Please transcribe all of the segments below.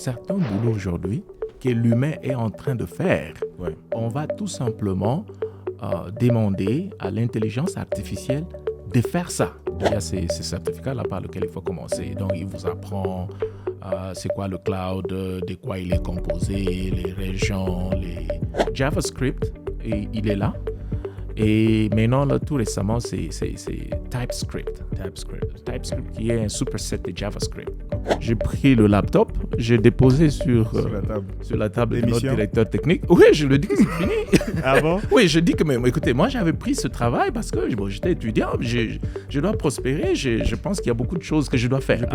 certains boulots aujourd'hui que l'humain est en train de faire. Ouais. On va tout simplement demander à l'intelligence artificielle de faire ça. Il y a ces certificats-là par lesquels il faut commencer. Donc, il vous apprend c'est quoi le cloud, de quoi il est composé, les régions, les JavaScript, et il est là. Et maintenant, là, tout récemment, c'est TypeScript. TypeScript qui est un superset de JavaScript. J'ai pris le laptop, j'ai déposé sur la table de notre directeur technique. Oui, je lui ai dit que c'est fini. Ah bon? Oui, je dis que, mais, écoutez, moi j'avais pris ce travail parce que j'étais étudiant, je dois prospérer, je pense qu'il y a beaucoup de choses que je dois faire.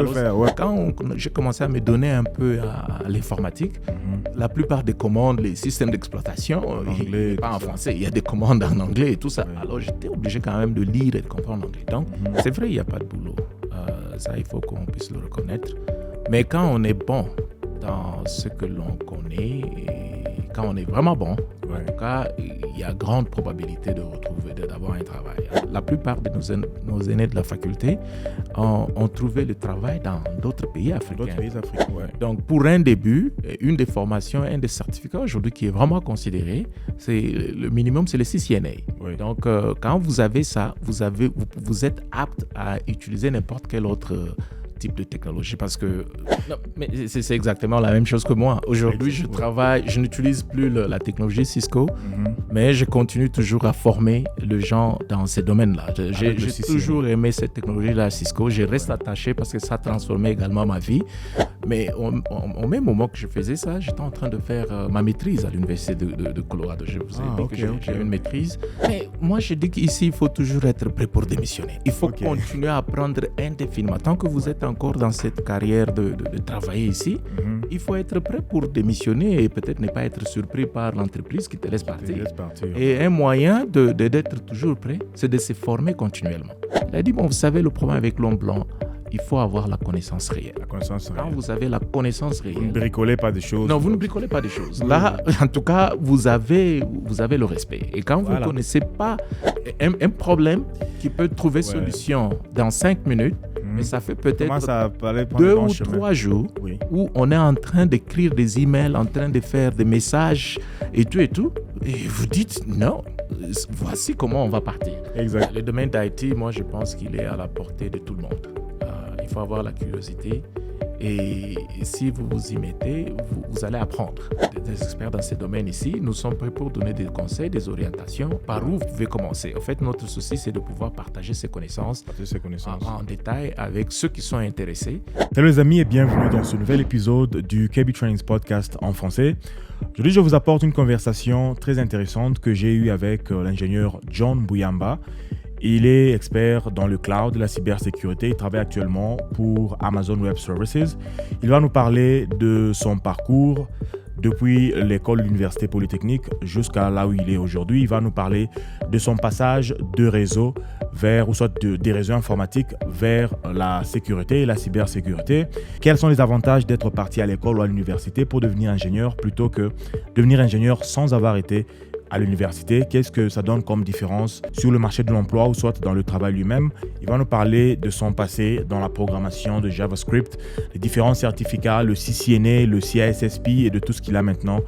Quand j'ai commencé à me donner un peu à l'informatique, la plupart des commandes, les systèmes d'exploitation, pas en français, il y a des commandes en anglais et tout ça. Oui. Alors j'étais obligé quand même de lire et de comprendre l'anglais. Donc, c'est vrai, il n'y a pas de boulot. Ça, il faut qu'on puisse le reconnaître. Mais quand on est bon dans ce que l'on connaît, et quand on est vraiment bon, en tout cas, il y a grande probabilité d'avoir un travail. La plupart de nos aînés de la faculté ont trouvé le travail dans d'autres pays africains. Donc, pour un début, une des formations, un des certificats aujourd'hui qui est vraiment considéré, c'est le minimum, c'est le CCNA. Oui. Donc, quand vous avez ça, vous êtes apte à utiliser n'importe quel autre type de technologie parce que non, mais c'est exactement la même chose que moi. Aujourd'hui, je n'utilise plus la technologie Cisco, mais je continue toujours à former les gens dans ces domaines-là. J'ai toujours aimé cette technologie-là Cisco. Je reste attaché parce que ça a transformé également ma vie. Mais au même moment que je faisais ça, j'étais en train de faire ma maîtrise à l'université de Colorado. Je vous ai dit que j'ai une maîtrise. Mais moi, je dis qu'ici, il faut toujours être prêt pour démissionner. Il faut continuer à apprendre indéfiniment. Tant que vous êtes encore dans cette carrière de travailler ici, il faut être prêt pour démissionner et peut-être ne pas être surpris par l'entreprise qui te laisse partir. Et un moyen d'être toujours prêt, c'est de se former continuellement. Il a dit, vous savez, le problème avec l'homme blanc, il faut avoir la connaissance réelle. Quand vous avez la connaissance réelle... Vous ne bricolez pas des choses. Non, vous ne bricolez pas des choses. Là, en tout cas, vous avez le respect. Et quand vous ne connaissez pas un problème qui peut trouver solution dans 5 minutes, mais ça fait peut-être 2 ou 3 jours où on est en train d'écrire des emails, en train de faire des messages et tout. Et vous dites, non, voici comment on va partir. Exact. Le domaine d'IT, moi, je pense qu'il est à la portée de tout le monde. Il faut avoir la curiosité. Et si vous vous y mettez, vous allez apprendre. Des experts dans ces domaines ici, nous sommes prêts pour donner des conseils, des orientations, par où vous pouvez commencer. En fait, notre souci, c'est de pouvoir partager ces connaissances, en détail avec ceux qui sont intéressés. Salut les amis et bienvenue dans ce nouvel épisode du KB Trainings Podcast en français. Aujourd'hui, je vous apporte une conversation très intéressante que j'ai eue avec l'ingénieur John Buyamba. Il est expert dans le cloud, la cybersécurité. Il travaille actuellement pour Amazon Web Services. Il va nous parler de son parcours depuis l'école de l'Université Polytechnique jusqu'à là où il est aujourd'hui. Il va nous parler de son passage de réseau vers, ou soit des réseaux informatiques vers la sécurité et la cybersécurité. Quels sont les avantages d'être parti à l'école ou à l'université pour devenir ingénieur plutôt que devenir ingénieur sans avoir été à l'université? Qu'est-ce que ça donne comme différence sur le marché de l'emploi ou soit dans le travail lui-même? Il va nous parler de son passé dans la programmation de JavaScript, les différents certificats, le CCNA, le CISSP et de tout ce qu'il a maintenant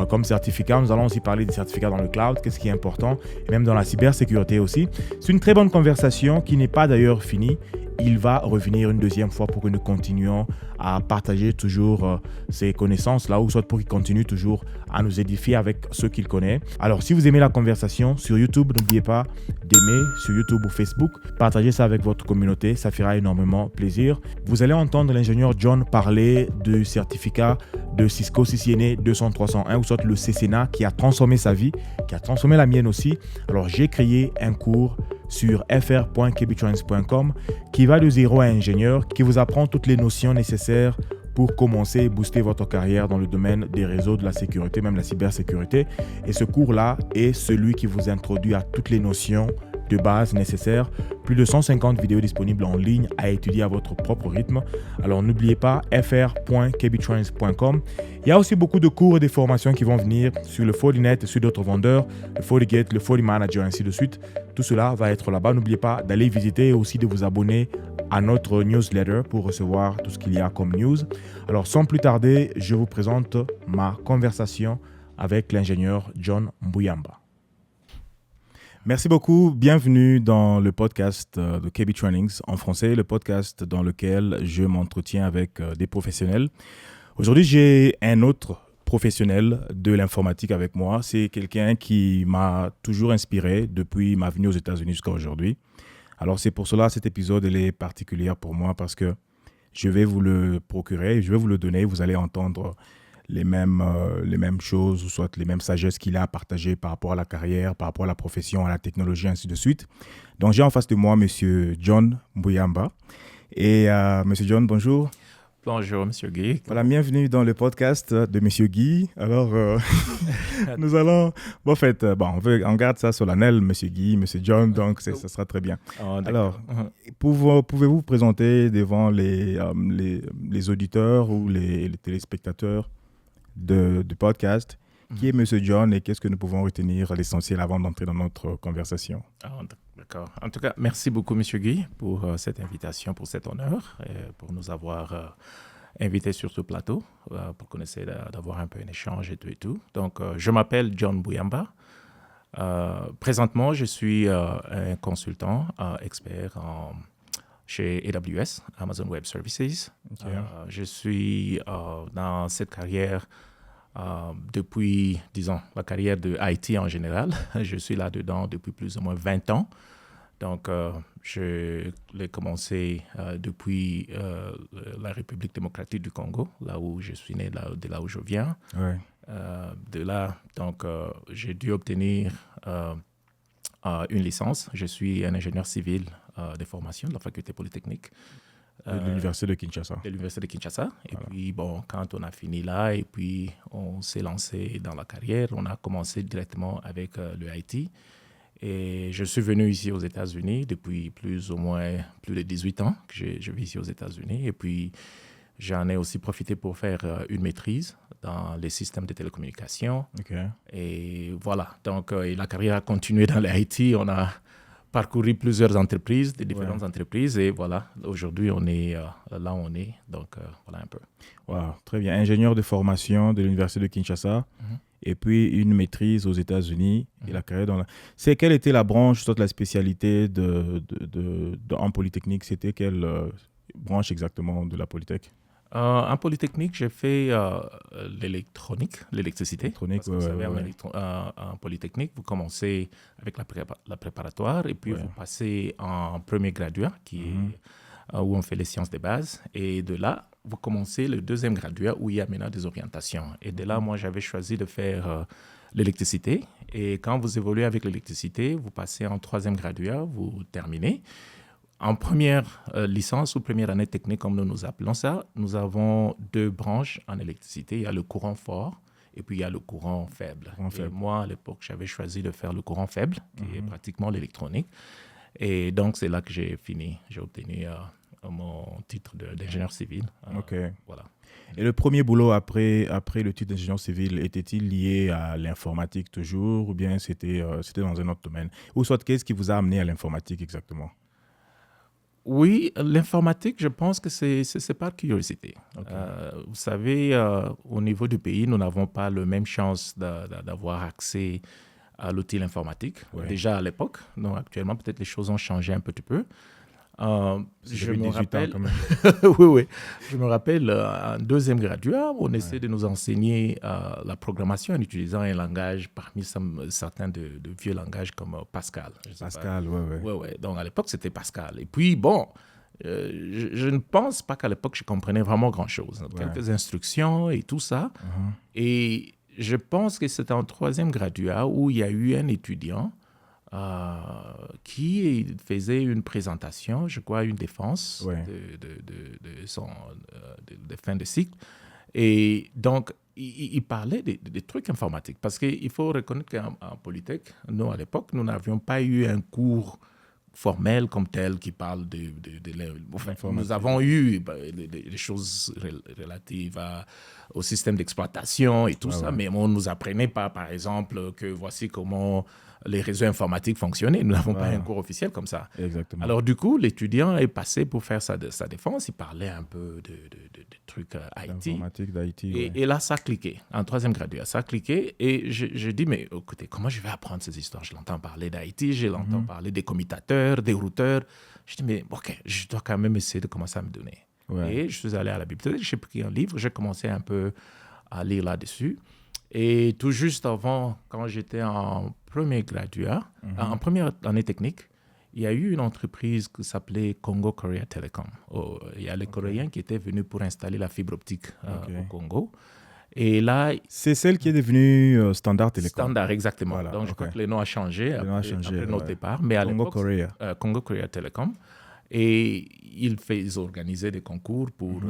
comme certificat. Nous allons aussi parler des certificats dans le cloud, qu'est-ce qui est important, et même dans la cybersécurité aussi. C'est une très bonne conversation qui n'est pas d'ailleurs finie. Il va revenir une deuxième fois pour que nous continuions à partager toujours ses connaissances là, ou soit pour qu'il continue toujours à nous édifier avec ceux qu'il connaît. Alors, si vous aimez la conversation sur YouTube, n'oubliez pas d'aimer sur YouTube ou Facebook. Partagez ça avec votre communauté, ça fera énormément plaisir. Vous allez entendre l'ingénieur John parler du certificat de Cisco CCNA 200-301 ou soit le CCNA qui a transformé sa vie, qui a transformé la mienne aussi. Alors, j'ai créé un cours sur fr.kbtrains.com qui va de zéro à ingénieur, qui vous apprend toutes les notions nécessaires pour commencer et booster votre carrière dans le domaine des réseaux, de la sécurité, même la cybersécurité. Et ce cours-là est celui qui vous introduit à toutes les notions de base nécessaires, plus de 150 vidéos disponibles en ligne à étudier à votre propre rythme. Alors n'oubliez pas fr.kbtrains.com. Il y a aussi beaucoup de cours et des formations qui vont venir sur le Fortinet et sur d'autres vendeurs, le FortiGate, le FortiManager, ainsi de suite. Tout cela va être là-bas. N'oubliez pas d'aller visiter et aussi de vous abonner à notre newsletter pour recevoir tout ce qu'il y a comme news. Alors sans plus tarder, je vous présente ma conversation avec l'ingénieur John Mbuyamba. Merci beaucoup. Bienvenue dans le podcast de KB Trainings en français, le podcast dans lequel je m'entretiens avec des professionnels. Aujourd'hui, j'ai un autre professionnel de l'informatique avec moi. C'est quelqu'un qui m'a toujours inspiré depuis ma venue aux États-Unis jusqu'à aujourd'hui. Alors, c'est pour cela cet épisode il est particulier pour moi parce que je vais vous le procurer, je vais vous le donner. Vous allez entendre les mêmes choses, ou soit les mêmes sagesses qu'il a à partager par rapport à la carrière, par rapport à la profession, à la technologie, ainsi de suite. Donc, j'ai en face de moi M. John Mbuyamba. Et M. John, bonjour. Bonjour, M. Guy. Voilà, bienvenue dans le podcast de M. Guy. Alors, nous allons... Bon, en fait, on garde ça solennel, M. Guy, M. John, donc ça sera très bien. Oh, alors, pouvez-vous vous présenter devant les auditeurs ou les téléspectateurs du podcast? Qui est M. John et qu'est-ce que nous pouvons retenir l'essentiel avant d'entrer dans notre conversation? D'accord. En tout cas, merci beaucoup, M. Guy, pour cette invitation, pour cet honneur, et pour nous avoir invités sur ce plateau, pour qu'on essaie d'avoir un peu un échange et tout. Donc, je m'appelle John Mbuyamba. Présentement, je suis un consultant expert chez AWS, Amazon Web Services. Okay. Je suis dans cette carrière depuis, disons, la carrière de IT en général. Je suis là-dedans depuis plus ou moins 20 ans. Donc, je l'ai commencé depuis la République démocratique du Congo, là où je suis né, de là où je viens. Ouais. De là, donc, j'ai dû obtenir une licence. Je suis un ingénieur civil de formation de la faculté polytechnique. De l'université de Kinshasa. De l'université de Kinshasa. Et voilà. Puis, bon, quand on a fini là, et puis on s'est lancé dans la carrière, on a commencé directement avec le IT. Et je suis venu ici aux États-Unis depuis plus de 18 ans que je vis ici aux États-Unis. Et puis, j'en ai aussi profité pour faire une maîtrise dans les systèmes de télécommunications. Okay. Et voilà. Donc, et la carrière a continué dans l'IT. On a parcouru plusieurs entreprises, des différentes entreprises. Et voilà, aujourd'hui, on est là où on est. Donc, voilà un peu. Wow, très bien. Ingénieur de formation de l'université de Kinshasa. Mm-hmm. Et puis une maîtrise aux États-Unis et la carrière dans la... C'est quelle était la branche, soit la spécialité en Polytechnique? C'était quelle branche exactement de la Polytech? En Polytechnique, j'ai fait l'électronique, l'électricité. L'électronique, vous savez, en Polytechnique, vous commencez avec la préparatoire et puis vous passez en premier graduat, où on fait les sciences de base. Et de là, vous commencez le deuxième graduat où il y a maintenant des orientations. Et de là, moi, j'avais choisi de faire l'électricité. Et quand vous évoluez avec l'électricité, vous passez en troisième graduat, vous terminez. En première licence ou première année technique, comme nous appelons ça, nous avons deux branches en électricité. Il y a le courant fort et puis il y a le courant faible. Et moi, à l'époque, j'avais choisi de faire le courant faible, qui est pratiquement l'électronique. Et donc, c'est là que j'ai fini. J'ai obtenu mon titre d'ingénieur civil. OK. Voilà. Et le premier boulot après le titre d'ingénieur civil, était-il lié à l'informatique toujours ou bien c'était dans un autre domaine? Ou soit, qu'est-ce qui vous a amené à l'informatique exactement? Oui, l'informatique, je pense que c'est par curiosité. Okay. Vous savez, au niveau du pays, nous n'avons pas la même chance d'avoir accès à l'outil informatique. Ouais. Déjà à l'époque, non, actuellement, peut-être les choses ont changé un petit peu. Je me rappelle, oui, je me rappelle, en deuxième graduat, on essaie de nous enseigner la programmation en utilisant un langage parmi certains de vieux langages comme Pascal. Pascal, oui. Donc à l'époque, c'était Pascal. Et puis, bon, je ne pense pas qu'à l'époque, je comprenais vraiment grand-chose. Quelques instructions et tout ça. Et je pense que c'était en troisième graduat où il y a eu un étudiant qui faisait une présentation, je crois, une défense de fin de cycle. Et donc, il parlait des trucs informatiques. Parce qu'il faut reconnaître qu'en Polytech, nous, à l'époque, nous n'avions pas eu un cours formel comme tel qui parle nous avons eu des choses relatives au système d'exploitation et tout ça, mais on ne nous apprenait pas, par exemple, que voici comment les réseaux informatiques fonctionnaient. Nous n'avons pas un cours officiel comme ça. Exactement. Alors, du coup, l'étudiant est passé pour faire sa défense. Il parlait un peu de trucs IT. Informatique, d'IT. Et là, ça a cliqué. En troisième graduat, ça a cliqué. Et je dis, mais écoutez, comment je vais apprendre ces histoires? Je l'entends parler d'IT, je l'entends parler des commutateurs, des routeurs. Je dis, mais OK, je dois quand même essayer de commencer à me donner. Ouais. Et je suis allé à la bibliothèque, j'ai pris un livre, j'ai commencé un peu à lire là-dessus. Et tout juste avant, quand j'étais en premier graduat, en première année technique, il y a eu une entreprise qui s'appelait Congo Korea Telecom. Il y a les Coréens qui étaient venus pour installer la fibre optique au Congo. Et là, c'est celle qui est devenue Standard Telecom. Standard, exactement. Voilà, donc, je crois que le nom a changé après notre départ. Mais à l'époque, Congo Korea Telecom. Et ils organisaient des concours pour,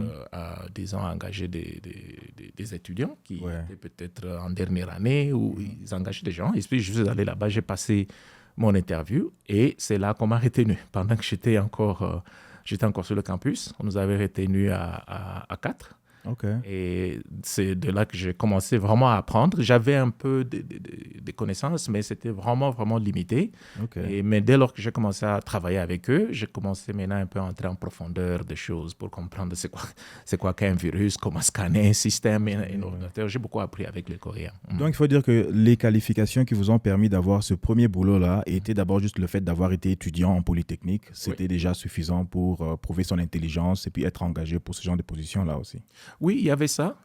disons, engager des étudiants qui étaient peut-être en dernière année ou ils engageaient des gens. Et puis, je suis allé là-bas, j'ai passé mon interview et c'est là qu'on m'a retenu. Pendant que j'étais encore sur le campus, on nous avait retenu à 4. Okay. Et c'est de là que j'ai commencé vraiment à apprendre. J'avais un peu de connaissances, mais c'était vraiment, vraiment limité. Okay. Mais dès lors que j'ai commencé à travailler avec eux, j'ai commencé maintenant un peu à entrer en profondeur des choses pour comprendre c'est quoi qu'un virus, comment scanner un système, un ordinateur. J'ai beaucoup appris avec les Coréens. Donc, il faut dire que les qualifications qui vous ont permis d'avoir ce premier boulot-là étaient d'abord juste le fait d'avoir été étudiant en Polytechnique. C'était déjà suffisant pour prouver son intelligence et puis être engagé pour ce genre de position-là aussi. Oui, il y avait ça,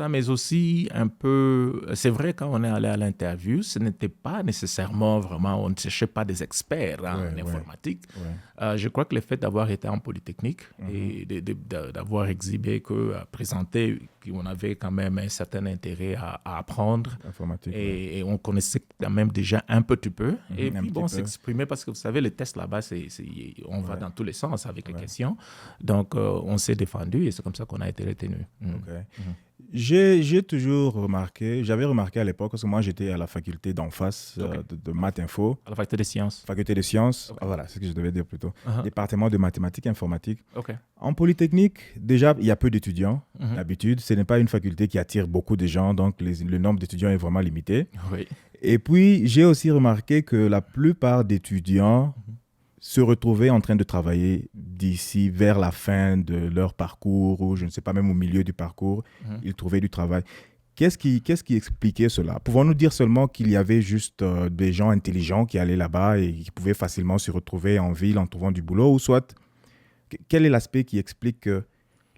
mais aussi un peu, c'est vrai, quand on est allé à l'interview, ce n'était pas nécessairement vraiment, on ne cherchait pas des experts en informatique. Je crois que le fait d'avoir été en Polytechnique et d'avoir exhibé présenté qu'on avait quand même un certain intérêt à apprendre et on connaissait quand même déjà un petit peu. Et puis bon, s'exprimer parce que vous savez, les tests là-bas, on va dans tous les sens avec les questions. Donc, on s'est défendu et c'est comme ça qu'on a été retenu. J'ai toujours remarqué, j'avais remarqué à l'époque, parce que moi j'étais à la faculté d'en face de Math Info. À la faculté des sciences. Faculté des sciences, voilà, c'est ce que je devais dire plutôt. Département de mathématiques informatique. En Polytechnique, déjà, il y a peu d'étudiants. D'habitude, ce n'est pas une faculté qui attire beaucoup de gens, donc le nombre d'étudiants est vraiment limité. Et puis, j'ai aussi remarqué que la plupart d'étudiants se retrouvaient en train de travailler d'ici vers la fin de leur parcours ou je ne sais pas, même au milieu du parcours, ils trouvaient du travail. Qu'est-ce qui expliquait cela? Pouvons-nous dire seulement qu'il y avait juste des gens intelligents qui allaient là-bas et qui pouvaient facilement se retrouver en ville en trouvant du boulot? Ou soit, quel est l'aspect qui explique que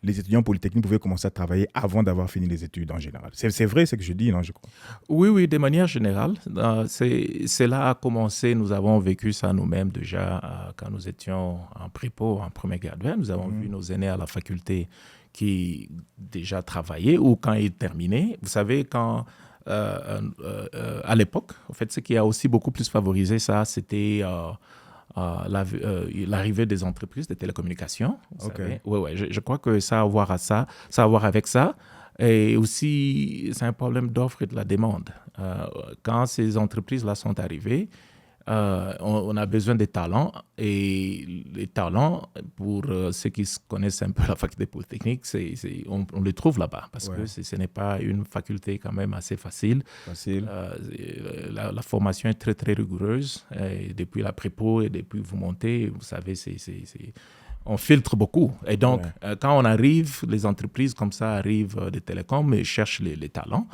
les étudiants polytechniques pouvaient commencer à travailler avant d'avoir fini les études en général? C'est vrai ce que je dis, non, je crois. Oui, de manière générale. C'est là à commencer. Nous avons vécu ça nous-mêmes déjà quand nous étions en prépo, en premier graduat. Nous avons vu nos aînés à la faculté qui déjà travaillaient ou quand ils terminaient. Vous savez, quand à l'époque, en fait, ce qui a aussi beaucoup plus favorisé ça, c'était l'arrivée des entreprises de télécommunications. Je crois que ça a à voir avec ça. Et aussi, c'est un problème d'offre et de la demande. Quand ces entreprises-là sont arrivées, on a besoin des talents. Et les talents, pour ceux qui connaissent un peu la faculté polytechnique, on les trouve là-bas. Parce que ce n'est pas une faculté quand même assez facile. La formation est très, très rigoureuse. Et depuis la prépo et depuis vous montez, vous savez, on filtre beaucoup. Et donc, quand on arrive, les entreprises comme ça arrivent des télécoms et cherchent les talents.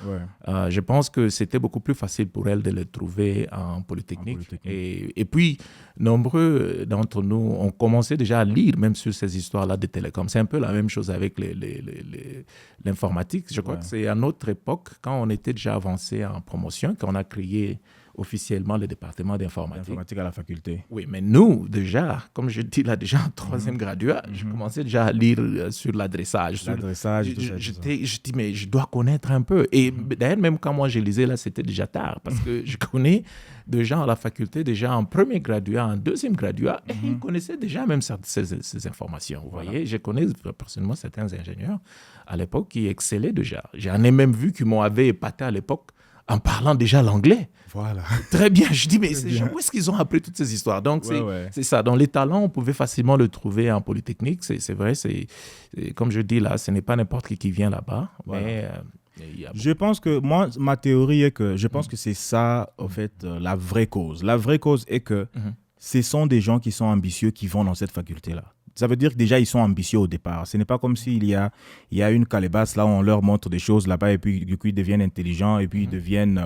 Je pense que c'était beaucoup plus facile pour elles de les trouver en Polytechnique. Et puis, nombreux d'entre nous ont commencé déjà à lire même sur ces histoires-là de télécoms. C'est un peu la même chose avec l'informatique. Je crois que c'est à notre époque, quand on était déjà avancé en promotion, qu'on a créé officiellement le département d'informatique. L'informatique à la faculté. Oui, mais nous, déjà, comme je dis là, déjà en troisième graduat, je commençais déjà à lire sur l'adressage. L'adressage, tout ça. Je dis, mais je dois connaître un peu. Et d'ailleurs, même quand moi je lisais là, c'était déjà tard, parce que je connais des gens à la faculté, déjà en premier graduat, en deuxième graduat, et ils connaissaient déjà même ces informations. Vous voyez, je connais personnellement certains ingénieurs à l'époque qui excellaient déjà. J'en ai même vu qui m'ont épaté à l'époque en parlant déjà l'anglais. Voilà. Très bien. Je dis, mais ces gens, où est-ce qu'ils ont appris toutes ces histoires? Donc, c'est ça. Dans les talents, on pouvait facilement le trouver en polytechnique. C'est vrai, comme je dis là, ce n'est pas n'importe qui vient là-bas. Voilà. Mais je pense que, moi, ma théorie est que je pense que c'est ça, en fait, la vraie cause. La vraie cause est que ce sont des gens qui sont ambitieux qui vont dans cette faculté-là. Ça veut dire que déjà, ils sont ambitieux au départ. Ce n'est pas comme s'il y a une calebasse là où on leur montre des choses là-bas et puis du coup, ils deviennent intelligents et puis ils deviennent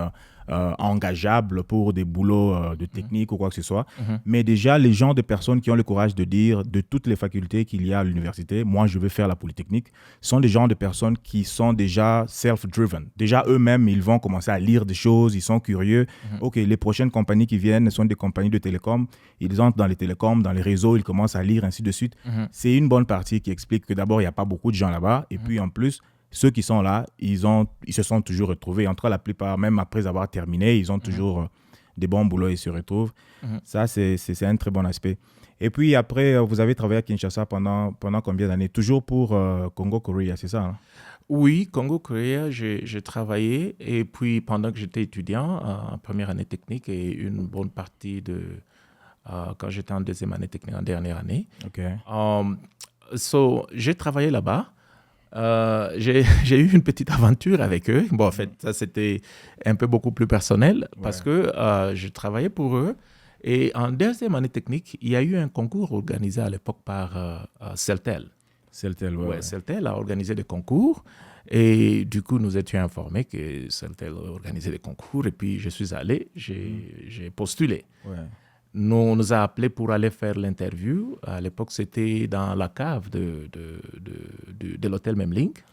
engageables pour des boulots de technique ou quoi que ce soit. Mais déjà, les gens, des personnes qui ont le courage de dire de toutes les facultés qu'il y a à l'université, moi, je veux faire la Polytechnique, sont des gens de personnes qui sont déjà self-driven. Déjà, eux-mêmes, ils vont commencer à lire des choses, ils sont curieux. OK, les prochaines compagnies qui viennent sont des compagnies de télécom. Ils entrent dans les télécoms, dans les réseaux, ils commencent à lire, ainsi de suite. C'est une bonne partie qui explique que d'abord, il n'y a pas beaucoup de gens là-bas. Et puis, en plus, ceux qui sont là, ils se sont toujours retrouvés. En tout cas, la plupart, même après avoir terminé, ils ont toujours des bons boulots et se retrouvent. Ça, c'est un très bon aspect. Et puis après, vous avez travaillé à Kinshasa pendant combien d'années? Toujours pour Congo-Korea, c'est ça, hein? Oui, Congo-Korea, j'ai travaillé. Et puis, pendant que j'étais étudiant, en première année technique et une bonne partie quand j'étais en deuxième année technique, en dernière année. OK. J'ai travaillé là-bas. J'ai eu une petite aventure avec eux. Bon, en fait, ça, c'était un peu beaucoup plus personnel parce que je travaillais pour eux. Et en deuxième année technique, il y a eu un concours organisé à l'époque par Celtel. Celtel a organisé des concours. Et du coup, nous étions informés que Celtel organisait des concours. Et puis, je suis allé, j'ai postulé. Ouais. On nous a appelés pour aller faire l'interview. À l'époque, c'était dans la cave de l'hôtel Memlink.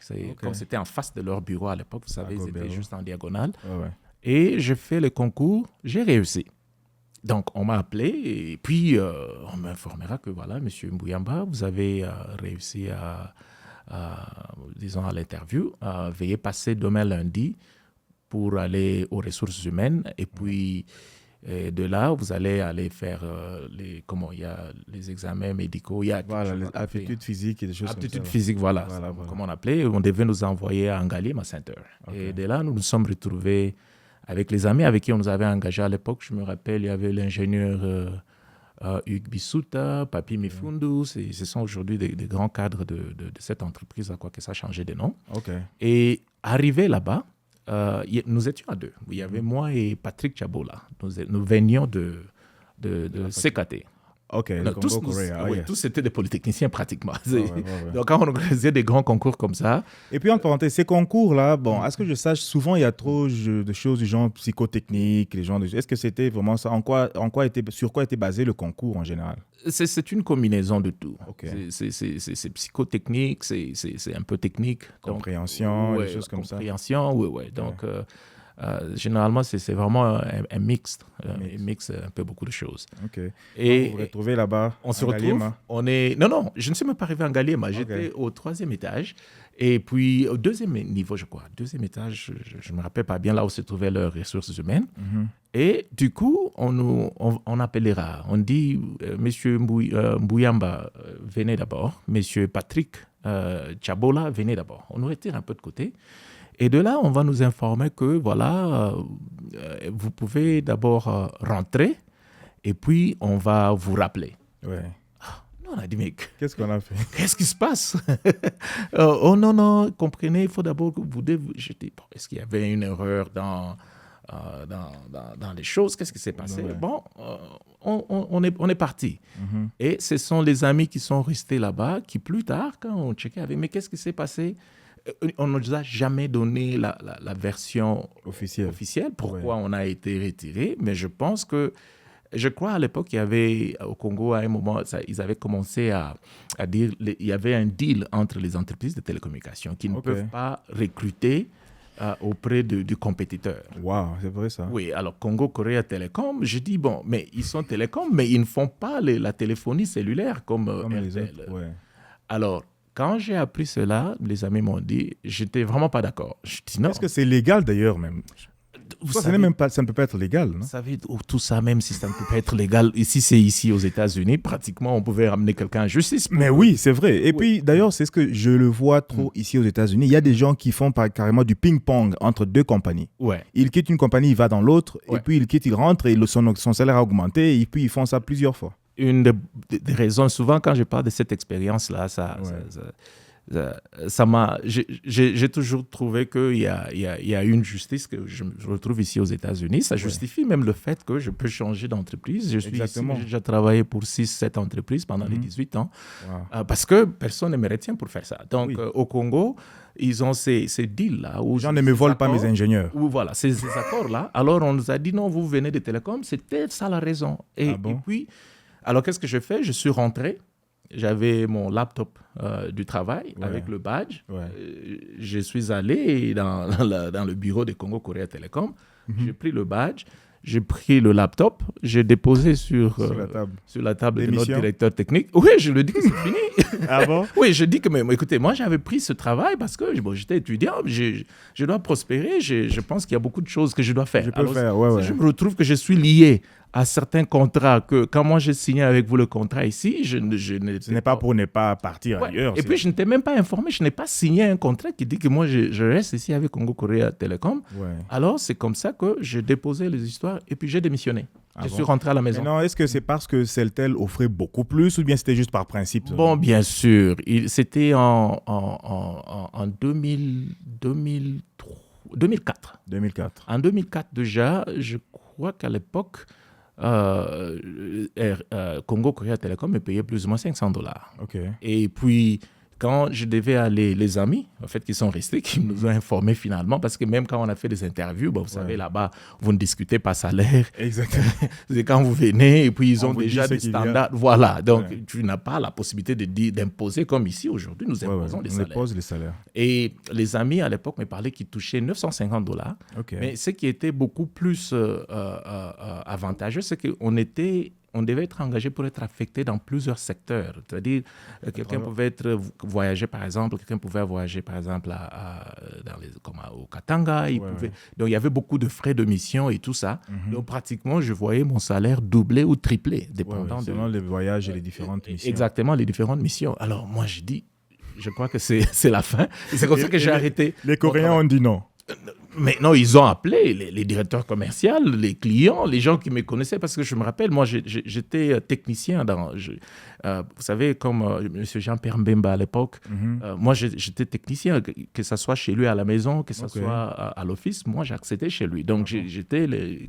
Comme c'était en face de leur bureau à l'époque, vous savez, ils étaient juste en diagonale. Ouais. Et j'ai fait le concours, j'ai réussi. Donc, on m'a appelé et puis on m'informera que voilà, M. Mbuyamba, vous avez réussi disons à l'interview. Veuillez passer demain lundi pour aller aux ressources humaines et puis... Et de là, vous allez aller faire il y a les examens médicaux. Il y a les aptitudes physiques et des choses comme ça. Aptitudes physiques, voilà. Comment on appelait. On devait nous envoyer à Angalim, à Center. Okay. Et de là, nous nous sommes retrouvés avec les amis avec qui on nous avait engagés à l'époque. Je me rappelle, il y avait l'ingénieur Hugues Bissouta, Papi Mifundu. Ce sont aujourd'hui des grands cadres de cette entreprise, à quoi que ça a changé de nom. Okay. Et arrivé là-bas, nous étions à deux. Il y avait moi et Patrick Chabola. Nous venions de CKT. OK, tous étaient des polytechniciens pratiquement. Donc, quand on organisait des grands concours comme ça... Et puis, en parenthèse, ces concours-là, à ce que je sache, souvent, il y a trop de choses du genre psychotechnique, est-ce que c'était vraiment ça? Sur quoi était basé le concours en général? C'est une combinaison de tout. Okay. C'est psychotechnique, c'est un peu technique. Compréhension, des choses comme ça. Compréhension, oui. Donc... généralement, c'est vraiment un mix. Un mix un peu beaucoup de choses. OK. Et vous vous retrouvez là-bas? On se retrouve. Non, je ne suis même pas arrivé en Galliema. J'étais au 3e étage. Et puis, au 2e niveau, je crois. 2e étage, je ne me rappelle pas bien là où se trouvaient leurs ressources humaines. Et du coup, on appellera. On dit, Monsieur Mbuyamba, venez d'abord. Monsieur Patrick Chabola, venez d'abord. On nous retire un peu de côté. Et de là, on va nous informer que, voilà, vous pouvez d'abord rentrer et puis on va vous rappeler. Ouais. On a dit, mais qu'est-ce qu'on a fait? Qu'est-ce qui se passe? Oh non, comprenez, il faut d'abord que vous devez... Je dis, est-ce qu'il y avait une erreur dans les choses? Qu'est-ce qui s'est passé? Ouais. Bon, on est parti. Et ce sont les amis qui sont restés là-bas qui, plus tard, quand on checkait avec, mais qu'est-ce qui s'est passé? On ne nous a jamais donné la version officielle pourquoi on a été retiré, mais je crois à l'époque, il y avait au Congo, à un moment, ils avaient commencé à dire il y avait un deal entre les entreprises de télécommunications qui ne peuvent pas recruter auprès du compétiteur. Waouh, c'est vrai ça. Oui, alors Congo Korea Telecom, je dis bon, mais ils sont télécoms, mais ils ne font pas la téléphonie cellulaire comme les RTL. autres, ouais. Alors, quand j'ai appris cela, les amis m'ont dit, j'étais vraiment pas d'accord. Je dis non. Est-ce que c'est légal d'ailleurs même? Ça ne peut pas être légal, non? Vous savez, tout ça, même si ça ne peut pas être légal, ici c'est ici aux États-Unis, pratiquement on pouvait ramener quelqu'un à justice. Mais oui, c'est vrai. Et puis d'ailleurs, c'est ce que je le vois trop ici aux États-Unis. Il y a des gens qui font carrément du ping-pong entre deux compagnies. Ouais. Il quitte une compagnie, il va dans l'autre, Ouais. et puis il rentre et son salaire a augmenté, et puis ils font ça plusieurs fois. Une des raisons, souvent quand je parle de cette expérience-là, ça m'a. J'ai toujours trouvé qu'il y a une justice que je retrouve ici aux États-Unis. Ça justifie même le fait que je peux changer d'entreprise. J'ai déjà travaillé pour 6-7 entreprises pendant les 18 ans. Wow. Parce que personne ne me retient pour faire ça. Donc, au Congo, ils ont ces deals-là. Les gens ne me volent pas mes ingénieurs. Voilà, ces accords-là. Alors, on nous a dit non, vous venez de Télécom. C'était ça la raison. Et puis, alors qu'est-ce que je fais? Je suis rentré. J'avais mon laptop du travail avec le badge. Je suis allé dans le bureau de Congo Korea Telecom. J'ai pris le badge, j'ai pris le laptop, j'ai déposé sur la table de notre directeur technique. Oui, je lui dis que c'est fini. Ah bon? Oui, je dis que, mais écoutez, moi j'avais pris ce travail parce que j'étais étudiant, je dois prospérer, je pense qu'il y a beaucoup de choses que je dois faire. Je me retrouve que je suis lié à certains contrats que quand moi j'ai signé avec vous le contrat ici, ce n'est pas pour ne pas partir ailleurs. Et puis je n'étais même pas informé, je n'ai pas signé un contrat qui dit que moi je reste ici avec Congo Korea Telecom. Alors c'est comme ça que j'ai déposé les histoires et puis j'ai démissionné. Je suis rentré à la maison. Mais non, est-ce que c'est parce que Celtel offrait beaucoup plus ou bien c'était juste par principe? Bon, bien sûr. C'était en 2004. 2004. En 2004 déjà, je crois qu'à l'époque, Congo Korea Telecom me payait plus ou moins $500. Okay. Et puis, quand je devais aller, les amis, en fait, qui sont restés, qui nous ont informés finalement, parce que même quand on a fait des interviews, vous savez, là-bas, vous ne discutez pas salaire. Exactement. C'est quand vous venez, et puis ils ont déjà des standards. Voilà, donc tu n'as pas la possibilité d'imposer comme ici, aujourd'hui, nous imposons les salaires. On impose les salaires. Et les amis, à l'époque, me parlaient qu'ils touchaient $950. Okay. Mais ce qui était beaucoup plus avantageux, c'est on devait être engagé pour être affecté dans plusieurs secteurs. C'est-à-dire, quelqu'un pouvait voyager, par exemple, au Katanga. Donc, il y avait beaucoup de frais de mission et tout ça. Donc, pratiquement, je voyais mon salaire doubler ou tripler, dépendant selon les voyages et les différentes missions. Exactement, les différentes missions. Alors, moi, je crois que c'est la fin. Et c'est comme ça que j'ai arrêté. Les Coréens ont dit non. Mais non, ils ont appelé les directeurs commerciaux, les clients, les gens qui me connaissaient, parce que je me rappelle, moi, j'étais technicien vous savez, comme M. Jean-Pierre Mbemba à l'époque, moi, j'étais technicien, que ce soit chez lui à la maison, que ce soit à l'office, moi, j'accédais chez lui. Donc,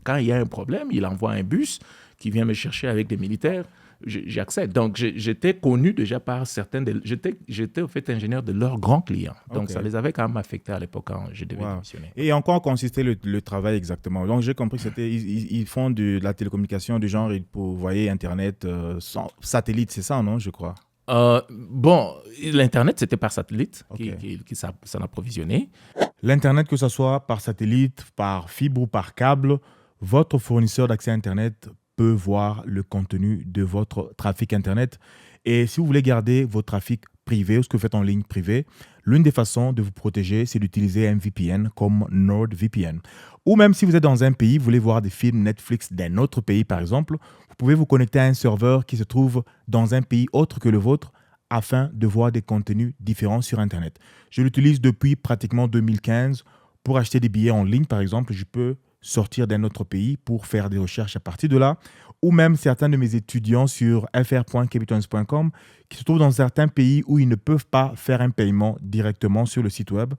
quand il y a un problème, il envoie un bus qui vient me chercher avec des militaires. J'accède. Donc, j'étais connu déjà par certains... J'étais au fait ingénieur de leurs grands clients. Donc, ça les avait quand même affectés à l'époque quand je devais démissionner. Et en quoi consistait le travail exactement? Donc, j'ai compris que ils font de la télécommunication du genre, ils voyaient Internet sans satellite, c'est ça, non, je crois? L'Internet, c'était par satellite qui s'en approvisionnait. L'Internet, que ce soit par satellite, par fibre ou par câble, votre fournisseur d'accès à Internet peut voir le contenu de votre trafic Internet. Et si vous voulez garder votre trafic privé ou ce que vous faites en ligne privée, l'une des façons de vous protéger, c'est d'utiliser un VPN comme NordVPN. Ou même si vous êtes dans un pays, vous voulez voir des films Netflix d'un autre pays, par exemple, vous pouvez vous connecter à un serveur qui se trouve dans un pays autre que le vôtre afin de voir des contenus différents sur Internet. Je l'utilise depuis pratiquement 2015 pour acheter des billets en ligne, par exemple. Je peux sortir d'un autre pays pour faire des recherches à partir de là, ou même certains de mes étudiants sur fr.kbtrans.com qui se trouvent dans certains pays où ils ne peuvent pas faire un paiement directement sur le site web.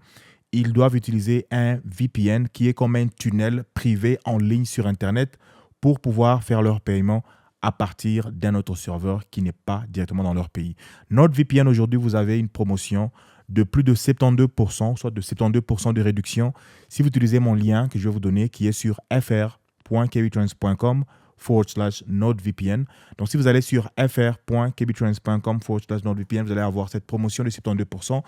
Ils doivent utiliser un VPN qui est comme un tunnel privé en ligne sur Internet pour pouvoir faire leur paiement à partir d'un autre serveur qui n'est pas directement dans leur pays. NordVPN, aujourd'hui, vous avez une promotion de plus de 72%, soit de 72% de réduction si vous utilisez mon lien que je vais vous donner qui est sur fr.kbtrans.com/NordVPN. Donc, si vous allez sur fr.kbtrans.com/NordVPN, vous allez avoir cette promotion de 72%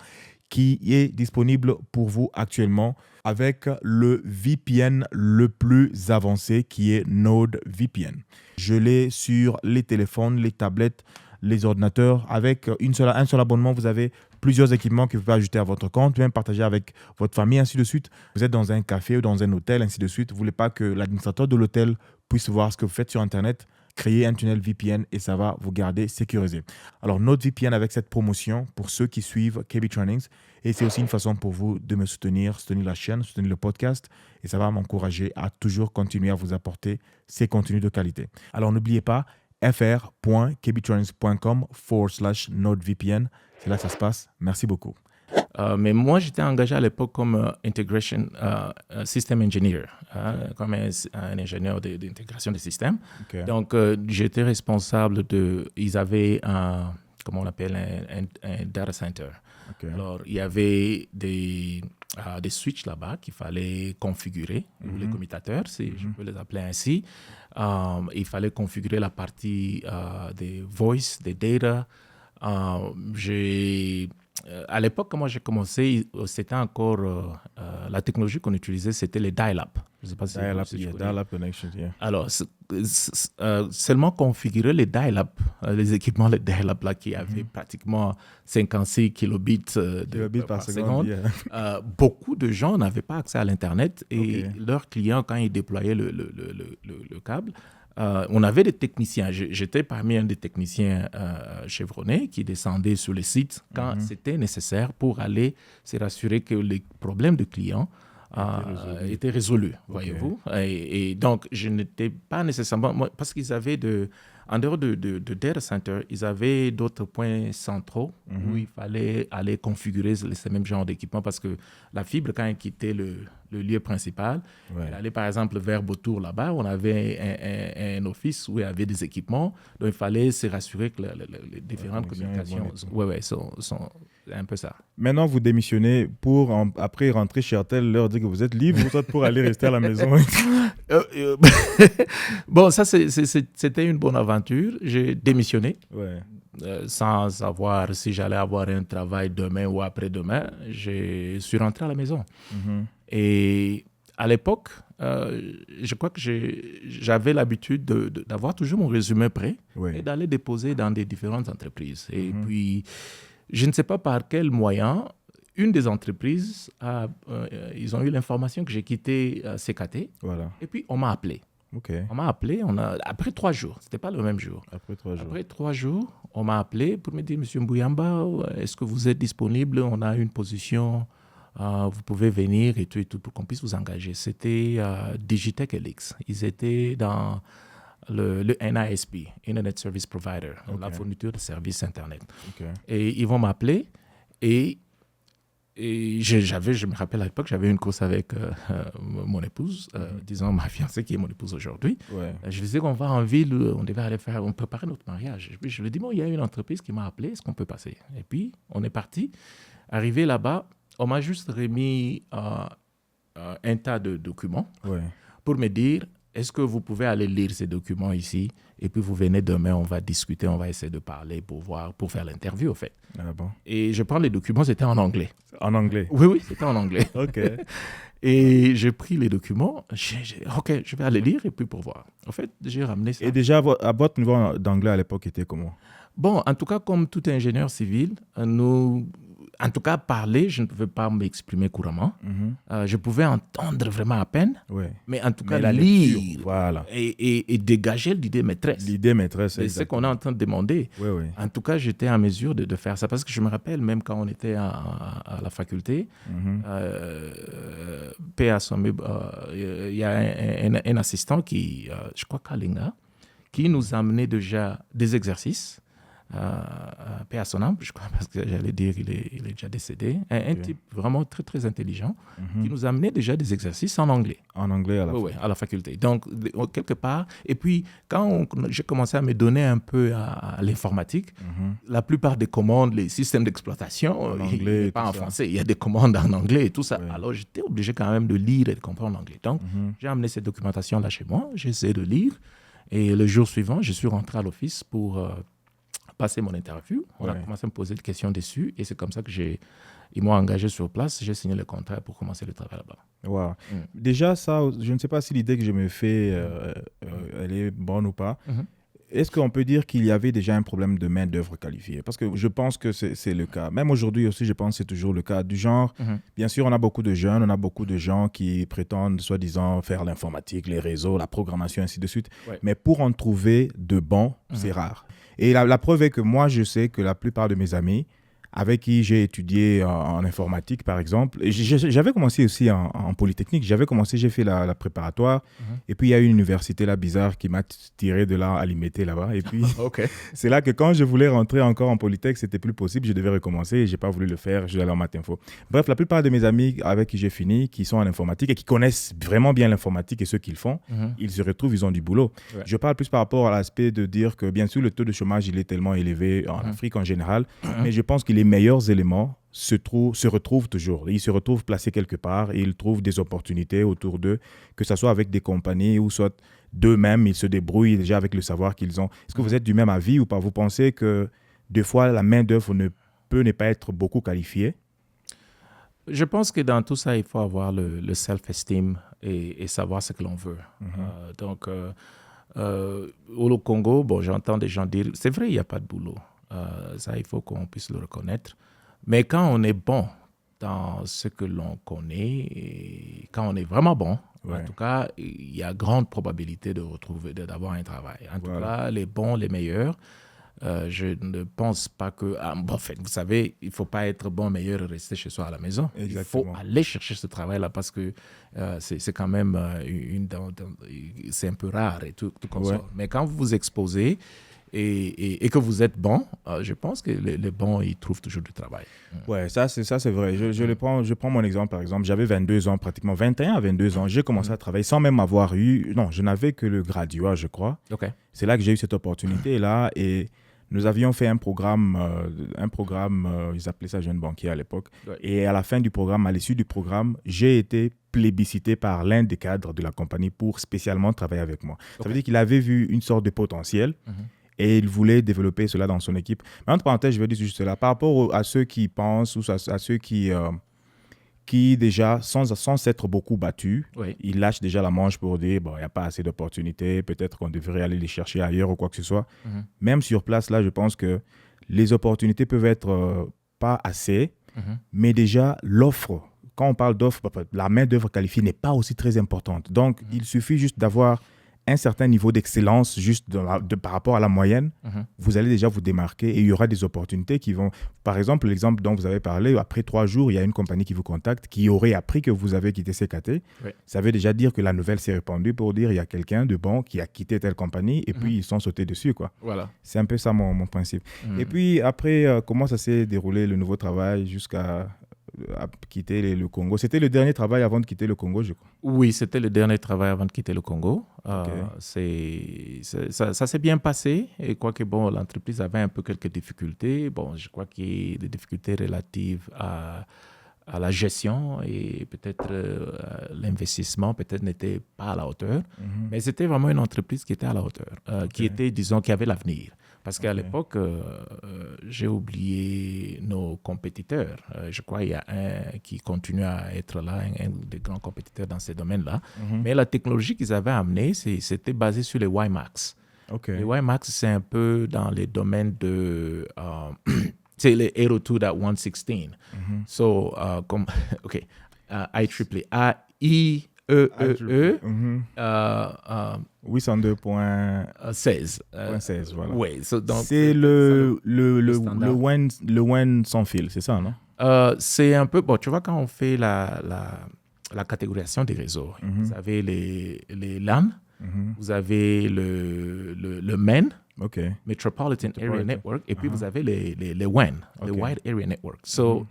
qui est disponible pour vous actuellement avec le VPN le plus avancé qui est NordVPN. Je l'ai sur les téléphones, les tablettes, les ordinateurs. Avec un seul abonnement, vous avez plusieurs équipements que vous pouvez ajouter à votre compte, même partager avec votre famille, ainsi de suite. Vous êtes dans un café ou dans un hôtel, ainsi de suite. Vous ne voulez pas que l'administrateur de l'hôtel puisse voir ce que vous faites sur Internet. Créez un tunnel VPN et ça va vous garder sécurisé. Alors, NordVPN avec cette promotion pour ceux qui suivent KB Trainings. Et c'est aussi une façon pour vous de me soutenir la chaîne, soutenir le podcast. Et ça va m'encourager à toujours continuer à vous apporter ces contenus de qualité. Alors, n'oubliez pas, fr.kbtrainings.com/NordVPN. C'est là que ça se passe. Merci beaucoup. Mais moi, j'étais engagé à l'époque comme Integration System Engineer, comme un ingénieur d'intégration des systèmes. Okay. Donc, j'étais responsable ils avaient un data center. Okay. Alors, il y avait des switches là-bas qu'il fallait configurer, ou les commutateurs, si je peux les appeler ainsi. Il fallait configurer la partie des voice, des data. À l'époque, quand moi j'ai commencé, c'était encore la technologie qu'on utilisait, c'était les dial-up. Je ne sais pas si dial-up connection, yeah. Alors, seulement configurer les dial-up, les équipements, les dial-up là, qui avaient pratiquement 56 kilobits par seconde. Yeah. Beaucoup de gens n'avaient pas accès à l'Internet et leurs clients, quand ils déployaient le câble, on avait des techniciens. J'étais parmi un des techniciens chevronnés qui descendaient sur le site quand c'était nécessaire pour aller se rassurer que les problèmes de clients étaient résolus, voyez-vous. Et donc, je n'étais pas nécessairement... parce qu'ils avaient en dehors de data center, ils avaient d'autres points centraux où il fallait aller configurer ces mêmes genres d'équipements parce que la fibre, quand elle quittait le lieu principal, elle allait par exemple vers Beautour là-bas, on avait un office où il y avait des équipements, donc il fallait se rassurer que les différentes communications sont un peu ça. Maintenant, vous démissionnez pour après rentrer chez Airtel, leur dire que vous êtes libre ou soit pour aller rester à la maison. Bon, ça c'était une bonne aventure. J'ai démissionné. Sans savoir si j'allais avoir un travail demain ou après-demain. Je suis rentré à la maison. Et à l'époque, je crois que j'avais l'habitude d'avoir toujours mon résumé prêt et d'aller déposer dans des différentes entreprises. Et puis, je ne sais pas par quel moyen, une des entreprises, ils ont eu l'information que j'ai quitté CKT. Voilà. Et puis, on m'a appelé. On m'a appelé, après 3 jours, ce n'était pas le même jour. Après 3 jours, on m'a appelé pour me dire, Monsieur Mbuyamba, est-ce que vous êtes disponible? On a une position, vous pouvez venir et tout pour qu'on puisse vous engager. C'était Digitech Elix. Ils étaient dans le NISP, Internet Service Provider, la fourniture de services Internet. Et ils vont m'appeler et je me rappelle à l'époque, j'avais une course avec mon épouse, disons ma fiancée qui est mon épouse aujourd'hui. Je disais qu'on va en ville, on devait aller préparer notre mariage. Et puis je lui ai dit, bon, il y a une entreprise qui m'a appelé, est-ce qu'on peut passer? Et puis, on est parti. Arrivé là-bas, on m'a juste remis un tas de documents pour me dire, est-ce que vous pouvez aller lire ces documents ici? Et puis vous venez demain, on va discuter, on va essayer de parler pour faire l'interview, au fait. Ah bon? Et je prends les documents, c'était en anglais. En anglais? Oui, c'était en anglais. OK. Et j'ai pris les documents, OK, je vais aller lire et puis pour voir. En fait, j'ai ramené ça. Et déjà, à votre niveau d'anglais à l'époque était comment? Bon, en tout cas, comme tout ingénieur civil, en tout cas, parler, je ne pouvais pas m'exprimer couramment. Je pouvais entendre vraiment à peine, mais en tout cas, lire et dégager l'idée maîtresse. L'idée maîtresse, c'est ce qu'on est en train de demander. En tout cas, j'étais en mesure de faire ça parce que je me rappelle, même quand on était à la faculté, paix à son il y a un assistant qui, je crois Kalinga, qui nous amenait déjà des exercices. Paix à son âme, je crois, parce que j'allais dire il est déjà décédé. Un type vraiment très, très intelligent qui nous amenait déjà des exercices en anglais. En anglais à la faculté. Donc, quelque part, et puis, quand j'ai commencé à me donner un peu à l'informatique, la plupart des commandes, les systèmes d'exploitation, il n'est pas en français. Il y a des commandes en anglais et tout ça. Alors, j'étais obligé quand même de lire et de comprendre l'anglais. Donc, j'ai amené cette documentation-là chez moi, j'ai essayé de lire. Et le jour suivant, je suis rentré à l'office pour passer mon interview. On a commencé à me poser des questions dessus et c'est comme ça que j'ai Ils m'ont engagé sur place, j'ai signé le contrat pour commencer le travail là-bas. Wow. Déjà, ça, je ne sais pas si l'idée que je me fais, elle est bonne ou pas. Est-ce qu'on peut dire qu'il y avait déjà un problème de main-d'œuvre qualifiée? Parce que je pense que c'est le cas. Même aujourd'hui aussi, je pense que c'est toujours le cas. Du genre, bien sûr, on a beaucoup de jeunes, on a beaucoup de gens qui prétendent, soi-disant, faire l'informatique, les réseaux, la programmation, ainsi de suite. Ouais. Mais pour en trouver de bons, c'est rare. Et la preuve est que moi, je sais que la plupart de mes amis avec qui j'ai étudié en informatique, par exemple. Et j'avais commencé aussi en polytechnique. J'ai fait la préparatoire. Et puis, il y a une université là bizarre qui m'a tiré de là à l'IMT là-bas. Et puis, c'est là que quand je voulais rentrer encore en polytech, c'était plus possible. Je devais recommencer et je n'ai pas voulu le faire. Je suis allé en maths info. Bref, la plupart de mes amis avec qui j'ai fini, qui sont en informatique et qui connaissent vraiment bien l'informatique et ce qu'ils font, ils se retrouvent, ils ont du boulot. Ouais. Je parle plus par rapport à l'aspect de dire que, bien sûr, le taux de chômage, il est tellement élevé en Afrique en général. Mais je pense qu'il les meilleurs éléments se retrouvent toujours. Ils se retrouvent placés quelque part et ils trouvent des opportunités autour d'eux, que ce soit avec des compagnies ou soit d'eux-mêmes, ils se débrouillent déjà avec le savoir qu'ils ont. Est-ce que vous êtes du même avis ou pas? Vous pensez que des fois, la main-d'œuvre peut ne pas être beaucoup qualifiée? Je pense que dans tout ça, il faut avoir le self-esteem et savoir ce que l'on veut. Au Congo, j'entends des gens dire, c'est vrai, il n'y a pas de boulot. Ça, il faut qu'on puisse le reconnaître. Mais quand on est bon dans ce que l'on connaît, et quand on est vraiment bon, en tout cas, il y a grande probabilité d'avoir un travail. En tout cas, les bons, les meilleurs, je ne pense pas que... vous savez, il ne faut pas être bon, meilleur et rester chez soi à la maison. Exactement. Il faut aller chercher ce travail-là parce que c'est quand même c'est un peu rare et tout comme ça. Mais quand vous vous exposez, et que vous êtes bon, je pense que les bons, ils trouvent toujours du travail. Ouais, ça c'est vrai. Je prends mon exemple, par exemple. J'avais 22 ans, pratiquement 21 à 22 ans. J'ai commencé à travailler sans même avoir eu... Non, je n'avais que le graduat, je crois. C'est là que j'ai eu cette opportunité-là. Et nous avions fait un programme, ils appelaient ça jeune banquier à l'époque. Et à la fin du programme, à l'issue du programme, j'ai été plébiscité par l'un des cadres de la compagnie pour spécialement travailler avec moi. Ça veut dire qu'il avait vu une sorte de potentiel. Et il voulait développer cela dans son équipe. Mais entre parenthèses, je veux dire juste cela. Par rapport à ceux qui pensent ou à ceux qui déjà, sans s'être beaucoup battus, ils lâchent déjà la manche pour dire, il n'y a pas assez d'opportunités, peut-être qu'on devrait aller les chercher ailleurs ou quoi que ce soit. Même sur place, là, je pense que les opportunités peuvent être pas assez, mais déjà, l'offre, quand on parle d'offre, la main-d'œuvre qualifiée n'est pas aussi très importante. Donc, il suffit juste d'avoir un certain niveau d'excellence juste par rapport à la moyenne, vous allez déjà vous démarquer et il y aura des opportunités qui vont... Par exemple, l'exemple dont vous avez parlé, après 3 jours, il y a une compagnie qui vous contacte qui aurait appris que vous avez quitté CKT. Ça veut déjà dire que la nouvelle s'est répandue pour dire il y a quelqu'un de bon qui a quitté telle compagnie et puis ils sont sautés dessus, quoi. Voilà. C'est un peu ça mon principe. Et puis après, comment ça s'est déroulé le nouveau travail jusqu'à quitter le Congo? C'était le dernier travail avant de quitter le Congo, je crois. Oui, c'était le dernier travail avant de quitter le Congo. Ça s'est bien passé. Et quoique, l'entreprise avait un peu quelques difficultés. Je crois qu'il y a des difficultés relatives à la gestion et peut-être l'investissement peut-être n'était pas à la hauteur. Mais c'était vraiment une entreprise qui était à la hauteur, qui avait l'avenir. Parce qu'à l'époque, j'ai oublié nos compétiteurs. Je crois qu'il y a un qui continue à être là, un des grands compétiteurs dans ces domaines-là. Mais la technologie qu'ils avaient amenée, c'était basé sur les WiMAX. Les WiMAX, c'est un peu dans les domaines de... c'est les 802.116. So, IEEE. 802.16. Voilà. Oui, c'est le WAN sans fil, c'est ça, non? C'est un peu... tu vois, quand on fait la catégorisation des réseaux, vous avez les LAN, vous avez le MEN, Metropolitan Area Network, et puis vous avez les WAN, les Wide Area Network. So,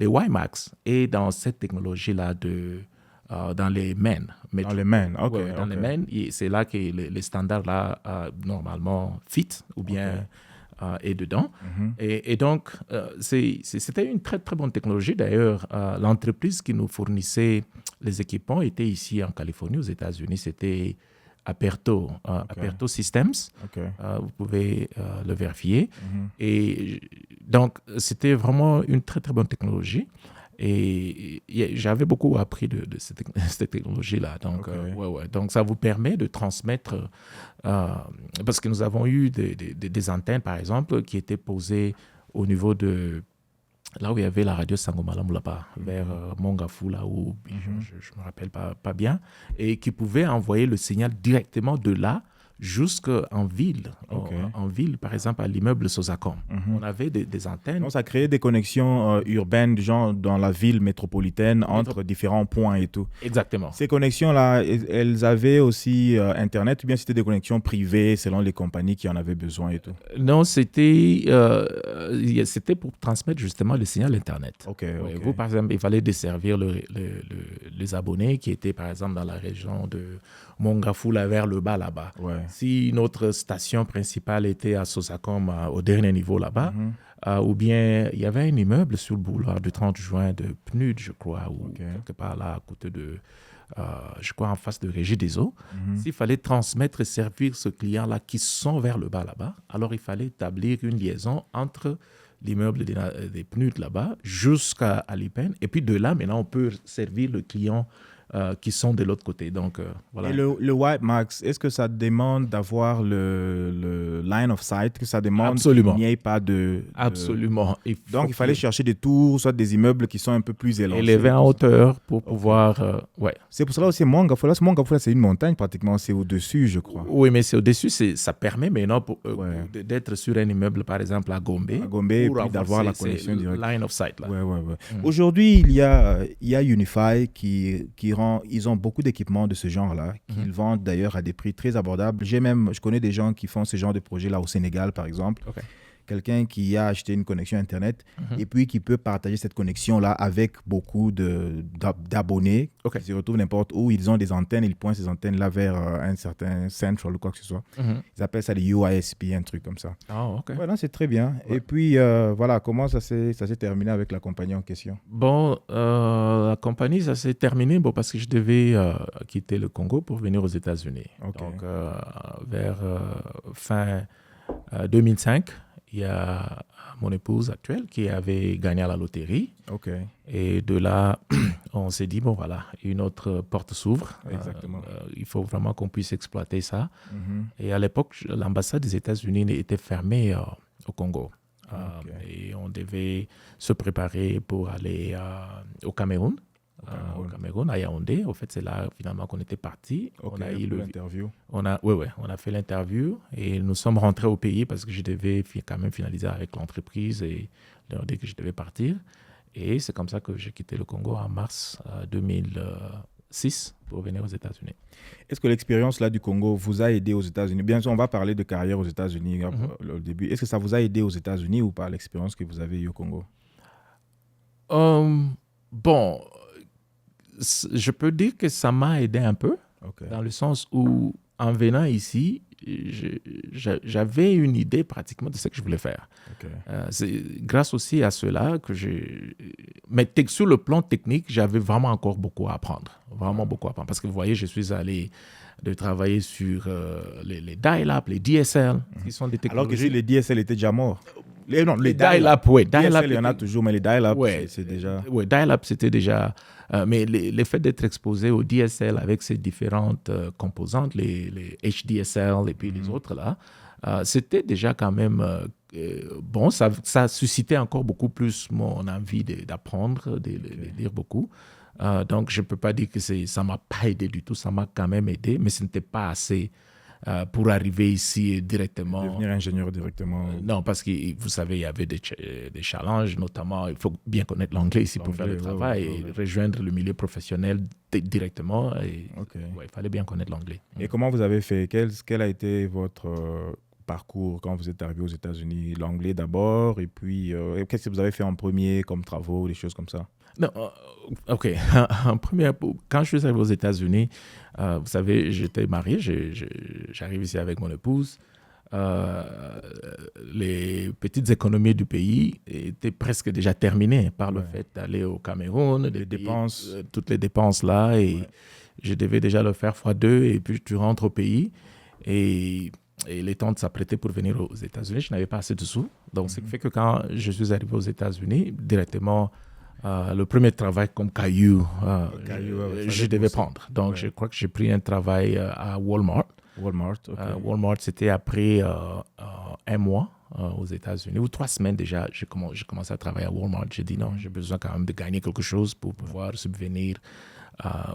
les WiMAX est dans cette technologie-là dans les MEN. Dans les MEN, les MEN, c'est là que les standards-là, normalement, fit ou bien est dedans. Et donc, c'était une très, très bonne technologie. D'ailleurs, l'entreprise qui nous fournissait les équipements était ici en Californie, aux États-Unis. C'était Aperto, Aperto Systems. Vous pouvez le vérifier. Et donc, c'était vraiment une très, très bonne technologie. Et j'avais beaucoup appris de cette technologie-là. Donc, donc, ça vous permet de transmettre, parce que nous avons eu des antennes, par exemple, qui étaient posées au niveau de là où il y avait la radio Sangomalamu là-bas, vers Mongafou, là où je ne me rappelle pas bien, et qui pouvaient envoyer le signal directement de là jusqu'en ville. En ville, par exemple, à l'immeuble Sosacom. On avait des antennes. Donc, ça créait des connexions urbaines, genre dans la ville métropolitaine, entre différents points et tout. Exactement. Ces connexions-là, elles avaient aussi Internet, ou bien c'était des connexions privées selon les compagnies qui en avaient besoin et tout? Non, c'était pour transmettre justement le signal Internet. Vous, par exemple, il fallait desservir les abonnés qui étaient, par exemple, dans la région de Mongafou, vers le bas, là-bas. Si notre station principale était à Sosacom, au dernier niveau là-bas, ou bien il y avait un immeuble sur le boulevard du 30 juin de PNUD, je crois, ou quelque part là, à côté de, je crois, en face de Régie des Eaux. S'il fallait transmettre et servir ce client-là qui sont vers le bas là-bas, alors il fallait établir une liaison entre l'immeuble des PNUD là-bas jusqu'à l'IPEN. Et puis de là, maintenant, on peut servir le client qui sont de l'autre côté. Donc, voilà. Et le White Max, est-ce que ça demande d'avoir le line of sight, que ça demande qu'il n'y ait pas de... Absolument. Donc, il fallait chercher des tours, soit des immeubles qui sont un peu plus élancés. Élevés en hauteur pour pouvoir... C'est pour cela aussi Mongafou, c'est une montagne pratiquement, c'est au-dessus, je crois. Oui, mais c'est au-dessus, ça permet maintenant d'être sur un immeuble, par exemple, à Gombe. Et puis d'avoir la connexion directe. Line of sight, là. Aujourd'hui, il y a Unify ils ont beaucoup d'équipements de ce genre-là, qu'ils vendent d'ailleurs à des prix très abordables. Je connais des gens qui font ce genre de projet-là au Sénégal, par exemple. Quelqu'un qui a acheté une connexion Internet et puis qui peut partager cette connexion-là avec beaucoup d'abonnés qui se retrouvent n'importe où. Ils ont des antennes, ils pointent ces antennes-là vers un certain central ou quoi que ce soit. Ils appellent ça les UISP, un truc comme ça. C'est très bien. Et puis, comment ça s'est terminé avec la compagnie en question? Bon, la compagnie, ça s'est terminé parce que je devais quitter le Congo pour venir aux États-Unis. Donc, vers fin 2005, il y a mon épouse actuelle qui avait gagné à la loterie. Et de là, on s'est dit, une autre porte s'ouvre. Exactement. Il faut vraiment qu'on puisse exploiter ça. Et à l'époque, l'ambassade des États-Unis était fermée au Congo. Et on devait se préparer pour aller au Cameroun. Au Cameroun, à Yaoundé. En fait, c'est là finalement qu'on était parti. On a eu l'interview. On a fait l'interview et nous sommes rentrés au pays parce que je devais quand même finaliser avec l'entreprise et leur dire que je devais partir. Et c'est comme ça que j'ai quitté le Congo en mars 2006 pour venir aux États-Unis. Est-ce que l'expérience là du Congo vous a aidé aux États-Unis? Bien sûr, on va parler de carrière aux États-Unis au début. Est-ce que ça vous a aidé aux États-Unis ou pas, l'expérience que vous avez eue au Congo? Bon, je peux dire que ça m'a aidé un peu, dans le sens où, en venant ici, j'avais une idée pratiquement de ce que je voulais faire. C'est grâce aussi à cela que mais sur le plan technique, j'avais vraiment encore beaucoup à apprendre. Vraiment beaucoup à apprendre. Parce que vous voyez, je suis allé de travailler sur les dial-up, les DSL, qui sont des technologies... Alors que les DSL étaient déjà morts. Les dial-up, DSL, il y en a toujours, mais les dial-up, c'est déjà... Oui, dial-up, c'était déjà... mais le fait d'être exposé au DSL avec ses différentes composantes, les HDSL et puis les autres, là, c'était déjà quand même... bon, ça suscitait encore beaucoup plus mon envie d'apprendre, de lire beaucoup. Donc, je ne peux pas dire que ça ne m'a pas aidé du tout. Ça m'a quand même aidé, mais ce n'était pas assez pour arriver ici directement. Devenir ingénieur directement. Non, parce que vous savez, il y avait des challenges, notamment, il faut bien connaître l'anglais ici pour faire le travail et rejoindre le milieu professionnel directement. Et, il fallait bien connaître l'anglais. Et comment vous avez fait? Quel a été votre parcours quand vous êtes arrivé aux États-Unis? L'anglais d'abord, et puis qu'est-ce que vous avez fait en premier comme travaux, des choses comme ça? Non, en premier, quand je suis arrivé aux États-Unis, vous savez, j'étais marié, j'arrive ici avec mon épouse. Les petites économies du pays étaient presque déjà terminées par le fait d'aller au Cameroun, les dépenses. Toutes les dépenses là. Et je devais déjà le faire x2 et puis tu rentres au pays. Et les tantes s'apprêtaient pour venir aux États-Unis. Je n'avais pas assez de sous. Donc, ce qui fait que quand je suis arrivé aux États-Unis, directement, le premier travail comme caillou, je devais prendre. Donc, je crois que j'ai pris un travail à Walmart. Walmart, c'était après un mois aux États-Unis, ou 3 semaines déjà, j'ai commencé à travailler à Walmart. J'ai dit non, j'ai besoin quand même de gagner quelque chose pour pouvoir subvenir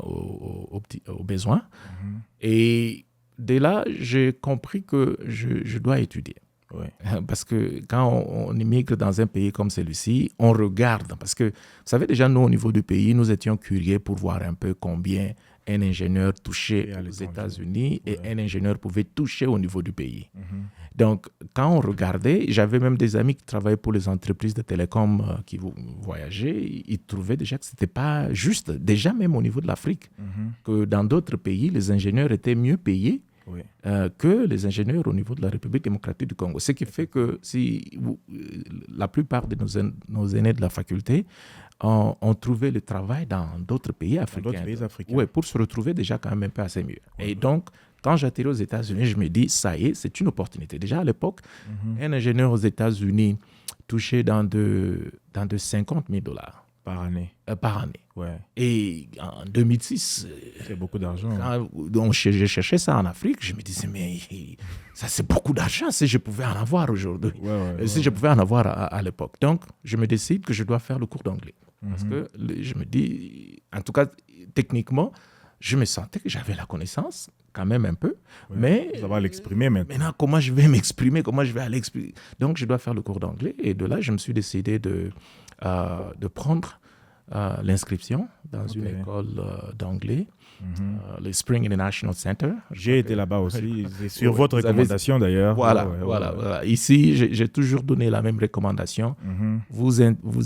aux besoins. Et dès là, j'ai compris que je dois étudier. Parce que quand on immigre dans un pays comme celui-ci, on regarde. Parce que, vous savez, déjà, nous, au niveau du pays, nous étions curieux pour voir un peu combien un ingénieur touchait aux États-Unis et un ingénieur pouvait toucher au niveau du pays. Donc, quand on regardait, j'avais même des amis qui travaillaient pour les entreprises de télécom qui voyageaient, ils trouvaient déjà que ce n'était pas juste, déjà même au niveau de l'Afrique, que dans d'autres pays, les ingénieurs étaient mieux payés que les ingénieurs au niveau de la République démocratique du Congo. Ce qui fait que la plupart de nos aînés de la faculté ont trouvé le travail dans d'autres pays africains. Oui, pour se retrouver déjà quand même un peu assez mieux. Et donc, quand j'atterris aux États-Unis, je me dis, ça y est, c'est une opportunité. Déjà à l'époque, un ingénieur aux États-Unis touchait dans de 50 000 $ par année. Et en 2006, c'est beaucoup d'argent. Quand j'ai cherché ça en Afrique, je me disais, mais ça c'est beaucoup d'argent si je pouvais en avoir aujourd'hui, je pouvais en avoir à l'époque. Donc, je me décide que je dois faire le cours d'anglais. Parce que je me dis, en tout cas, techniquement, je me sentais que j'avais la connaissance, quand même un peu, mais... Ça va l'exprimer maintenant. Maintenant, comment je vais m'exprimer, comment je vais aller exprimer. Donc, je dois faire le cours d'anglais. Et de là, je me suis décidé de prendre l'inscription dans une école d'anglais, le Spring International Center. J'ai été là-bas aussi, c'est sur votre recommandation d'ailleurs. Voilà. Ici, j'ai toujours donné la même recommandation. Vous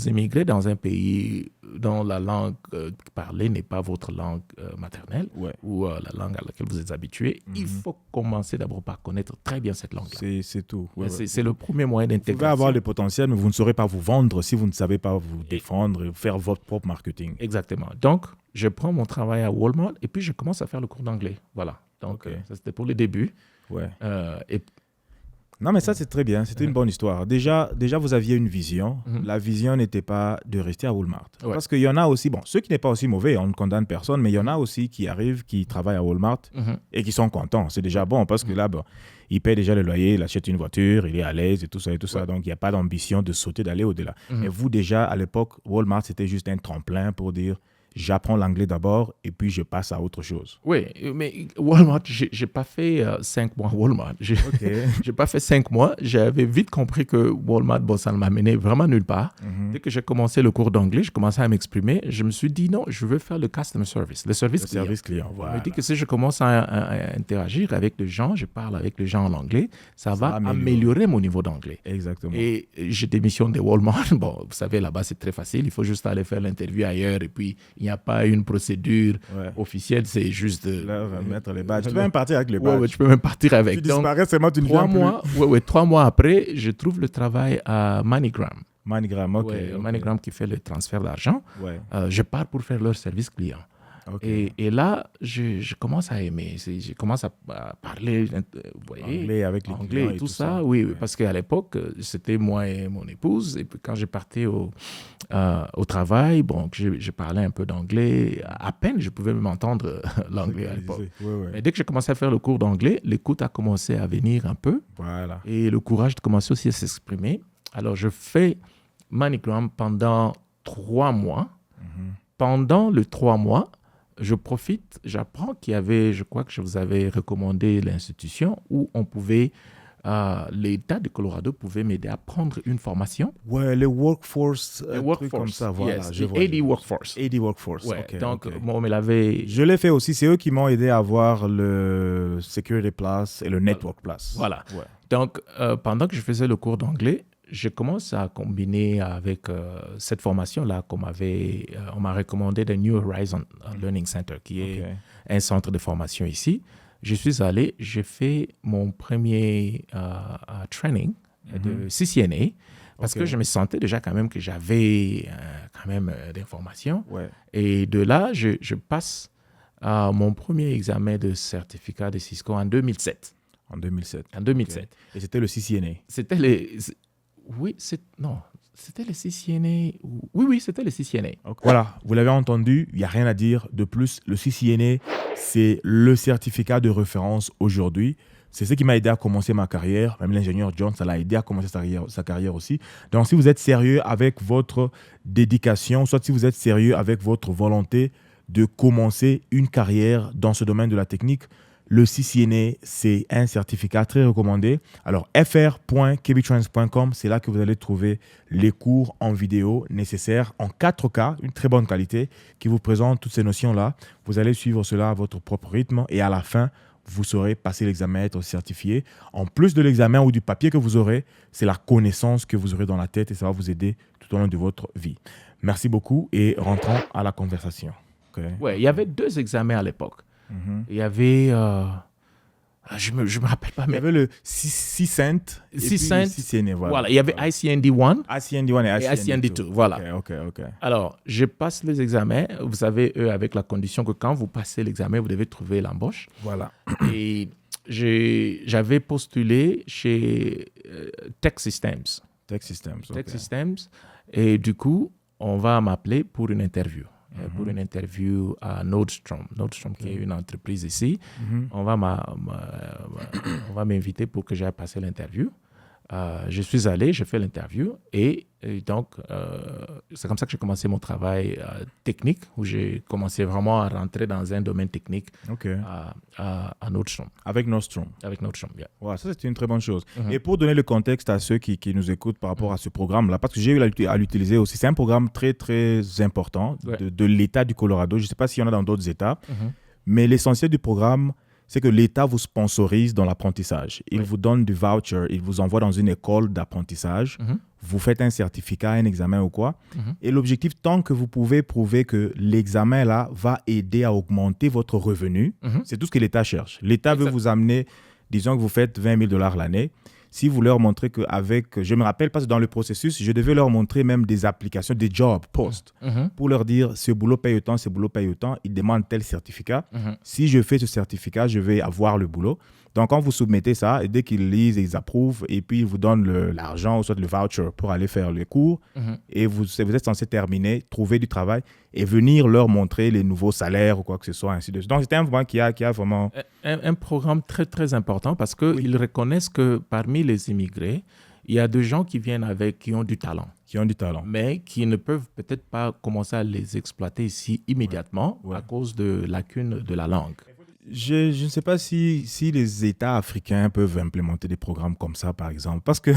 émigrez dans un pays dont la langue parlée n'est pas votre langue maternelle ou la langue à laquelle vous êtes habitué. Il faut commencer d'abord par connaître très bien cette langue-là. C'est tout. C'est le premier moyen d'intégration. Vous pouvez avoir le potentiel, mais vous ne saurez pas vous vendre si vous ne savez pas vous défendre et faire votre propre marketing. Exactement. Donc, je prends mon travail à Walmart et puis je commence à faire le cours d'anglais. Voilà. Donc, ça, c'était pour le début. Non, mais ça, c'est très bien. C'était une bonne histoire. Déjà, vous aviez une vision. La vision n'était pas de rester à Walmart. Parce qu'il y en a aussi, ceux qui n'est pas aussi mauvais, on ne condamne personne, mais il y en a aussi qui arrivent, qui travaillent à Walmart et qui sont contents. C'est déjà bon parce que là, il paye déjà le loyer, il achète une voiture, il est à l'aise et tout ça. Donc, il n'y a pas d'ambition de sauter, d'aller au-delà. Mais vous, déjà, à l'époque, Walmart, c'était juste un tremplin pour dire... J'apprends l'anglais d'abord et puis je passe à autre chose. Oui, mais Walmart, je n'ai pas fait 5 mois à Walmart. Je n'ai pas fait 5 mois. J'avais vite compris que Walmart, ça ne m'amenait vraiment nulle part. Dès que j'ai commencé le cours d'anglais, je commençais à m'exprimer. Je me suis dit non, je veux faire le customer service, le service client. Voilà. Je me dis que si je commence à interagir avec les gens, je parle avec les gens en anglais, ça va améliorer mon niveau d'anglais. Exactement. Et j'ai démissionné de Walmart. Vous savez, là-bas, c'est très facile. Il faut juste aller faire l'interview ailleurs et puis il n'y a pas une procédure officielle, c'est juste mettre les badges. Tu peux même partir avec les badges. Tu peux même partir avec. Tu disparais seulement, tu ne viens plus. 3 mois après, je trouve le travail à MoneyGram. MoneyGram, qui fait le transfert d'argent. Je pars pour faire leur service client. Et là, je commence à aimer. Je commence à parler anglais avec les clients et tout ça. Oui, parce qu'à l'époque, c'était moi et mon épouse. Et puis quand je partais au travail, je parlais un peu d'anglais. À peine, je pouvais m'entendre l'anglais à l'époque. Mais dès que j'ai commencé à faire le cours d'anglais, l'écoute a commencé à venir un peu. Et le courage de commencer aussi à s'exprimer. Alors, je fais MoneyGram pendant 3 mois. Pendant les 3 mois, je profite, j'apprends qu'il y avait, je crois que je vous avais recommandé l'institution où on pouvait, l'État de Colorado pouvait m'aider à prendre une formation. Le workforce, comme ça, voilà. AD Workforce. Donc, on me l'avait... Je l'ai fait aussi, c'est eux qui m'ont aidé à avoir le Security Plus et le Network Plus. Voilà. Donc, pendant que je faisais le cours d'anglais, je commence à combiner avec cette formation-là qu'on on m'a recommandé de New Horizon Learning Center, qui est un centre de formation ici. Je suis allé, j'ai fait mon premier training de CCNA parce que je me sentais déjà quand même que j'avais quand même d'informations. Et de là, je passe mon premier examen de certificat de Cisco en 2007. En 2007. En 2007. Okay. Et c'était le CCNA. C'était les... Oui, c'était le CCNA. Oui, c'était le CCNA. Okay. Voilà, vous l'avez entendu, il n'y a rien à dire de plus. Le CCNA, c'est le certificat de référence aujourd'hui. C'est ce qui m'a aidé à commencer ma carrière. Même l'ingénieur John, ça l'a aidé à commencer sa carrière aussi. Donc, si vous êtes sérieux avec votre dédication, soit si vous êtes sérieux avec votre volonté de commencer une carrière dans ce domaine de la technique, le CCNA, c'est un certificat très recommandé. Alors, fr.kbtrans.com, c'est là que vous allez trouver les cours en vidéo nécessaires en 4K, une très bonne qualité, qui vous présente toutes ces notions-là. Vous allez suivre cela à votre propre rythme et à la fin, vous saurez passer l'examen, être certifié. En plus de l'examen ou du papier que vous aurez, c'est la connaissance que vous aurez dans la tête et ça va vous aider tout au long de votre vie. Merci beaucoup et rentrons à la conversation. Okay. Oui, il y avait 2 examens à l'époque. Il y avait, je me rappelle pas, mais... Il y avait le CCNA et puis le CCNA, voilà. Il y avait ICND1 et ICND2, voilà. OK. Alors, je passe les examens. Vous savez, avec la condition que quand vous passez l'examen, vous devez trouver l'embauche. Voilà. Et j'avais postulé chez Tech Systems. Tech Systems, okay. Tech Systems. Et du coup, on va m'appeler pour une interview. Pour une interview à Nordstrom, qui est une entreprise ici. On va m'inviter pour que j'aille passer l'interview. Je suis allé, j'ai fait l'interview et donc c'est comme ça que j'ai commencé mon travail technique, où j'ai commencé vraiment à rentrer dans un domaine technique à Nordstrom. Avec Nordstrom, yeah. Ouais, ça, c'est une très bonne chose. Et pour donner le contexte à ceux qui nous écoutent par rapport à ce programme-là, parce que j'ai eu à l'utiliser aussi, c'est un programme très, très important de l'État du Colorado. Je ne sais pas s'il y en a dans d'autres États, mais l'essentiel du programme, c'est que l'État vous sponsorise dans l'apprentissage. Il vous donne du voucher, il vous envoie dans une école d'apprentissage. Vous faites un certificat, un examen ou quoi. Et l'objectif, tant que vous pouvez prouver que l'examen là va aider à augmenter votre revenu, c'est tout ce que l'État cherche. L'État veut vous amener, disons que vous faites $20 000 l'année. Si vous leur montrez qu'avec, je me rappelle parce que dans le processus, je devais leur montrer même des applications, des job posts, pour leur dire ce boulot paye autant, ce boulot paye autant, ils demandent tel certificat. Si je fais ce certificat, je vais avoir le boulot. Donc, quand vous soumettez ça, et dès qu'ils lisent, ils approuvent, et puis ils vous donnent l'argent ou soit le voucher pour aller faire les cours, et vous êtes censé terminer, trouver du travail et venir leur montrer les nouveaux salaires ou quoi que ce soit, ainsi de suite. Donc, c'est un programme qui a vraiment... Un programme très, très important parce qu'ils reconnaissent que parmi les immigrés, il y a des gens qui viennent qui ont du talent. Mais qui ne peuvent peut-être pas commencer à les exploiter ici immédiatement à cause de lacunes de la langue. Je ne sais pas si les États africains peuvent implémenter des programmes comme ça, par exemple. Parce que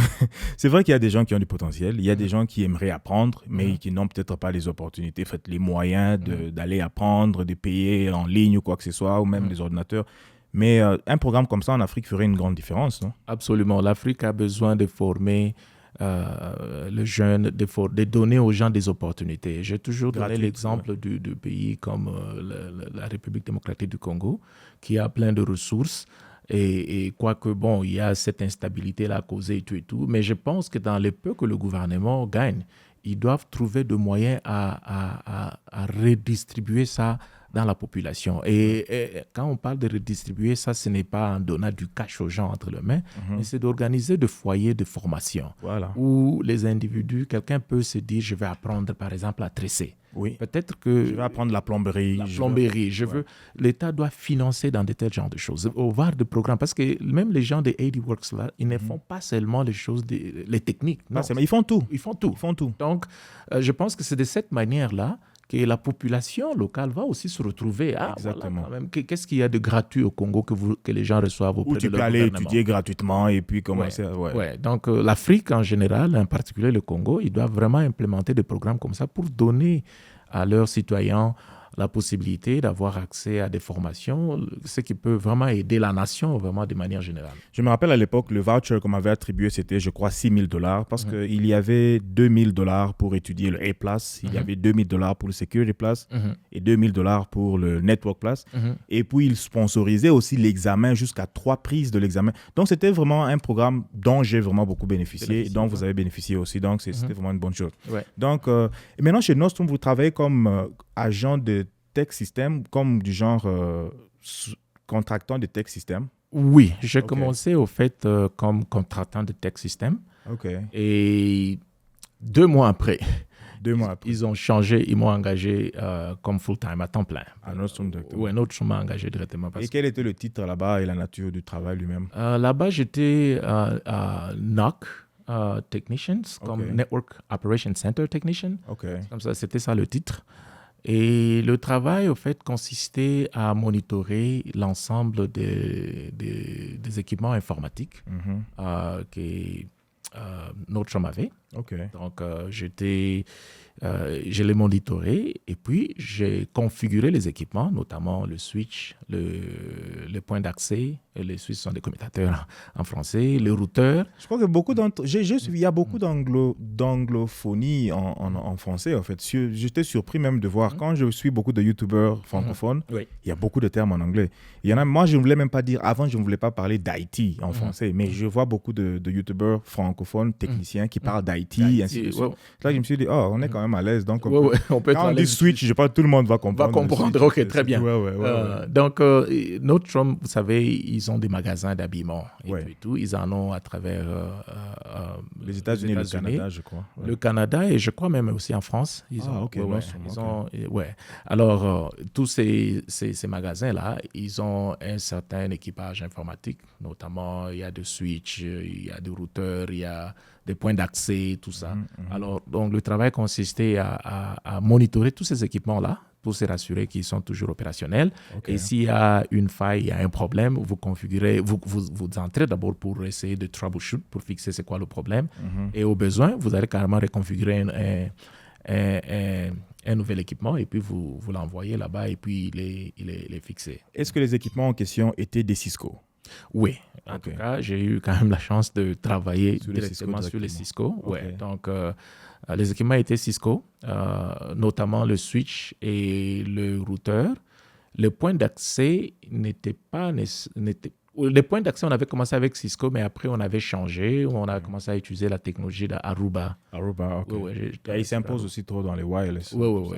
c'est vrai qu'il y a des gens qui ont du potentiel. Il y a des gens qui aimeraient apprendre, mais qui n'ont peut-être pas les opportunités, les moyens d'aller apprendre, de payer en ligne ou quoi que ce soit, ou même des ordinateurs. Mais un programme comme ça en Afrique ferait une grande différence, non? Absolument. L'Afrique a besoin de former les jeunes, de donner aux gens des opportunités. J'ai toujours donné l'exemple de pays comme la République démocratique du Congo, qui a plein de ressources. Et quoique, bon, il y a cette instabilité-là à causer et tout, mais je pense que dans le peu que le gouvernement gagne, ils doivent trouver des moyens à redistribuer ça dans la population. Et quand on parle de redistribuer ça, ce n'est pas en donnant du cash aux gens entre les mains, mais c'est d'organiser des foyers de formation où les individus, quelqu'un peut se dire, je vais apprendre par exemple à tresser. Oui. Peut-être que... Je vais apprendre la plomberie. L'État doit financer dans de tels genres de choses, voir des programmes, parce que même les gens des ADWorks, là, ils ne font pas seulement les choses, les techniques. Non, ils font tout. Ils font tout. Donc, je pense que c'est de cette manière-là que la population locale va aussi se retrouver. Exactement. Voilà, qu'est-ce qu'il y a de gratuit au Congo que les gens reçoivent auprès de leur gouvernement? Où tu peux aller étudier gratuitement et puis commencer Donc, l'Afrique en général, en particulier le Congo, ils doivent vraiment implémenter des programmes comme ça pour donner à leurs citoyens la possibilité d'avoir accès à des formations, ce qui peut vraiment aider la nation vraiment de manière générale. Je me rappelle à l'époque, le voucher qu'on m'avait attribué, c'était, je crois, $6,000 parce qu'il y avait $2,000 pour étudier le A+, il y avait $2,000 pour le Security Plus et $2,000 pour le Network Plus. Et puis, ils sponsorisaient aussi l'examen jusqu'à 3 prises de l'examen. Donc, c'était vraiment un programme dont j'ai vraiment beaucoup bénéficié et dont vous avez bénéficié aussi. Donc, c'était vraiment une bonne chose. Ouais. Donc, maintenant, chez Nordstrom, vous travaillez comme agent de tech system, comme du genre contractant de tech system? Oui, j'ai commencé au fait comme contractant de tech system. OK. Et 2 mois après, ils ont changé, ils m'ont engagé comme full-time, à temps plein. Un autre m'a engagé directement. Et quel était le titre là-bas et la nature du travail lui-même? Là-bas, j'étais NOC Technicians, comme Network Operation Center Technician. Comme ça, c'était ça le titre. Et le travail, au fait, consistait à monitorer l'ensemble des équipements informatiques que notre chambre avait. Donc, je les monitorais et puis j'ai configuré les équipements, notamment le switch, le point d'accès. Les switches sont des commutateurs en français, le routeur. Je crois que il y a beaucoup d'anglophonie en français, en fait. J'étais surpris même de voir, quand je suis beaucoup de youtubeurs francophones, il y a beaucoup de termes en anglais. Moi, je ne voulais même pas dire, avant, je ne voulais pas parler d'IT en français, mais je vois beaucoup de youtubeurs francophones, techniciens qui parlent d'IT, ainsi de suite. Là, je me suis dit, on est quand même à l'aise. Donc, on peut quand on dit switch, je pense que tout le monde va comprendre. Ok, très bien. Donc, notre chambre, vous savez, ils ont des magasins d'habillement et tout. Ils en ont à travers les États-Unis et le Canada, je crois. Le Canada et je crois même aussi en France. Alors, tous ces magasins-là, ils ont un certain équipage informatique. Notamment, il y a des switches, il y a des routeurs, il y a des points d'accès, tout ça. Alors, donc, le travail consistait à monitorer tous ces équipements-là pour se rassurer qu'ils sont toujours opérationnels. Et s'il y a une faille, il y a un problème, vous configurez, vous entrez d'abord pour essayer de troubleshoot, pour fixer c'est quoi le problème. Et au besoin, vous allez carrément reconfigurer un nouvel équipement et puis vous l'envoyez là-bas et puis il est fixé. Est-ce que les équipements en question étaient des Cisco? Oui, en tout cas, j'ai eu quand même la chance de travailler directement sur les Cisco. Donc, les équipements étaient Cisco, notamment le switch et le routeur. Le point d'accès n'était pas... Les points d'accès, on avait commencé avec Cisco, mais après, on avait changé. On a commencé à utiliser la technologie d'Aruba. Aruba, ok. Il s'impose aussi trop dans les wireless. Oui.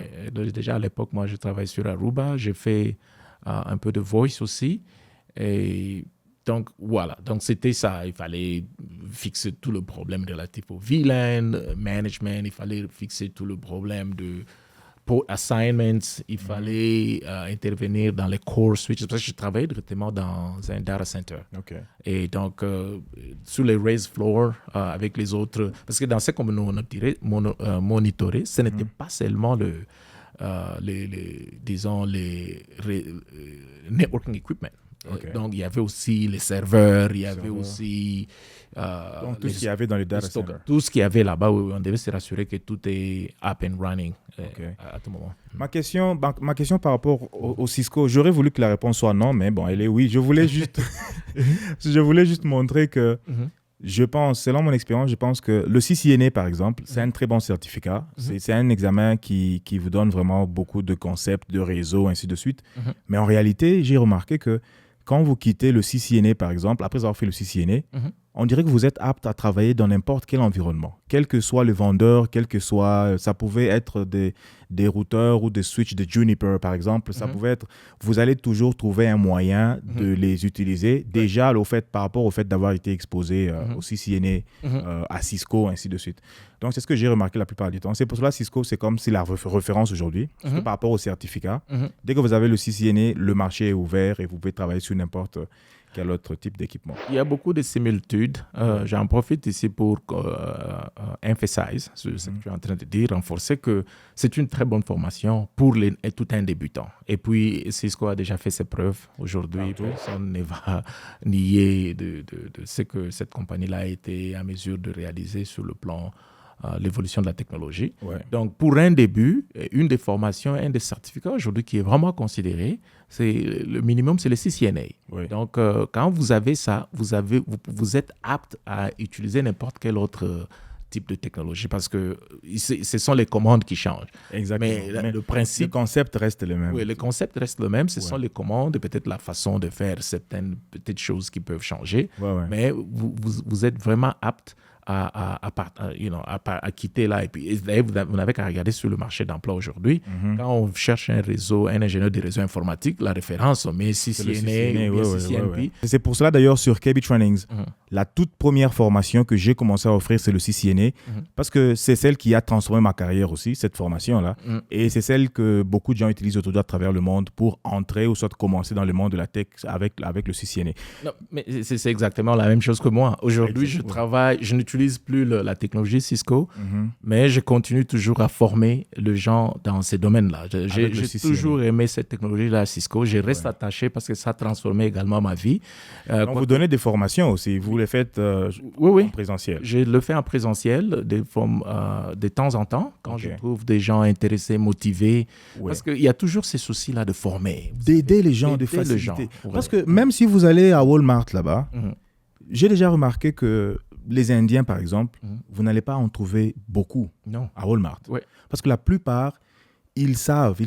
Déjà, à l'époque, moi, je travaille sur Aruba. J'ai fait un peu de voice aussi. Et donc, voilà. Donc, c'était ça. Il fallait fixer tout le problème relatif au VLAN, management. Il fallait fixer tout le problème de port assignments. Il fallait intervenir dans les core switches. Parce que je travaillais directement dans un data center. Et donc, sur les raised floor, avec les autres... Parce que dans ce qu'on monitorait, ce n'était pas seulement les networking equipment. Donc, il y avait aussi les serveurs, il y avait aussi... donc, tout ce qu'il y avait dans les data centers. Tout ce qu'il y avait là-bas, on devait se rassurer que tout est up and running à tout moment. Ma question par rapport au Cisco, j'aurais voulu que la réponse soit non, mais bon, elle est oui. Je voulais juste montrer que... Je pense, selon mon expérience, je pense que le CCNA, par exemple, c'est un très bon certificat. C'est un examen qui vous donne vraiment beaucoup de concepts, de réseau, ainsi de suite. Mais en réalité, j'ai remarqué que quand vous quittez le CCNA, par exemple, après avoir fait le CCNA, on dirait que vous êtes apte à travailler dans n'importe quel environnement. Quel que soit le vendeur, ça pouvait être des routeurs ou des switches de Juniper, par exemple. Ça pouvait être, vous allez toujours trouver un moyen de les utiliser. Déjà, par rapport au fait d'avoir été exposé au CCNA, à Cisco, ainsi de suite. Donc, c'est ce que j'ai remarqué la plupart du temps. C'est pour cela que Cisco, c'est comme si la référence aujourd'hui. Parce que par rapport au certificat, dès que vous avez le CCNA, le marché est ouvert et vous pouvez travailler sur n'importe quel autre type d'équipement. Il y a beaucoup de similitudes. J'en profite ici pour emphasize ce que tu es en train de dire, renforcer que c'est une très bonne formation pour tout un débutant. Et puis, Cisco a déjà fait ses preuves. Aujourd'hui, personne ne va nier de ce que cette compagnie-là a été en mesure de réaliser sur le plan l'évolution de la technologie. Donc, pour un début, une des formations, un des certificats aujourd'hui qui est vraiment considéré, c'est le minimum, c'est le CCNA. Donc, quand vous avez ça, vous êtes apte à utiliser n'importe quel autre type de technologie parce que ce sont les commandes qui changent. Exactement. Mais le principe... Le concept reste le même. Oui, le concept reste le même. Ce sont les commandes et peut-être la façon de faire certaines petites choses qui peuvent changer. Mais vous êtes vraiment apte à quitter là. Et puis, d'ailleurs, vous n'avez qu'à regarder sur le marché d'emploi aujourd'hui. Quand on cherche un ingénieur des réseaux informatiques, la référence, on met CCNA ou CCNP. C'est pour cela, d'ailleurs, sur KB Trainings, la toute première formation que j'ai commencé à offrir, c'est le CCNA, parce que c'est celle qui a transformé ma carrière aussi, cette formation-là. Et c'est celle que beaucoup de gens utilisent autour à travers le monde pour entrer ou soit commencer dans le monde de la tech avec le CCNA. Non, mais c'est exactement la même chose que moi. Aujourd'hui, je n'utilise plus la technologie Cisco, mais je continue toujours à former les gens dans ces domaines-là. J'ai toujours aimé cette technologie-là Cisco. Je reste attaché parce que ça a transformé également ma vie. Donc, vous donnez des formations aussi. Vous les faites en présentiel? Je le fais en présentiel de temps en temps quand je trouve des gens intéressés, motivés. Parce qu'il y a toujours ces soucis-là de former. D'aider les gens, de faciliter. Parce que même si vous allez à Walmart là-bas, j'ai déjà remarqué que les Indiens, par exemple, vous n'allez pas en trouver beaucoup à Walmart. Parce que la plupart, ils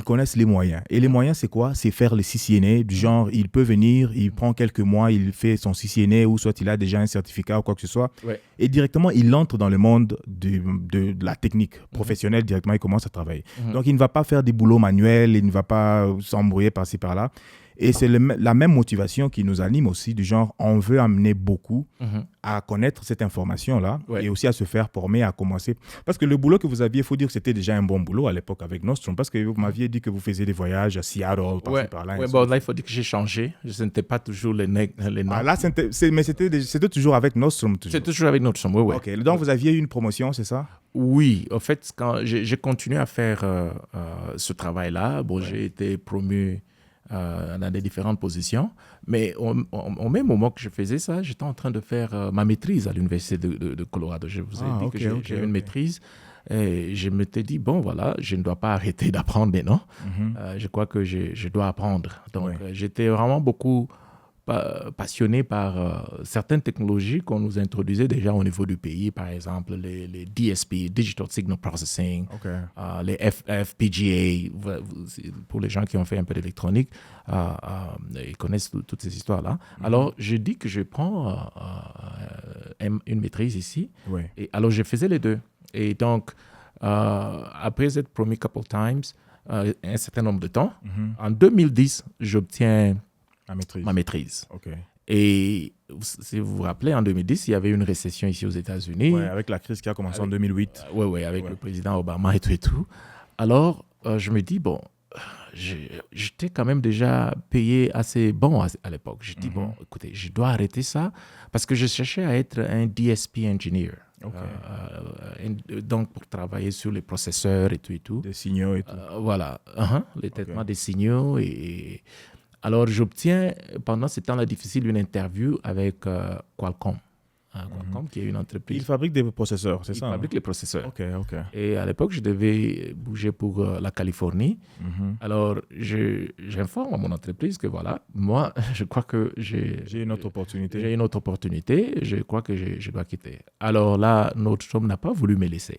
connaissent les moyens. Et les moyens, c'est quoi? C'est faire le CCNA. Du genre, il peut venir, il prend quelques mois, il fait son CCNA ou soit il a déjà un certificat ou quoi que ce soit. Et directement, il entre dans le monde de la technique professionnelle. Directement, il commence à travailler. Donc, il ne va pas faire des boulots manuels, il ne va pas s'embrouiller par-ci, par-là. Et c'est la même motivation qui nous anime aussi, du genre, on veut amener beaucoup à connaître cette information-là et aussi à se faire former, à commencer. Parce que le boulot que vous aviez, il faut dire que c'était déjà un bon boulot à l'époque avec Nostrum, parce que vous m'aviez dit que vous faisiez des voyages à Seattle, par-ci, par-là. Bon, là, il faut dire que j'ai changé. Je n'étais pas toujours les noms. Là, mais c'était toujours avec Nostrum. C'est toujours avec Nostrum, oui. OK. Donc, vous aviez eu une promotion, c'est ça? Oui. En fait, quand j'ai continué à faire ce travail-là, j'ai été promu dans des différentes positions. Mais au même moment que je faisais ça, j'étais en train de faire ma maîtrise à l'Université de Colorado. Je vous ai dit que j'ai une maîtrise. Et je m'étais dit, bon, voilà, je ne dois pas arrêter d'apprendre maintenant. Je crois que je dois apprendre. Donc, j'étais vraiment beaucoup passionné par certaines technologies qu'on nous introduisait déjà au niveau du pays, par exemple les DSP, Digital Signal Processing, les FPGA, pour les gens qui ont fait un peu d'électronique, ils connaissent toutes ces histoires-là. Alors, j'ai dit que je prends une maîtrise ici, et alors je faisais les deux. Et donc, après être promu couple times, un certain nombre de temps, en 2010, j'obtiens ma maîtrise. Et si vous vous rappelez, en 2010, il y avait une récession ici aux États-Unis. Avec la crise qui a commencé en 2008. Avec le président Obama et tout. Alors, je me dis, bon, j'étais quand même déjà payé assez bon à l'époque. Je dis, bon, écoutez, je dois arrêter ça parce que je cherchais à être un DSP engineer. Donc, pour travailler sur les processeurs et tout. Des signaux et tout. Voilà, les traitements des signaux. Alors, j'obtiens, pendant ce temps-là difficile, une interview avec Qualcomm. Qualcomm, qui est une entreprise. Il fabrique des processeurs, c'est ça? Il fabrique les processeurs. OK. Et à l'époque, je devais bouger pour la Californie. Alors, j'informe à mon entreprise que voilà, moi, je crois que j'ai une autre opportunité. J'ai une autre opportunité. Je crois que je dois quitter. Alors là, Nostrum n'a pas voulu me laisser.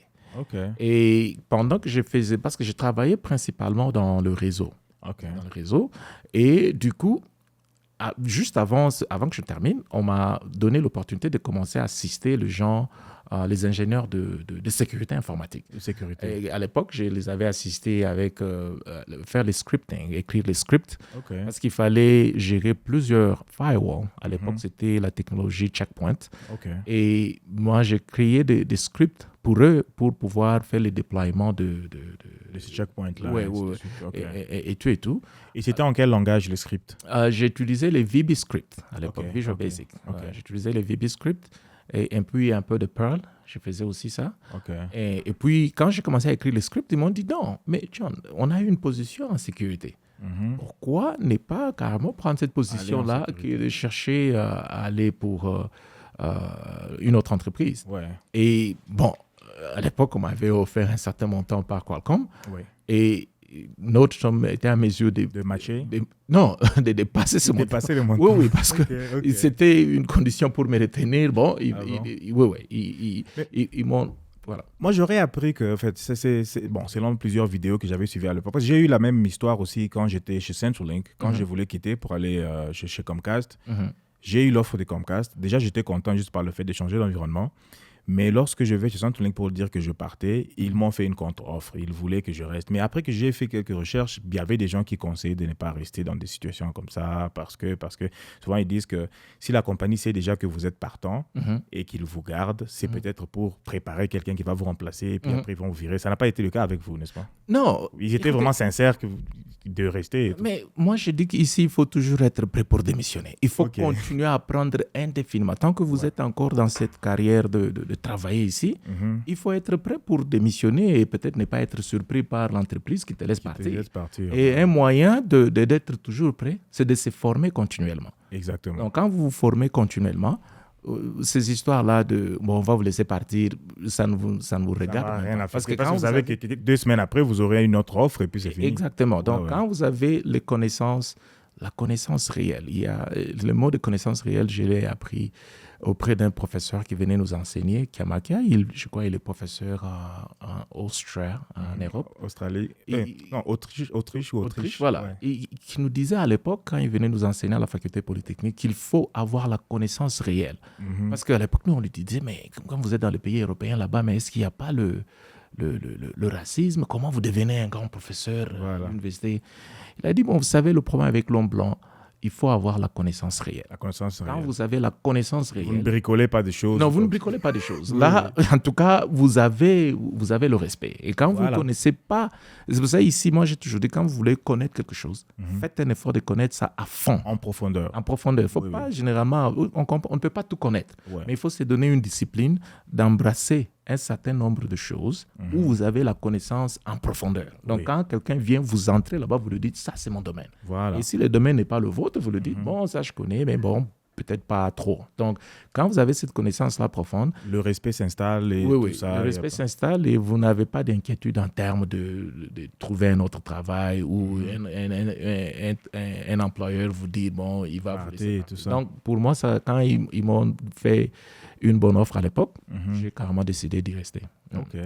Et pendant que je faisais, parce que je travaillais principalement dans le réseau. Dans le réseau. Et du coup, juste avant que je termine, on m'a donné l'opportunité de commencer à assister les ingénieurs de sécurité informatique. Et à l'époque, je les avais assistés avec faire les scripting, écrire les scripts, parce qu'il fallait gérer plusieurs firewalls. À l'époque, c'était la technologie Checkpoint. Et moi, j'ai créé des scripts pour eux, pour pouvoir faire les déploiements de ces checkpoints-là. Et tout. Et c'était en quel langage, les scripts? J'ai utilisé les VB Script à l'époque, Visual Basic. J'utilisais les VB Script et puis un peu de Perl. Je faisais aussi ça. Et puis, quand j'ai commencé à écrire les scripts, ils m'ont dit, non, mais John, on a une position en sécurité. Pourquoi ne pas carrément prendre cette position-là que de chercher à aller pour une autre entreprise? Et bon, à l'époque, on m'avait offert un certain montant par Qualcomm. Et notre somme était à mes yeux de matcher? Non, de dépasser ce montant. Dépasser le montant. Oui, parce que c'était une condition pour me retenir. Bon, ils m'ont... Voilà. Moi, j'aurais appris que, en fait, selon plusieurs vidéos que j'avais suivies à l'époque, parce que j'ai eu la même histoire aussi quand j'étais chez CenturyLink, quand je voulais quitter pour aller chez Comcast. J'ai eu l'offre de Comcast. Déjà, j'étais content juste par le fait de changer d'environnement. Mais lorsque je vais chez Centrelink pour dire que je partais, ils m'ont fait une contre-offre. Ils voulaient que je reste. Mais après que j'ai fait quelques recherches, il y avait des gens qui conseillaient de ne pas rester dans des situations comme ça parce que souvent ils disent que si la compagnie sait déjà que vous êtes partant et qu'ils vous gardent, c'est peut-être pour préparer quelqu'un qui va vous remplacer et puis après ils vont vous virer. Ça n'a pas été le cas avec vous, n'est-ce pas? Non. Ils étaient vraiment sincères de rester. Mais moi, je dis qu'ici, il faut toujours être prêt pour démissionner. Il faut continuer à apprendre indéfiniment. Tant que vous êtes encore dans cette carrière de travailler ici, il faut être prêt pour démissionner et peut-être ne pas être surpris par l'entreprise qui te laisse partir. Et un moyen d'être toujours prêt, c'est de se former continuellement. Exactement. Donc, quand vous vous formez continuellement, ces histoires-là on va vous laisser partir, ça ne vous regarde rien à faire. Parce que quand vous savez que 2 semaines après, vous aurez une autre offre et puis c'est fini. Exactement. Donc, quand vous avez les connaissances, la connaissance réelle, le mot de connaissance réelle, je l'ai appris auprès d'un professeur qui venait nous enseigner, Kiamakia. Je crois qu'il est professeur en Australie, en Europe. Australie. Autriche. Voilà. Ouais. Et qui nous disait à l'époque, quand il venait nous enseigner à la faculté polytechnique, qu'il faut avoir la connaissance réelle. Parce qu'à l'époque, nous, on lui disait, mais quand vous êtes dans les pays européens là-bas, mais est-ce qu'il n'y a pas le racisme? Comment vous devenez un grand professeur à l'université? Il a dit, vous savez, le problème avec l'homme blanc, il faut avoir la connaissance réelle. Quand vous avez la connaissance réelle... Vous ne bricolez pas des choses. Non, vous ne bricolez pas des choses. Là, en tout cas, vous avez le respect. Et quand vous ne connaissez pas... C'est pour ça, ici, moi, j'ai toujours dit, quand vous voulez connaître quelque chose, faites un effort de connaître ça à fond. En profondeur. Il ne faut pas, généralement... On ne peut pas tout connaître. Mais il faut se donner une discipline d'embrasser un certain nombre de choses où vous avez la connaissance en profondeur. Donc, quand quelqu'un vient vous entrer là-bas, vous lui dites, ça, c'est mon domaine. Et si le domaine n'est pas le vôtre, vous lui dites, bon, ça, je connais, mais bon, peut-être pas trop. Donc, quand vous avez cette connaissance-là profonde... Le respect s'installe et tout ça. Le respect s'installe et vous n'avez pas d'inquiétude en termes de trouver un autre travail ou un employeur vous dit, bon, il va vous laisser partir. Tout ça. Donc, pour moi, ça, quand ils m'ont fait une bonne offre à l'époque, j'ai carrément décidé d'y rester. Ok.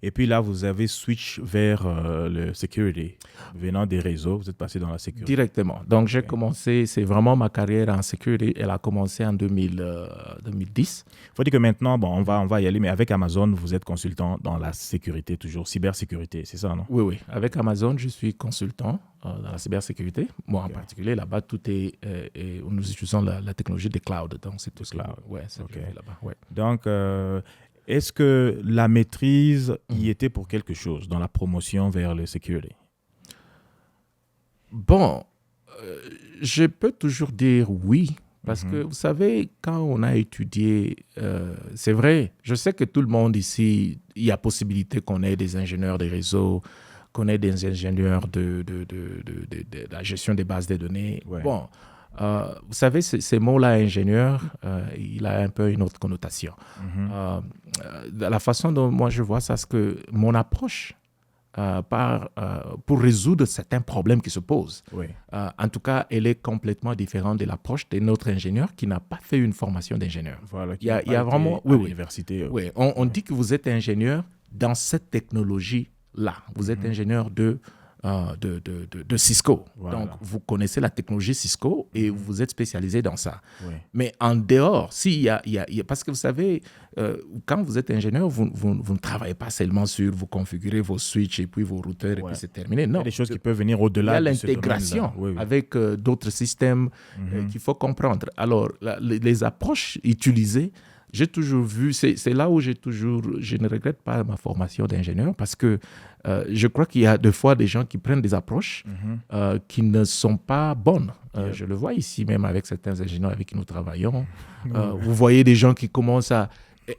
Et puis là, vous avez switch vers le security. Venant des réseaux, vous êtes passé dans la sécurité. Directement. Donc, j'ai commencé, c'est vraiment ma carrière en sécurité. Elle a commencé en 2010. Il faut dire que maintenant, on va y aller, mais avec Amazon, vous êtes consultant dans la sécurité, toujours cybersécurité, c'est ça, non? Oui. Avec Amazon, je suis consultant dans la cybersécurité. Moi, en particulier, là-bas, tout est nous utilisons la technologie des clouds. Donc, c'est tout cloud. Oui, c'est là-bas. Ouais. Donc, est-ce que la maîtrise y était pour quelque chose dans la promotion vers le security? Bon, je peux toujours dire oui. Parce que, vous savez, quand on a étudié, c'est vrai, je sais que tout le monde ici, il y a possibilité qu'on ait des ingénieurs des réseaux, qu'on ait des ingénieurs de la gestion des bases de données. Ouais. Bon, vous savez, ces mots-là, ingénieur, il a un peu une autre connotation. La façon dont moi je vois ça, c'est que mon approche pour résoudre certains problèmes qui se posent. Oui. En tout cas, elle est complètement différente de l'approche de notre ingénieur qui n'a pas fait une formation d'ingénieur. Voilà, il y a vraiment à l'université. Oui, on dit que vous êtes ingénieur dans cette technologie-là. Vous êtes ingénieur de Cisco. Voilà. Donc, vous connaissez la technologie Cisco et vous êtes spécialisé dans ça. Oui. Mais en dehors, parce que vous savez, quand vous êtes ingénieur, vous ne travaillez pas seulement sur vous configurer vos switches et puis vos routeurs et puis c'est terminé. Non. Il y a des choses qui peuvent venir au-delà de ce domaine-là. Il y a l'intégration avec d'autres systèmes qu'il faut comprendre. Alors, les approches utilisées, j'ai toujours vu, c'est là où je ne regrette pas ma formation d'ingénieur parce que je crois qu'il y a des fois des gens qui prennent des approches qui ne sont pas bonnes. Je le vois ici même avec certains ingénieurs avec qui nous travaillons. Vous voyez des gens qui commencent à...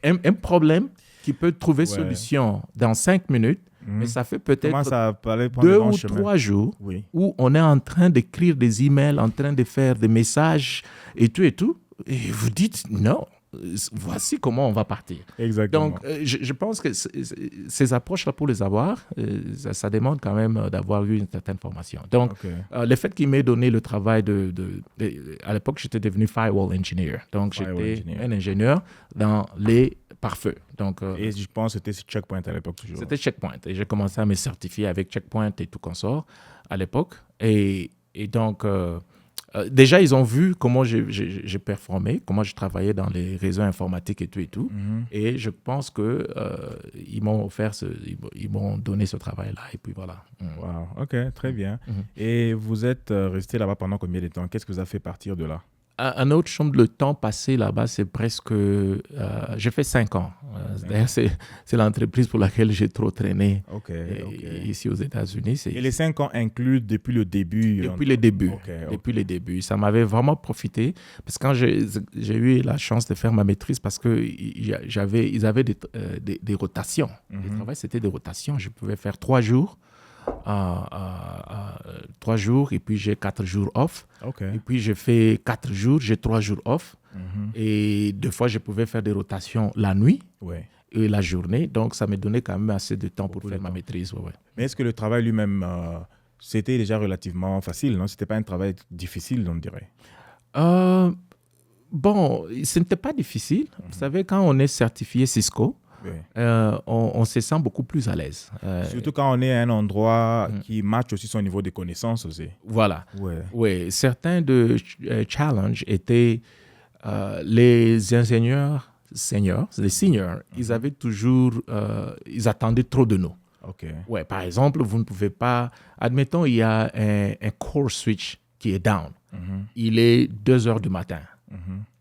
Un problème qui peut trouver solution dans 5 minutes, mais ça fait peut-être 2 ou 3 jours où on est en train d'écrire des emails, en train de faire des messages et tout. Et vous dites non. Voici comment on va partir. Exactement. Donc, je pense que ces approches-là, pour les avoir, ça demande quand même d'avoir eu une certaine formation. Donc, le fait qu'il m'ait donné le travail à l'époque, j'étais devenu firewall engineer. Donc, j'étais un ingénieur dans les pare-feux. Donc, et je pense que c'était Checkpoint à l'époque toujours. C'était Checkpoint. Et j'ai commencé à me certifier avec Checkpoint et tout consort à l'époque. Et donc... Déjà, ils ont vu comment j'ai performé, comment je travaillais dans les réseaux informatiques et tout. Et je pense qu'ils m'ont offert, ils m'ont donné ce travail-là. Et puis voilà. Wow, ok, très bien. Et vous êtes resté là-bas pendant combien de temps? Qu'est-ce que vous a fait partir de là? Un autre chambre, le temps passé là-bas, c'est presque... j'ai fait 5 ans. D'ailleurs, c'est l'entreprise pour laquelle j'ai trop traîné ici aux États-Unis. Et les 5 ans incluent depuis le début? Depuis le début. Depuis le début. Ça m'avait vraiment profité. Parce que quand j'ai eu la chance de faire ma maîtrise, parce qu'ils avaient des rotations. Le travail, c'était des rotations. Je pouvais faire 3 jours. 3 jours et puis j'ai 4 jours off. Et puis j'ai fait 4 jours, j'ai 3 jours off. Et 2 fois, je pouvais faire des rotations la nuit et la journée. Donc, ça me donnait quand même assez de temps pour faire ma maîtrise. Mais est-ce que le travail lui-même, c'était déjà relativement facile, non? Ce n'était pas un travail difficile, on dirait? Bon, ce n'était pas difficile. Vous savez, quand on est certifié Cisco, on se sent beaucoup plus à l'aise. Surtout quand on est à un endroit qui matche aussi son niveau de connaissances aussi. Voilà. Certains de challenge étaient les ingénieurs seniors, les seniors, ils avaient toujours, ils attendaient trop de nous. Par exemple, vous ne pouvez pas, admettons, il y a un core switch qui est down. Il est 2 heures du matin.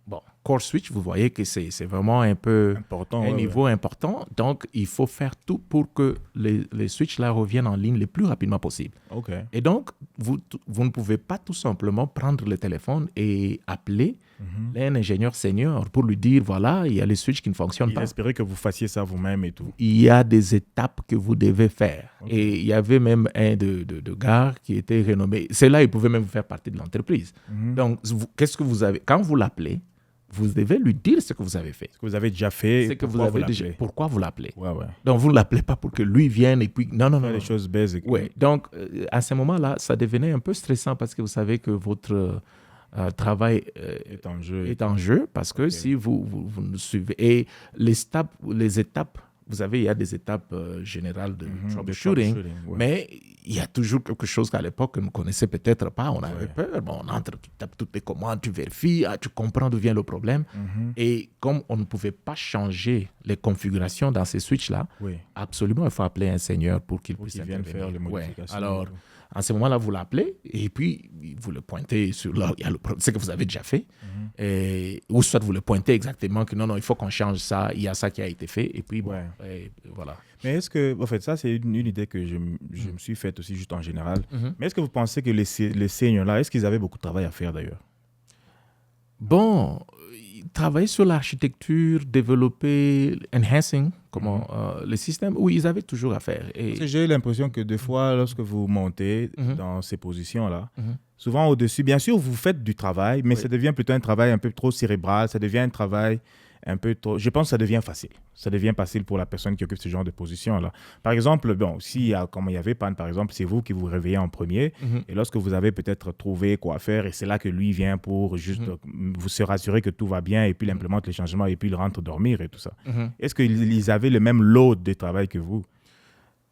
Bon, core switch, vous voyez que c'est vraiment un peu important, un niveau important. Donc, il faut faire tout pour que les switches-là reviennent en ligne le plus rapidement possible. Et donc, vous ne pouvez pas tout simplement prendre le téléphone et appeler un ingénieur senior pour lui dire, voilà, il y a les switches qui ne fonctionnent pas. Espérer que vous fassiez ça vous-même et tout. Il y a des étapes que vous devez faire. Et il y avait même un de gars qui était renommé. C'est là, il pouvait même faire partie de l'entreprise. Donc, qu'est-ce que vous avez? Quand vous l'appelez, vous devez lui dire ce que vous avez fait. Ce que vous avez déjà fait. Pourquoi vous l'appelez. Ouais. Donc, vous ne l'appelez pas pour que lui vienne et puis... Non. Les choses basiques. Donc, à ce moment-là, ça devenait un peu stressant parce que vous savez que votre travail est en jeu parce que si vous nous suivez... Et les étapes, vous savez, il y a des étapes générales de troubleshooting, mais il y a toujours quelque chose qu'à l'époque, on ne connaissait peut-être pas. On avait peur. Bon, on entre, tu tapes toutes les commandes, tu vérifies, tu comprends d'où vient le problème. Et comme on ne pouvait pas changer les configurations dans ces switches-là, absolument, il faut appeler un seigneur pour qu'il puisse vienne faire les modifications. Alors, en ce moment-là, vous l'appelez et puis vous le pointez sur là, il y a le problème, c'est que vous avez déjà fait. Ou soit vous le pointez exactement que non, il faut qu'on change ça, il y a ça qui a été fait. Et puis, et voilà. Mais est-ce que, en fait, ça, c'est une idée que je me suis faite aussi juste en général. Mais est-ce que vous pensez que les seniors-là, est-ce qu'ils avaient beaucoup de travail à faire d'ailleurs? Bon, travailler sur l'architecture, développer, enhancing, le système, oui, ils avaient toujours à faire. Parce que j'ai l'impression que des fois, lorsque vous montez dans ces positions-là, souvent au-dessus, bien sûr, vous faites du travail, mais ça devient plutôt un travail un peu trop cérébral, ça devient un travail un peu trop... Je pense que ça devient facile. Ça devient facile pour la personne qui occupe ce genre de position-là. Par exemple, bon, comme il y avait panne, par exemple, c'est vous qui vous réveillez en premier. Et lorsque vous avez peut-être trouvé quoi faire, et c'est là que lui vient pour juste vous se rassurer que tout va bien, et puis il implémente les changements, et puis il rentre dormir et tout ça. Est-ce qu'ils avaient le même load de travail que vous?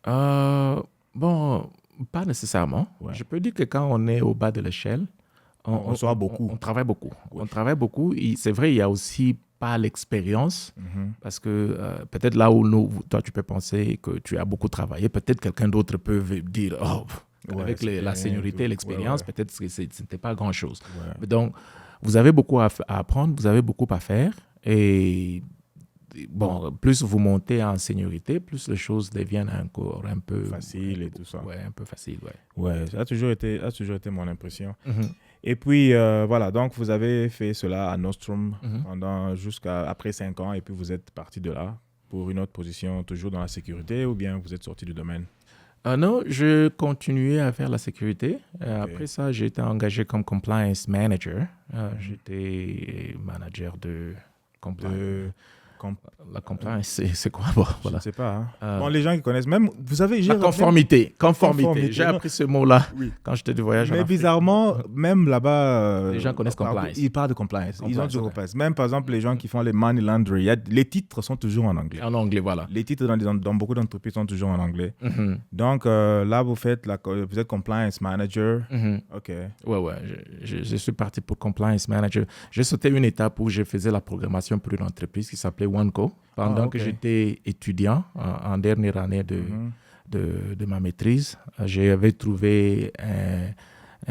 Bon, pas nécessairement. Je peux dire que quand on est au bas de l'échelle, on travaille beaucoup. On travaille beaucoup. C'est vrai, il y a aussi pas l'expérience, parce que peut-être là où toi tu peux penser que tu as beaucoup travaillé, peut-être quelqu'un d'autre peut dire avec la seniorité et l'expérience, peut-être que ce n'était pas grand-chose. Donc, vous avez beaucoup à apprendre, vous avez beaucoup à faire, et bon, plus vous montez en seniorité, plus les choses deviennent encore un peu facile et tout ça. Un peu facile, ça a toujours été mon impression. Et puis, voilà, donc vous avez fait cela à Nostrum pendant après 5 ans, et puis vous êtes parti de là pour une autre position, toujours dans la sécurité, ou bien vous êtes sorti du domaine? Non, je continuais à faire la sécurité. Après ça, j'ai été engagé comme compliance manager. J'étais manager de compliance. La compliance, c'est quoi? Bon, voilà. Je ne sais pas. Hein. Bon, les gens qui connaissent, même, vous savez... La conformité. J'ai appris ce mot-là quand j'étais de voyage en Mais Afrique. bizarrement, même là-bas... les gens connaissent compliance. Ils parlent de compliance. Ils ont du compliance. Même, par exemple, les gens qui font les money laundry, les titres sont toujours en anglais. En anglais, voilà. Les titres dans beaucoup d'entreprises sont toujours en anglais. Donc, là, vous êtes compliance manager. OK. Ouais. Je suis parti pour compliance manager. J'ai sauté une étape où je faisais la programmation pour une entreprise qui s'appelait OneCo. Pendant que j'étais étudiant en dernière année de ma maîtrise, j'avais trouvé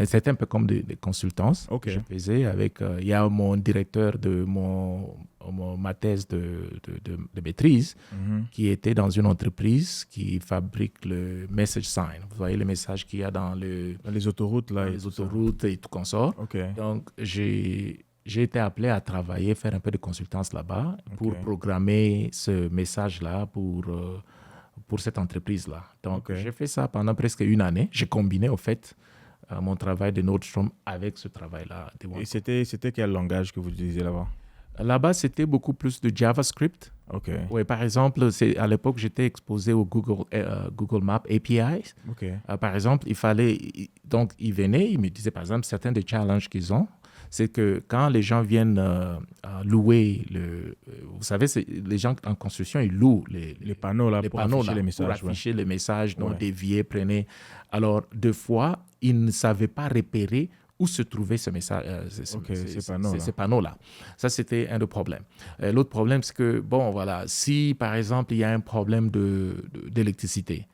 c'était un peu comme des consultances que je faisais avec... Il y a mon directeur de ma thèse de maîtrise qui était dans une entreprise qui fabrique le message sign. Vous voyez les messages qu'il y a dans les autoroutes, là. Les autoroutes et tout consort. Donc, j'ai été appelé à travailler, faire un peu de consultance là-bas pour programmer ce message-là pour cette entreprise-là. Donc, j'ai fait ça pendant presque une année. J'ai combiné, au fait, mon travail de Nordstrom avec ce travail-là. Et c'était quel langage que vous utilisez là-bas? Là-bas, c'était beaucoup plus de JavaScript. Oui, par exemple, à l'époque, j'étais exposé au Google Maps API. Par exemple, ils venaient, ils me disaient, par exemple, certains des challenges qu'ils ont, c'est que quand les gens viennent louer, vous savez, les gens en construction, ils louent les panneaux là, pour afficher les messages, donc dévier, prenez. Alors, deux fois, ils ne savaient pas repérer où se trouvait ces panneaux-là. Ça, c'était un des problèmes. L'autre problème, c'est que, si, par exemple, il y a un problème d'électricité,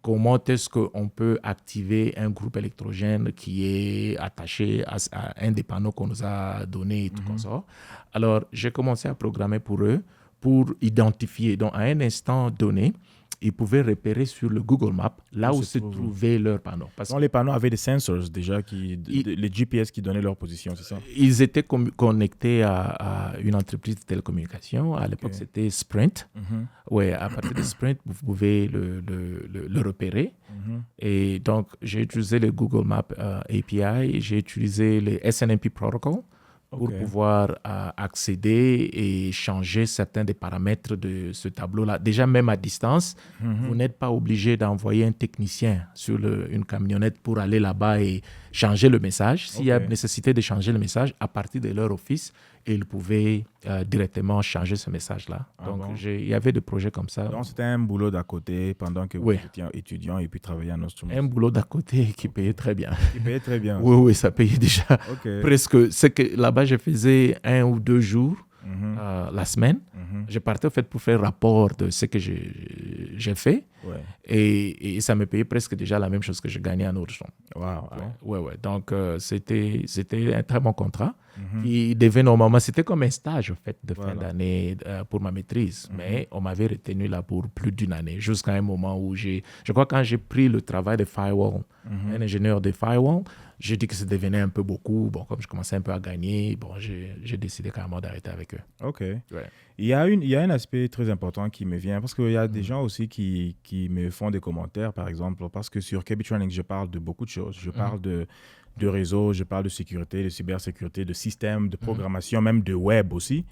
comment est-ce qu'on peut activer un groupe électrogène qui est attaché à un des panneaux qu'on nous a donnés et tout comme ça. Alors, j'ai commencé à programmer pour eux pour identifier. Donc, à un instant donné, ils pouvaient repérer sur le Google Maps là où se trouvaient leurs panneaux. Donc, les panneaux avaient des sensors déjà, les GPS qui donnaient leur position, c'est ça? Ils étaient connectés à une entreprise de télécommunications. À l'époque, c'était Sprint. Oui, à partir de Sprint, vous pouvez le repérer. Et donc, j'ai utilisé le Google Maps API, j'ai utilisé le SNMP Protocol pour pouvoir accéder et changer certains des paramètres de ce tableau-là. Déjà, même à distance, vous n'êtes pas obligé d'envoyer un technicien sur une camionnette pour aller là-bas et changer le message. S'il y a nécessité de changer le message, à partir de leur office, ils pouvaient directement changer ce message-là. Donc, il y avait des projets comme ça. Donc, c'était un boulot d'à côté pendant que vous étiez étudiant et puis travailliez en instrument. Un boulot d'à côté qui payait très bien. Qui payait très bien. Oui, ça payait déjà presque. C'est que là-bas, je faisais 1 ou 2 jours la semaine. Je partais au fait pour faire rapport de ce que j'ai fait. Et ça me payait presque déjà la même chose que je gagnais en Nordstrom. Donc, c'était un très bon contrat. Qui devait normalement, c'était comme un stage en fait, de fin d'année pour ma maîtrise. Mais on m'avait retenu là pour plus d'une année, jusqu'à un moment où je crois quand j'ai pris le travail de firewall, un ingénieur de firewall, j'ai dit que ça devenait un peu beaucoup. Bon, comme je commençais un peu à gagner, j'ai décidé carrément d'arrêter avec eux. Il y a un aspect très important qui me vient, parce qu'il y a des gens aussi qui me font des commentaires, par exemple, parce que sur KB Training, je parle de beaucoup de choses. Je parle de réseau, je parle de sécurité, de cybersécurité, de système, de programmation, même de web aussi.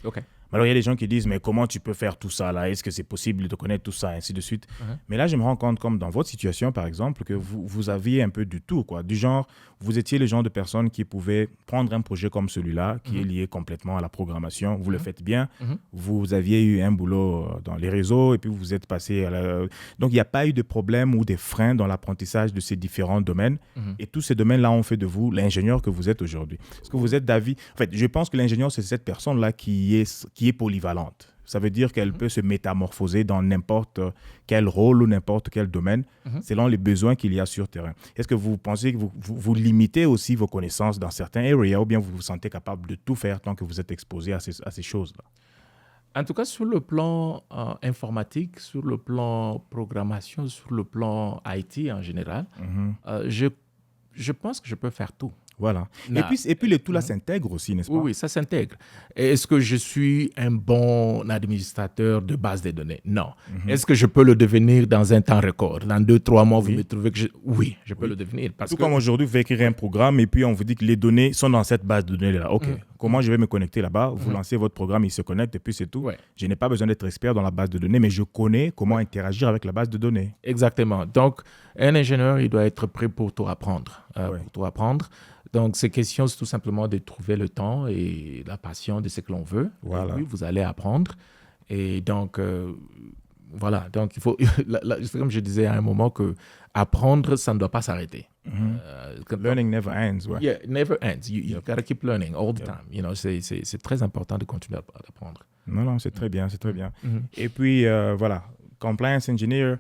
Alors, il y a des gens qui disent, mais comment tu peux faire tout ça là? Est-ce que c'est possible de connaître tout ça, ainsi de suite? Mais là, je me rends compte, comme dans votre situation, par exemple, que vous aviez un peu du tout, quoi. Du genre, vous étiez le genre de personne qui pouvait prendre un projet comme celui-là, qui est lié complètement à la programmation. Vous le faites bien. Vous aviez eu un boulot dans les réseaux et puis vous êtes passé à la... Donc, il n'y a pas eu de problème ou des freins dans l'apprentissage de ces différents domaines. Et tous ces domaines-là ont fait de vous l'ingénieur que vous êtes aujourd'hui. Est-ce que vous êtes d'avis... En fait, je pense que l'ingénieur, c'est cette personne-là qui est polyvalente. Ça veut dire qu'elle peut se métamorphoser dans n'importe quel rôle ou n'importe quel domaine selon les besoins qu'il y a sur terrain. Est-ce que vous pensez que vous limitez aussi vos connaissances dans certains areas ou bien vous vous sentez capable de tout faire tant que vous êtes exposé à ces choses-là? En tout cas, sur le plan informatique, sur le plan programmation, sur le plan IT en général, je pense que je peux faire tout. Voilà. Et puis le tout là s'intègre aussi, n'est-ce pas? Oui, ça s'intègre. Est-ce que je suis un bon administrateur de base de données? Non. Est-ce que je peux le devenir dans un temps record? Dans 2-3 mois, vous me trouvez que Oui, je peux le devenir. Tout comme aujourd'hui, vous écrire un programme et puis on vous dit que les données sont dans cette base de données-là. OK. Comment je vais me connecter là-bas? Vous lancez votre programme, il se connecte et puis c'est tout. Ouais. Je n'ai pas besoin d'être expert dans la base de données, mais je connais comment interagir avec la base de données. Exactement. Donc, un ingénieur, il doit être prêt pour tout apprendre. Donc, c'est question tout simplement de trouver le temps et la passion de ce que l'on veut. Voilà. Et puis, vous allez apprendre. Et donc, voilà. Donc, il faut, c'est comme je disais à un moment que apprendre, ça ne doit pas s'arrêter. Learning never ends. Ouais. Yeah, it never ends. You gotta keep learning all the time. You know, c'est très important de continuer à apprendre. Non, c'est très bien, c'est très bien. Et puis, voilà, compliance engineer,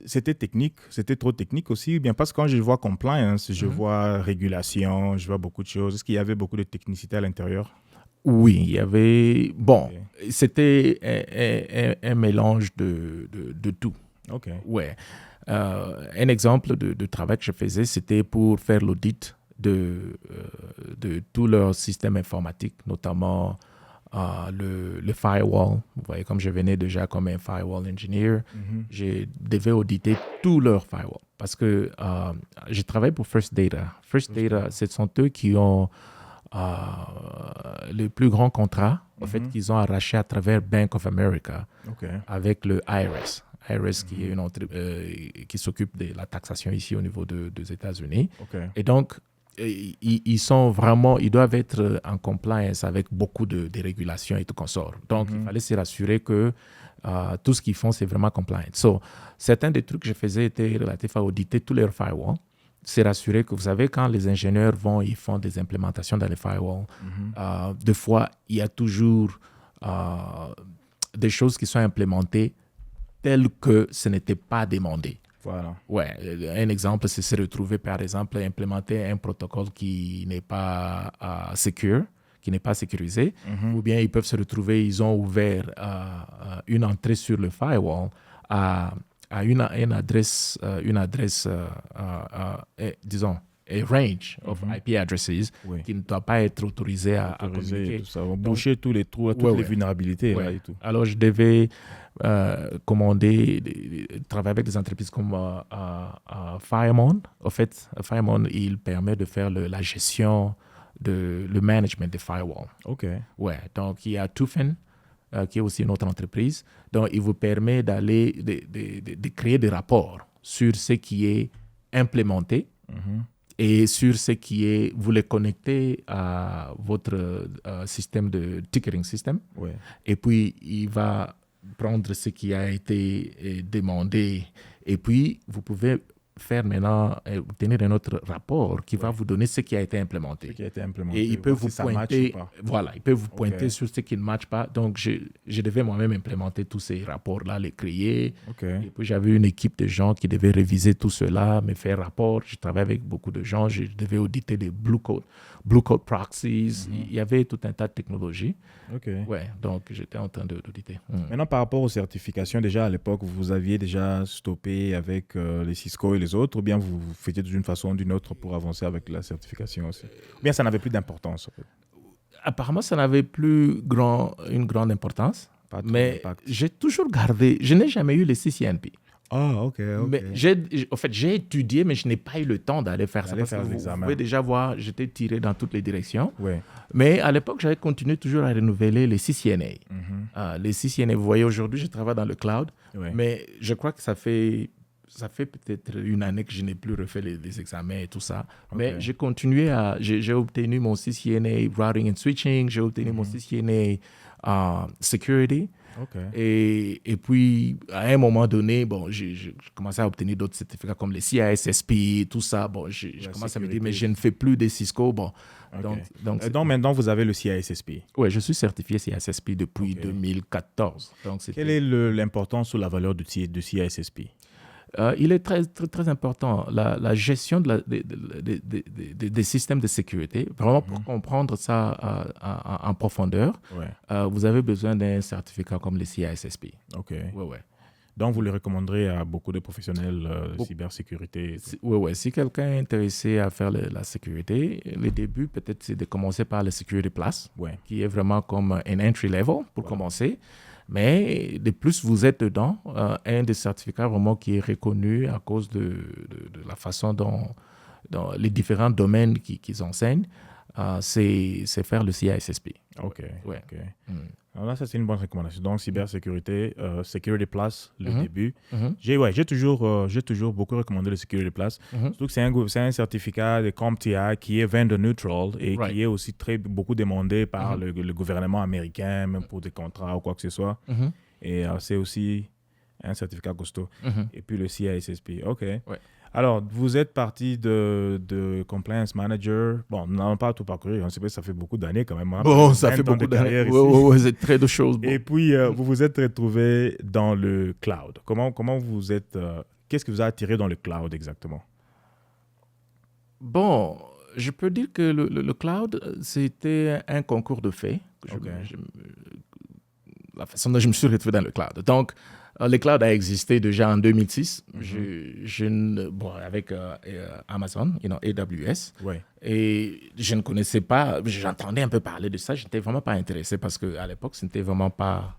c'était technique, c'était trop technique aussi, ou bien parce que quand je vois compliance, je vois régulation, je vois beaucoup de choses. Est-ce qu'il y avait beaucoup de technicité à l'intérieur? Oui, il y avait... Bon, c'était un mélange de tout. OK. Ouais. Un exemple de travail que je faisais, c'était pour faire l'audit de tout leur système informatique, notamment le firewall. Vous voyez, comme je venais déjà comme un firewall engineer, je devais auditer tout leur firewall. Parce que je travaille pour First Data. First Data, ce sont eux qui ont le plus grand contrat, en fait, qu'ils ont arraché à travers Bank of America avec le IRS. IRS qui est qui s'occupe de la taxation ici au niveau des États-Unis. Et donc, ils doivent être en compliance avec beaucoup de régulations et tout consort. Donc, il fallait se rassurer que tout ce qu'ils font, c'est vraiment compliant. So, certains des trucs que je faisais étaient relatifs à auditer tous leurs firewalls. C'est rassurer que, vous savez, quand les ingénieurs ils font des implémentations dans les firewalls, des fois, il y a toujours des choses qui sont implémentées telles que ce n'était pas demandé. Voilà. Ouais, un exemple, c'est se retrouver, par exemple, à implémenter un protocole qui n'est pas secure, qui n'est pas sécurisé, ou bien ils peuvent se retrouver, ils ont ouvert une entrée sur le firewall à une adresse, disons, a range of IP addresses qui ne doit pas être autorisée à communiquer. Tout ça. On bouchait tous les trous, toutes les vulnérabilités. Là, et tout. Alors, je devais travailler avec des entreprises comme Firemon. En fait, Firemon, il permet de faire la gestion, le management des firewalls. OK. Ouais, donc il y a Tufin, qui est aussi une autre entreprise. Donc, il vous permet de créer des rapports sur ce qui est implémenté et sur ce qui est, vous les connectez à votre système de ticketing system. Et puis, il va prendre ce qui a été demandé. Et puis, vous pouvez faire maintenant, obtenir un autre rapport qui va vous donner ce qui a été implémenté. Et il peut vous pointer, il peut vous pointer sur ce qui ne matche pas. Donc, je devais moi-même implémenter tous ces rapports-là, les créer. Et puis, j'avais une équipe de gens qui devaient réviser tout cela, me faire rapport. Je travaillais avec beaucoup de gens. Je devais auditer des Blue Code proxies. Il y avait tout un tas de technologies. Ouais, donc, j'étais en train d'auditer. Maintenant, par rapport aux certifications, déjà à l'époque, vous aviez déjà stoppé avec les Cisco et les autres, ou bien vous faisiez d'une façon ou d'une autre pour avancer avec la certification aussi? Ou bien ça n'avait plus d'importance? En fait. Apparemment, ça n'avait plus une grande importance, mais j'ai toujours gardé, je n'ai jamais eu les CCNP. Ah, OK. Mais j'ai étudié, mais je n'ai pas eu le temps d'aller faire ça. Parce que vous pouvez déjà voir, j'étais tiré dans toutes les directions. Mais à l'époque, j'avais continué toujours à renouveler les CCNA. Les CCNA, vous voyez, aujourd'hui, je travaille dans le cloud, mais je crois que ça fait peut-être une année que je n'ai plus refait les examens et tout ça. Mais j'ai continué j'ai obtenu mon CCNA Routing and Switching, j'ai obtenu mon CCNA Security. Et puis, à un moment donné, j'ai commencé à obtenir d'autres certificats comme les CISSP, tout ça. Je commence à me dire, mais je ne fais plus des Cisco. Donc maintenant, vous avez le CISSP. Oui, je suis certifié CISSP depuis 2014. Donc, quelle est l'importance ou la valeur du CISSP? Il est très, très, très important. La gestion des systèmes de sécurité, vraiment pour comprendre ça en profondeur, vous avez besoin d'un certificat comme le CISSP. Donc, vous le recommanderez à beaucoup de professionnels de cybersécurité? Oui. Si quelqu'un est intéressé à faire la sécurité, le début, peut-être, c'est de commencer par le Security Plus, qui est vraiment comme un entry level pour commencer. Mais de plus vous êtes dedans, un des certificats vraiment qui est reconnu à cause de la façon dont les différents domaines qu'ils enseignent, c'est faire le CISSP. OK. Ouais. OK. Alors là, ça, c'est une bonne recommandation. Donc, cybersécurité, Security Plus, le début. J'ai toujours beaucoup recommandé le Security Plus. Surtout que c'est un certificat de CompTIA qui est vendor neutral et qui est aussi beaucoup demandé par le gouvernement américain, même pour des contrats ou quoi que ce soit. Et c'est aussi un certificat costaud. Et puis le CISSP. OK. Ouais. Alors, vous êtes parti de Compliance Manager. Bon, on n'en a pas tout parcouru. On sait pas, ça fait beaucoup d'années quand même. Bon, ça fait beaucoup d'années. Oui, c'est très de choses. Bon. Et puis, vous vous êtes retrouvé dans le cloud. Comment vous êtes... qu'est-ce qui vous a attiré dans le cloud exactement? Bon, je peux dire que le cloud, c'était un concours de fait. La façon dont je me suis retrouvé dans le cloud. Donc, le cloud a existé déjà en 2006, avec Amazon, AWS. Ouais. Et je ne connaissais pas, j'entendais un peu parler de ça, je n'étais vraiment pas intéressé parce qu'à l'époque, c'était vraiment pas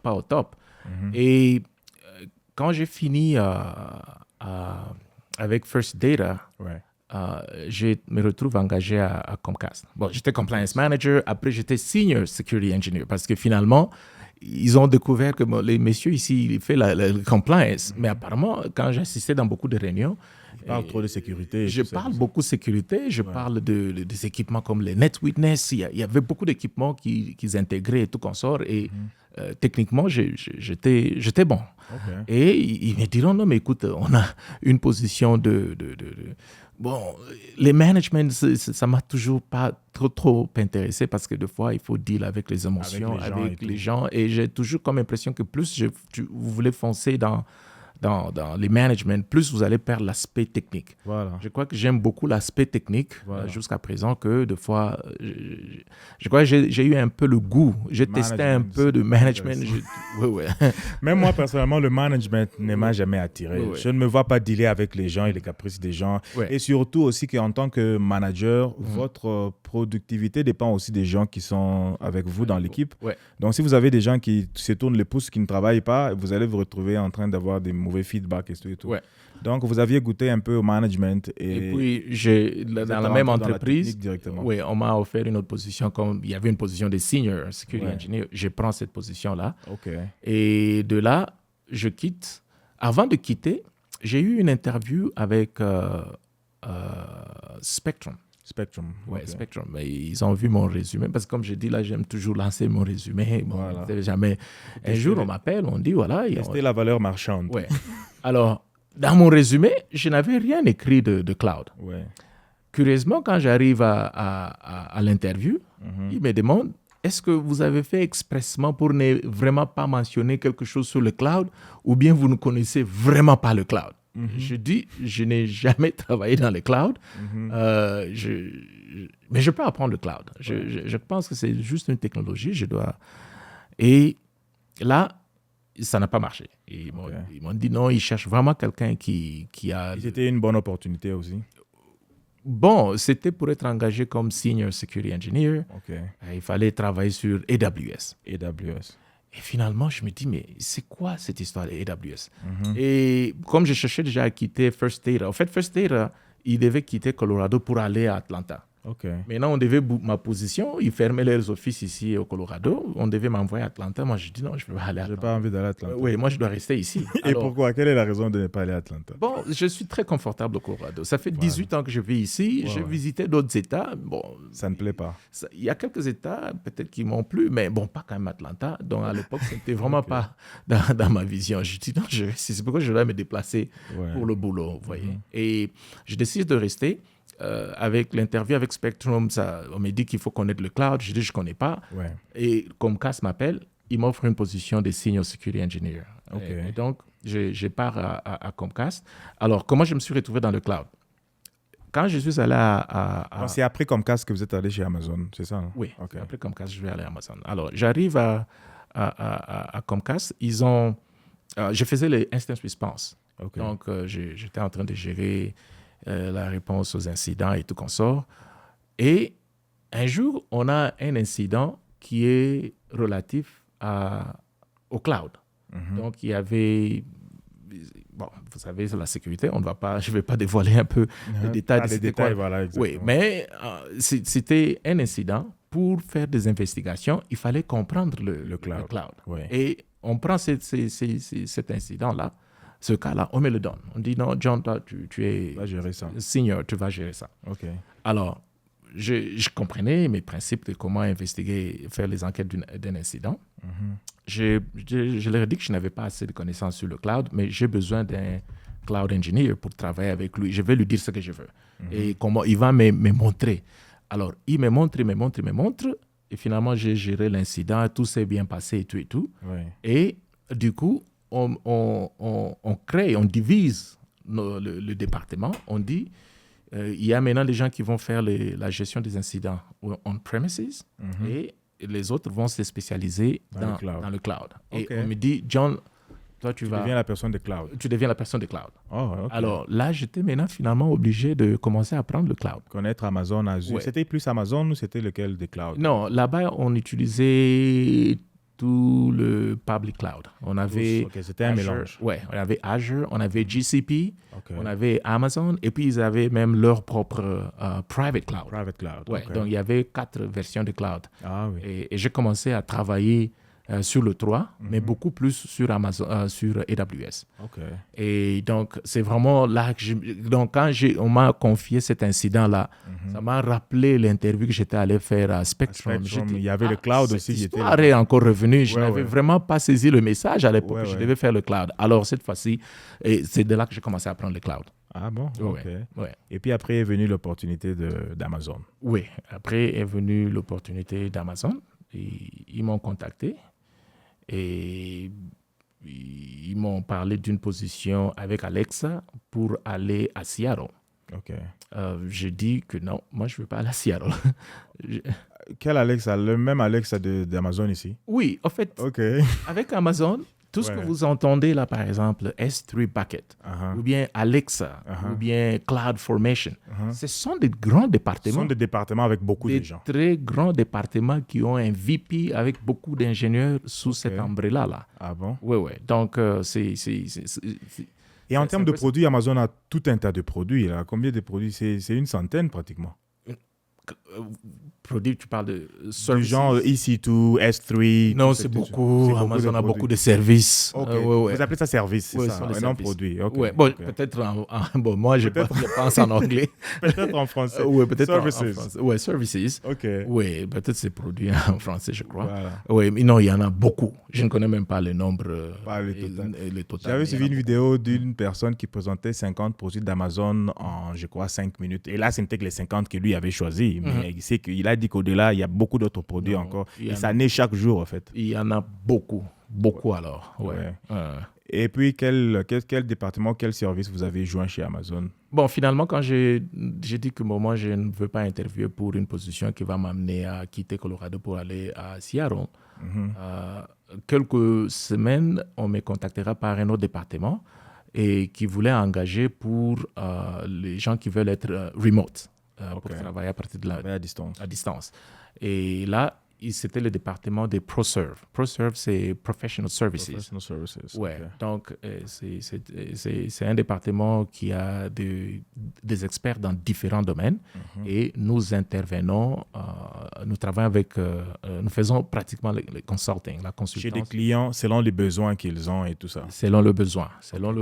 au top. Et quand j'ai fini avec First Data, je me retrouve engagé à Comcast. Bon, j'étais compliance manager, après j'étais senior security engineer parce que finalement, ils ont découvert que les messieurs ici, ils font la compliance. Mais apparemment, quand j'assistais dans beaucoup de réunions, je parle trop de sécurité. Je parle beaucoup de sécurité. Je parle des équipements comme les NetWitness. Il y avait beaucoup d'équipements qu'ils intégraient et tout consort. Et techniquement, j'étais bon. Et ils me diront, non, mais écoute, on a une position Bon, les managements, ça m'a toujours pas trop intéressé parce que des fois, il faut deal avec les émotions, avec les gens. Et j'ai toujours comme impression que plus vous voulez foncer dans les managements, plus vous allez perdre l'aspect technique. Voilà. Je crois que j'aime beaucoup l'aspect technique jusqu'à présent que des fois, je crois que j'ai eu un peu le goût. J'ai testé un peu de management. Même moi, personnellement, le management ne m'a jamais attiré. Je ne me vois pas dealer avec les gens et les caprices des gens. Et surtout aussi qu'en tant que manager, votre productivité dépend aussi des gens qui sont avec vous dans l'équipe. Donc, si vous avez des gens qui se tournent les pouces, qui ne travaillent pas, vous allez vous retrouver en train d'avoir des mauvais feedback et tout. Donc, vous aviez goûté un peu au management. Et puis, dans la même entreprise, on m'a offert une autre position. Comme il y avait une position de senior security engineer, je prends cette position-là. Et de là, je quitte. Avant de quitter, j'ai eu une interview avec Spectrum. Spectrum. Mais ils ont vu mon résumé. Parce que comme je dis, là, j'aime toujours lancer mon résumé. Bon, jamais... Un jour, on m'appelle, on dit, voilà... C'était la valeur marchande. Alors, dans mon résumé, je n'avais rien écrit de cloud. Curieusement, quand j'arrive à l'interview, ils me demandent, est-ce que vous avez fait expressement pour ne vraiment pas mentionner quelque chose sur le cloud ou bien vous ne connaissez vraiment pas le cloud? Je dis, je n'ai jamais travaillé dans le cloud, mais je peux apprendre le cloud. Je pense que c'est juste une technologie, Et là, ça n'a pas marché. Ils m'ont dit non, ils cherchent vraiment quelqu'un qui a... C'était une bonne opportunité aussi. Bon, c'était pour être engagé comme Senior Security Engineer. Il fallait travailler sur AWS. Et finalement, je me dis, mais c'est quoi cette histoire de AWS? Et comme je cherchais déjà à quitter First Data, en fait, First Data, il devait quitter Colorado pour aller à Atlanta. Maintenant, on devait ma position. Ils fermaient leurs offices ici au Colorado. On devait m'envoyer à Atlanta. Moi, je dis non, je ne peux pas aller à Atlanta. Je n'ai pas envie d'aller à Atlanta. Oui, moi, je dois rester ici. Et pourquoi? Quelle est la raison de ne pas aller à Atlanta? Bon, je suis très confortable au Colorado. Ça fait 18 ans que je vis ici. J'ai visité d'autres États. Bon, ça ne plaît pas. Il y a quelques États peut-être qui m'ont plu, mais bon, pas quand même Atlanta. Donc, à l'époque, ce n'était vraiment pas dans ma vision. Je dis non, c'est pourquoi je dois me déplacer pour le boulot. Vous voyez. Et je décide de rester. Avec l'interview avec Spectrum, on m'a dit qu'il faut connaître le cloud. Je dis, je ne connais pas. Et Comcast m'appelle, il m'offre une position de Senior Security Engineer. Et donc, je pars à Comcast. Alors, comment je me suis retrouvé dans le cloud? Quand je suis allé c'est après Comcast que vous êtes allé chez Amazon, c'est ça? Oui, après Comcast, je vais aller à Amazon. Alors, j'arrive à Comcast. Je faisais les Instant Response. Donc, j'étais en train de gérer la réponse aux incidents et tout consort. Et un jour, on a un incident qui est relatif au cloud. Donc, il y avait bon, vous savez, c'est la sécurité, je ne vais pas dévoiler un peu les détails. Les détails, voilà, exactement. Oui, mais c'était un incident. Pour faire des investigations, il fallait comprendre le cloud. Oui. Et on prend cet incident-là, ce cas-là, on me le donne. On dit non, John, toi, tu es senior, tu vas gérer ça. Okay. Alors, je comprenais mes principes de comment investiguer, faire les enquêtes d'un incident. Je leur ai dit que je n'avais pas assez de connaissances sur le cloud, mais j'ai besoin d'un cloud engineer pour travailler avec lui. Je vais lui dire ce que je veux et comment il va me montrer. Alors, il me montre, et finalement, j'ai géré l'incident, tout s'est bien passé et tout. Oui. Et du coup, on crée, on divise le département. On dit, il y a maintenant des gens qui vont faire la gestion des incidents on-premises et les autres vont se spécialiser dans le cloud. Okay. Et on me dit, John, toi, tu deviens la personne de cloud. Tu deviens la personne de cloud. Oh, okay. Alors là, j'étais maintenant finalement obligé de commencer à apprendre le cloud. Connaître Amazon, Azure. Ouais. C'était plus Amazon ou c'était lequel des clouds? Non, là-bas, on utilisait tout le public cloud. On avait c'était un mélange. Oui, on avait Azure, on avait GCP, on avait Amazon, et puis ils avaient même leur propre private cloud. Private cloud, ouais, donc il y avait 4 versions de cloud. Ah, oui. Et j'ai commencé à travailler sur le 3, mais beaucoup plus sur Amazon, sur AWS. Okay. Et donc, c'est vraiment là que donc, quand on m'a confié cet incident-là, ça m'a rappelé l'interview que j'étais allé faire à Spectrum. Il y avait le cloud aussi. L'histoire est encore revenue. Je n'avais vraiment pas saisi le message à l'époque. Je devais faire le cloud. Alors, cette fois-ci, c'est de là que j'ai commencé à apprendre le cloud. Ah bon? OK. Ouais. Et puis après est venue l'opportunité d'Amazon. Oui, après est venue l'opportunité d'Amazon. Ils m'ont contacté. Et ils m'ont parlé d'une position avec Alexa pour aller à Seattle. OK. J'ai dit que non, moi, je ne veux pas aller à Seattle. Quel Alexa? Le même Alexa d'Amazon ici? Oui, en fait, avec Amazon, tout ce que vous entendez là, par exemple, S3 Bucket, ou bien Alexa, ou bien CloudFormation, ce sont des grands départements. Ce sont des départements avec beaucoup de gens. Des très grands départements qui ont un VP avec beaucoup d'ingénieurs sous cette umbrella-là. Ah bon? Oui. Donc, Et en termes de produits, Amazon a tout un tas de produits. Là. Combien de produits? C'est une centaine pratiquement. Produits, tu parles de services. Du genre EC2, S3. Non, c'est beaucoup. Amazon a beaucoup de services. Vous appelez ça service, c'est ça? Un nom produit. Peut-être moi, je pense en anglais. Peut-être en français. Oui, peut-être services. en français. Oui, services. OK. Oui, peut-être c'est produit en français, je crois. Voilà. Oui, mais non, il y en a beaucoup. Je ne connais même pas le nombre. Pas le total. J'avais suivi une vidéo d'une personne qui présentait 50 produits d'Amazon en, je crois, 5 minutes. Et là, ce n'était que les 50 que lui avait choisis. Mais il sait qu'il a dit qu'au-delà, il y a beaucoup d'autres produits encore. Et ça naît chaque jour, en fait. Il y en a beaucoup alors. Ouais. Et puis, quel département, quel service vous avez joint chez Amazon? Bon, finalement, quand j'ai dit que moi, je ne veux pas interviewer pour une position qui va m'amener à quitter Colorado pour aller à Seattle, quelques semaines, on me contactera par un autre département et qui voulait engager pour les gens qui veulent être remote. Pour travailler à partir de à distance. Et là, c'était le département des ProServe. ProServe, c'est Professional Services. Ouais. Donc, c'est un département qui a des experts dans différents domaines et nous intervenons, nous travaillons avec, nous faisons pratiquement le consulting, la consultance. Chez des clients, selon les besoins qu'ils ont et tout ça. Selon le besoin, selon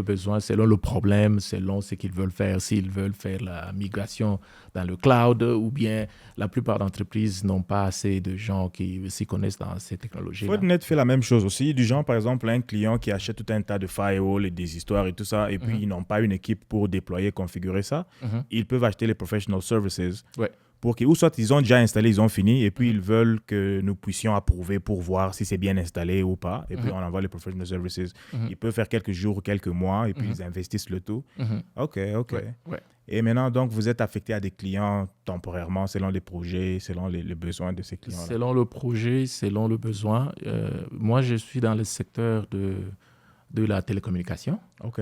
le problème, selon ce qu'ils veulent faire, s'ils veulent faire la migration dans le cloud ou bien la plupart d'entreprises n'ont pas assez de gens qui s'y connaissent dans ces technologies. Fortinet fait la même chose aussi. Du genre, par exemple, un client qui achète tout un tas de firewalls et des histoires et tout ça, et puis ils n'ont pas une équipe pour déployer, configurer ça. Ils peuvent acheter les professional services. Ouais. Ou soit ils ont déjà installé, ils ont fini, et puis ils veulent que nous puissions approuver pour voir si c'est bien installé ou pas. Et puis on envoie les professional services. Ils peuvent faire quelques jours ou quelques mois, et puis ils investissent le tout. OK. Ouais. Et maintenant, donc, vous êtes affecté à des clients temporairement, selon les projets, selon les besoins de ces clients-là? Selon le projet, selon le besoin. Moi, je suis dans le secteur de la télécommunication. OK.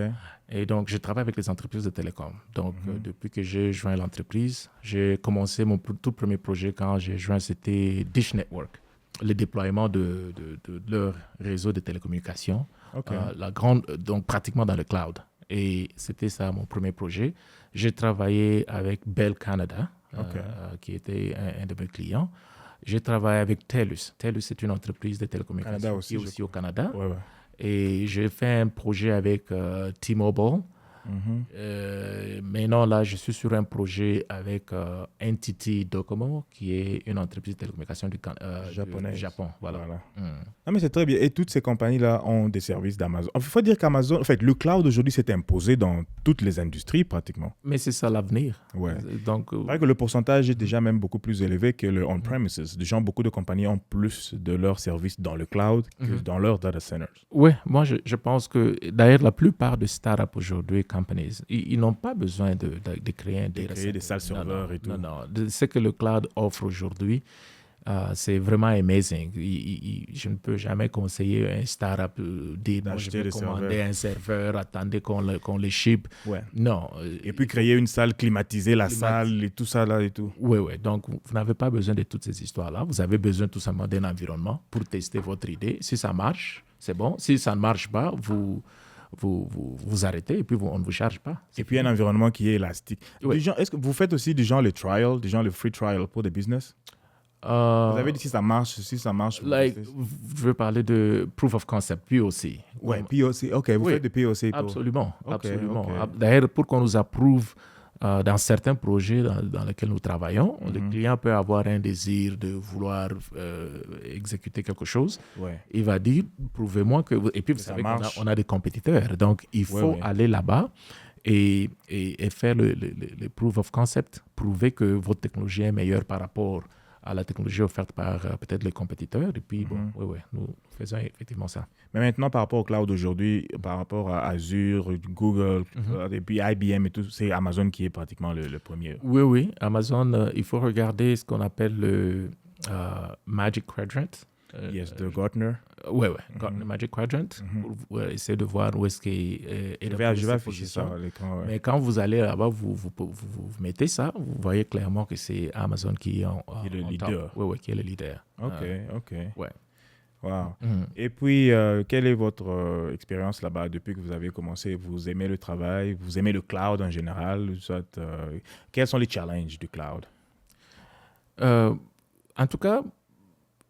Et donc, je travaille avec les entreprises de télécom. Donc, depuis que j'ai joint l'entreprise, j'ai commencé mon tout premier projet quand j'ai joint, c'était Dish Network, le déploiement de leur réseau de télécommunications, donc pratiquement dans le cloud. Et c'était ça mon premier projet. J'ai travaillé avec Bell Canada, qui était un de mes clients. J'ai travaillé avec TELUS. TELUS, c'est une entreprise de télécommunications qui est aussi au Canada. Ouais. Et j'ai fait un projet avec T-Mobile. Maintenant, là, je suis sur un projet avec NTT Docomo, qui est une entreprise de télécommunications du Japon. Voilà. Non, mais c'est très bien. Et toutes ces compagnies-là ont des services d'Amazon. Il faut dire qu'Amazon, en fait, le cloud aujourd'hui s'est imposé dans toutes les industries pratiquement. Mais c'est ça l'avenir. Ouais. Donc, c'est vrai que le pourcentage est déjà même beaucoup plus élevé que le on-premises. Beaucoup de compagnies ont plus de leurs services dans le cloud que dans leurs data centers. Oui, moi, je pense que d'ailleurs, la plupart des startups aujourd'hui, companies, ils n'ont pas besoin de créer des salles serveurs et tout. Non. Ce que le cloud offre aujourd'hui, c'est vraiment amazing. Je ne peux jamais conseiller un startup dire je vais commander un serveur, attendez qu'on le ship. Ouais. Non. Et puis créer une salle, climatiser la salle et tout ça là et tout. Oui. Donc, vous n'avez pas besoin de toutes ces histoires-là. Vous avez besoin tout simplement d'un environnement pour tester votre idée. Si ça marche, c'est bon. Si ça ne marche pas, vous arrêtez et puis on ne vous charge pas. Et puis un environnement qui est élastique. Oui. Est-ce que vous faites aussi le trial, le free trial pour des business? Vous avez dit si ça marche. Je veux parler de proof of concept, POC. Oui, POC. OK, vous faites des POC. Absolument. Absolument. Okay. D'ailleurs, pour qu'on nous approuve dans certains projets dans lesquels nous travaillons, le client peut avoir un désir de vouloir exécuter quelque chose. Ouais. Il va dire, prouvez-moi que... Et puis, vous savez qu'on a des compétiteurs. Donc, il faut aller là-bas et faire le proof of concept, prouver que votre technologie est meilleure par rapport à la technologie offerte par peut-être les compétiteurs. Et puis, nous faisons effectivement ça. Mais maintenant, par rapport au cloud aujourd'hui, par rapport à Azure, Google, et puis IBM et tout, c'est Amazon qui est pratiquement le premier. Oui. Amazon, il faut regarder ce qu'on appelle le Magic Quadrant. De Gartner. Oui. Gartner Magic Quadrant, pour essayer de voir où est-ce qu'il est. Je vais afficher ça à l'écran. Ouais. Mais quand vous allez là-bas, vous mettez ça, vous voyez clairement que c'est Amazon qui est le leader. Oui, qui est le leader. OK. Ouais. Wow. Et puis, quelle est votre expérience là-bas depuis que vous avez commencé? Vous aimez le travail? Vous aimez le cloud en général? Quels sont les challenges du cloud? En tout cas,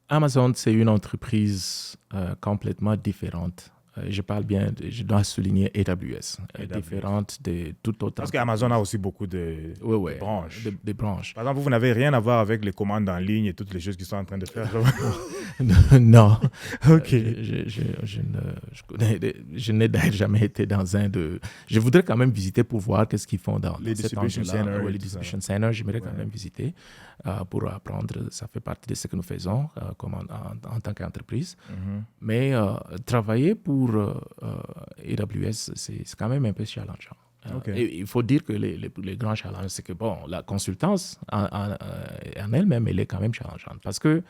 Amazon, c'est une entreprise complètement différente. Je parle bien, je dois souligner AWS. Différente de toute autre. Parce qu'Amazon a aussi beaucoup de branches. Des branches. Par exemple, vous n'avez rien à voir avec les commandes en ligne et toutes les choses qu'ils sont en train de faire. Non. OK. Je n'ai d'ailleurs jamais été dans un de... Je voudrais quand même visiter pour voir qu'est-ce qu'ils font dans les distribution centers. Les distribution centers, j'aimerais quand même visiter pour apprendre. Ça fait partie de ce que nous faisons en tant qu'entreprise. Mais travailler pour AWS, c'est quand même un peu challengeant. Et il faut dire que les grands challenges, c'est que la consultance en elle-même, elle est quand même challengeante parce que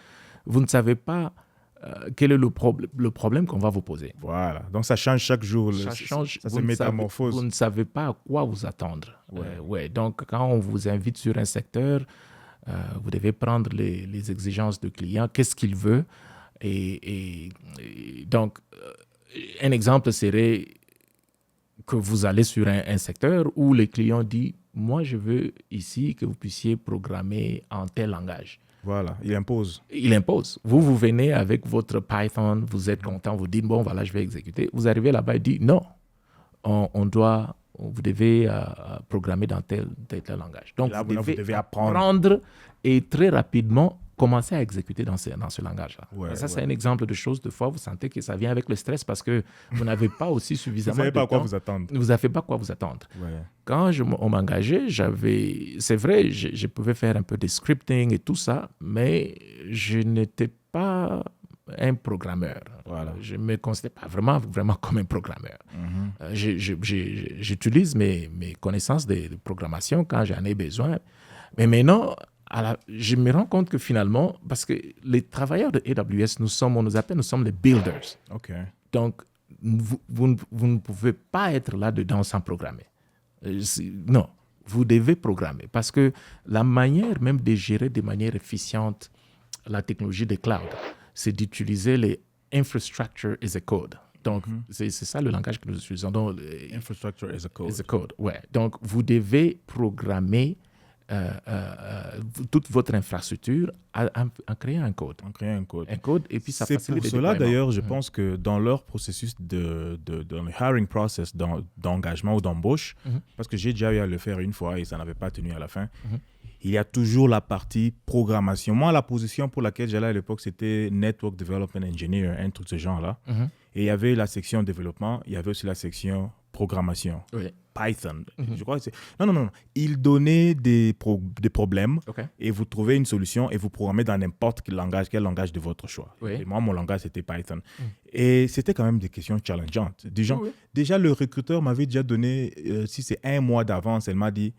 vous ne savez pas quel est le problème qu'on va vous poser. Voilà, donc ça change chaque jour. Ça change, ça se métamorphose. Vous ne savez pas à quoi vous attendre. Donc, quand on vous invite sur un secteur, vous devez prendre les exigences du client, qu'est-ce qu'il veut. Et donc, un exemple serait que vous allez sur un secteur où le client dit « Moi, je veux ici que vous puissiez programmer en tel langage. » Voilà, il impose. Vous venez avec votre Python, vous êtes content, vous dites « Bon, voilà, je vais exécuter. » Vous arrivez là-bas et dites « Non, vous devez programmer dans tel langage. » Donc, là, vous devez apprendre et très rapidement commencer à exécuter dans ce langage-là. Ça, c'est un exemple de choses, de fois, vous sentez que ça vient avec le stress parce que vous n'avez pas aussi suffisamment de temps. Vous n'avez pas à quoi vous attendre. Vous n'avez pas à quoi vous attendre. Quand on m'engageait, c'est vrai, je pouvais faire un peu de scripting et tout ça, mais je n'étais pas un programmeur. Je ne me considère pas vraiment comme un programmeur. J'utilise mes connaissances de programmation quand j'en ai besoin, mais maintenant, je me rends compte que finalement, parce que les travailleurs de AWS, nous sommes les builders. Donc, vous ne pouvez pas être là-dedans sans programmer. Non, vous devez programmer parce que la manière même de gérer de manière efficiente la technologie de cloud, c'est d'utiliser les infrastructure as a code. Donc, c'est ça le langage que nous utilisons. Donc, infrastructure as a code. As a code, ouais. Donc, vous devez programmer toute votre infrastructure en créant un code. En créant un code. Un code, et puis ça facilite les C'est pour cela, d'ailleurs, je pense que dans leur processus dans le hiring process, d'engagement ou d'embauche, parce que j'ai déjà eu à le faire une fois et ça n'avait pas tenu à la fin, il y a toujours la partie programmation. Moi, la position pour laquelle j'allais à l'époque, c'était Network Development Engineer, un truc de ce genre-là. Et il y avait la section développement, il y avait aussi la section programmation. Oui. Python. Je crois que c'est... Non. Il donnait des problèmes et vous trouvez une solution et vous programmez dans n'importe quel langage de votre choix. Oui. Et moi, mon langage, c'était Python. Et c'était quand même des questions challengeantes. Déjà, le recruteur m'avait déjà donné, si c'est 1 mois d'avance, elle m'a dit...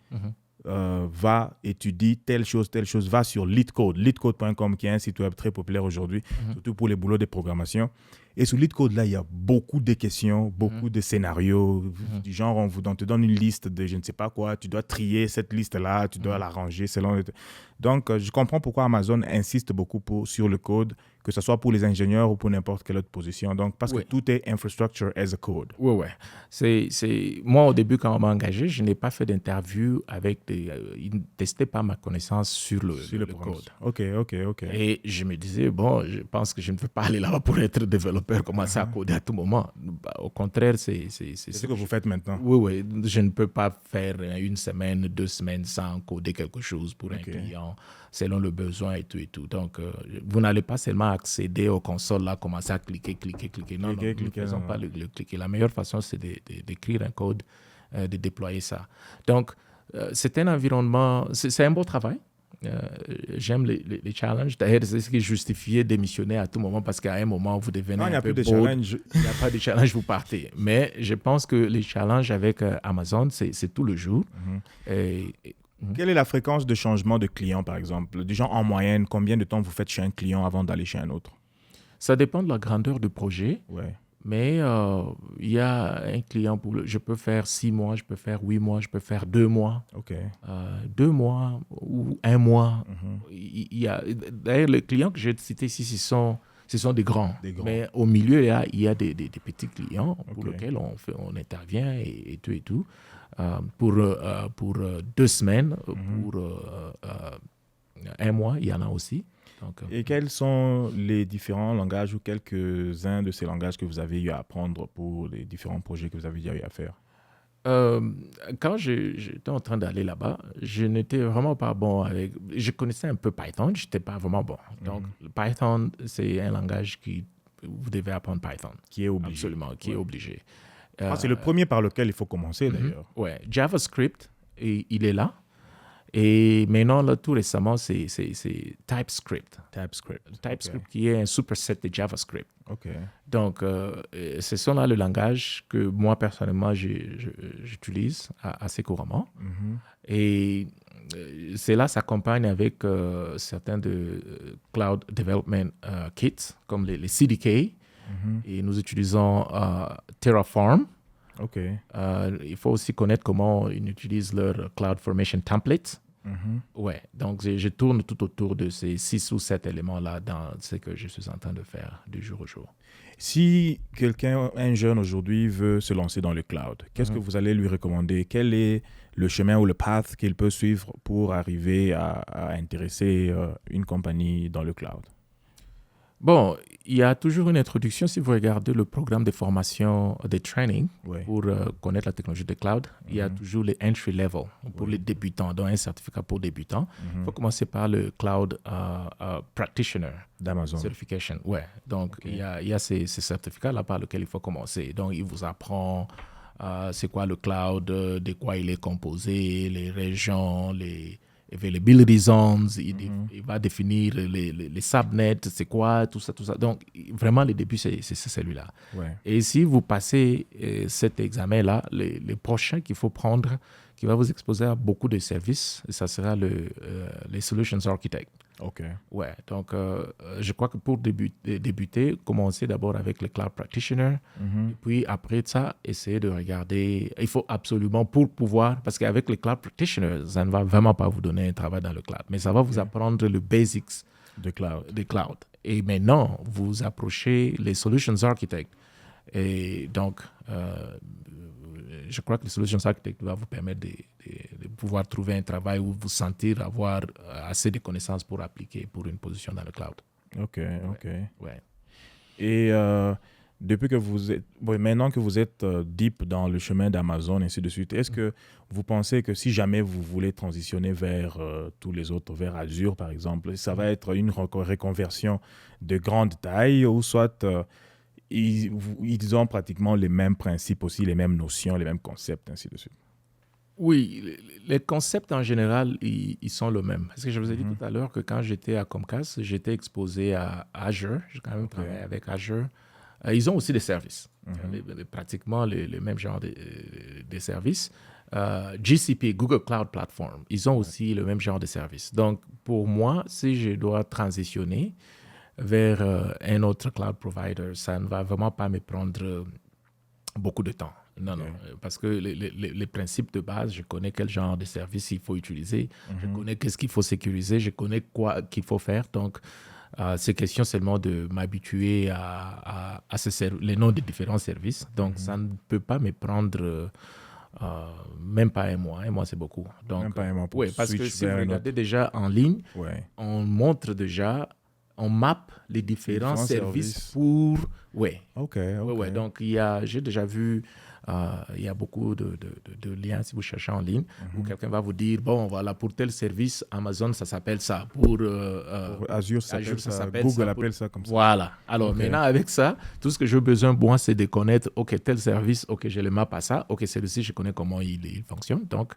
va étudier telle chose, va sur LeetCode, leetcode.com, qui est un site web très populaire aujourd'hui, surtout pour les boulots de programmation. Et sur LeetCode, là, il y a beaucoup de questions, beaucoup de scénarios, du genre, on te donne une liste de je ne sais pas quoi, tu dois trier cette liste-là, tu dois la ranger selon... Donc, je comprends pourquoi Amazon insiste beaucoup sur le code, que ce soit pour les ingénieurs ou pour n'importe quelle autre position. Donc, parce que tout est infrastructure as a code. Oui. Moi, au début, quand on m'a engagé, je n'ai pas fait d'interview avec ils ne testaient pas ma connaissance sur le code. OK. Et je me disais, bon, je pense que je ne veux pas aller là-bas pour être développeur, commencer à coder à tout moment. Au contraire, c'est ce que vous faites maintenant. Oui. Je ne peux pas faire 1 semaine, 2 semaines sans coder quelque chose pour un client, selon le besoin et tout. Donc, vous n'allez pas seulement accéder aux consoles, là, commencer à cliquer. Non, nous ne faisons pas le cliquer. La meilleure façon, c'est d'écrire un code, de déployer ça. Donc, c'est un environnement, c'est un beau travail. J'aime les challenges. D'ailleurs, c'est ce qui justifiait d'émissionner à tout moment parce qu'à un moment, vous devenez un peu bored. Il n'y a pas de challenge, vous partez. Mais je pense que les challenges avec Amazon, c'est tout le jour. Quelle est la fréquence de changement de client, par exemple? Du genre, en moyenne, combien de temps vous faites chez un client avant d'aller chez un autre? Ça dépend de la grandeur du projet. Ouais. Mais il y a un client, je peux faire 6 mois, je peux faire 8 mois, je peux faire 2 mois. 2 mois ou 1 mois. D'ailleurs, les clients que j'ai cités ici, ce sont des grands. Mais au milieu, il y a des petits clients pour lesquels on intervient et tout. Pour 2 semaines, pour 1 mois, il y en a aussi. Donc, et quels sont les différents langages ou quelques-uns de ces langages que vous avez eu à apprendre pour les différents projets que vous avez déjà eu à faire? Quand j'étais en train d'aller là-bas, je n'étais vraiment pas bon je connaissais un peu Python, je n'étais pas vraiment bon. Donc, Python, c'est un langage vous devez apprendre Python. Qui est obligé. Absolument, qui est obligé. C'est le premier par lequel il faut commencer, d'ailleurs. Oui, JavaScript, il est là. Et maintenant, là, tout récemment, c'est TypeScript. TypeScript qui est un superset de JavaScript. Donc, ce sont là le langage que moi, personnellement, j'utilise assez couramment. Et cela s'accompagne avec certains de Cloud Development Kits, comme les CDK. Et nous utilisons Terraform. Il faut aussi connaître comment ils utilisent leur CloudFormation template. Ouais, donc je tourne tout autour de ces 6 ou 7 éléments-là dans ce que je suis en train de faire du jour au jour. Si un jeune aujourd'hui veut se lancer dans le cloud, qu'est-ce que vous allez lui recommander? Quel est le chemin ou le path qu'il peut suivre pour arriver à intéresser une compagnie dans le cloud? Bon, il y a toujours une introduction. Si vous regardez le programme de formation, de training pour connaître la technologie de cloud, il y a toujours les entry level pour les débutants, donc un certificat pour débutants. Il faut commencer par le Cloud Practitioner d'Amazon Certification. Ouais, donc il y a ces certificats-là par lesquels il faut commencer. Donc, il vous apprend c'est quoi le cloud, de quoi il est composé, les régions, les availability zones, il va définir les subnets, c'est quoi, tout ça. Donc, vraiment, le début, c'est celui-là. Et si vous passez cet examen-là, les prochains qu'il faut prendre, qui va vous exposer à beaucoup de services, ça sera les Solutions Architect. Ouais, donc, je crois que pour débuter, commencez d'abord avec le Cloud Practitioner, et puis après ça, essayez de regarder. Il faut absolument, pour pouvoir, parce qu'avec le Cloud Practitioner, ça ne va vraiment pas vous donner un travail dans le cloud, mais ça va vous apprendre le basics de cloud. Et maintenant, vous approchez les Solutions Architect. Et donc, je crois que le Solutions Architect va vous permettre de pouvoir trouver un travail où vous sentir avoir assez de connaissances pour appliquer pour une position dans le cloud. OK. Ouais. Et depuis que vous êtes, maintenant que vous êtes deep dans le chemin d'Amazon et ainsi de suite, est-ce que vous pensez que si jamais vous voulez transitionner vers tous les autres, vers Azure par exemple, ça va être une reconversion de grande taille ou soit ils ont pratiquement les mêmes principes aussi, les mêmes notions, les mêmes concepts, ainsi de suite? Oui, les concepts en général, ils sont les mêmes. Parce que je vous ai dit tout à l'heure que quand j'étais à Comcast, j'étais exposé à Azure. J'ai quand même travaillé avec Azure. Ils ont aussi des services, pratiquement le même genre de services. GCP, Google Cloud Platform, ils ont aussi le même genre de services. Donc, pour moi, si je dois transitionner vers un autre cloud provider, ça ne va vraiment pas me prendre beaucoup de temps. Non, parce que les principes de base, je connais quel genre de service il faut utiliser, je connais qu'est-ce qu'il faut sécuriser, je connais quoi qu'il faut faire. Donc, c'est question seulement de m'habituer à les noms des différents services. Donc, ça ne peut pas me prendre même pas un mois. Un mois, c'est beaucoup. Donc, même pas un mois pour oui, parce que si vous regardez autre. déjà en ligne, on montre déjà, on map les différents services pour... Oui. OK. Ouais. Donc, j'ai déjà vu... il y a beaucoup de liens si vous cherchez en ligne où quelqu'un va vous dire, bon, voilà, pour tel service, Amazon, ça s'appelle ça. Pour Azure, ça s'appelle Google ça, appelle ça comme ça. Voilà. Alors, maintenant, avec ça, tout ce que j'ai besoin, moi, c'est de connaître, OK, tel service, OK, je le map à ça. OK, celui-ci, je connais comment il fonctionne. Donc,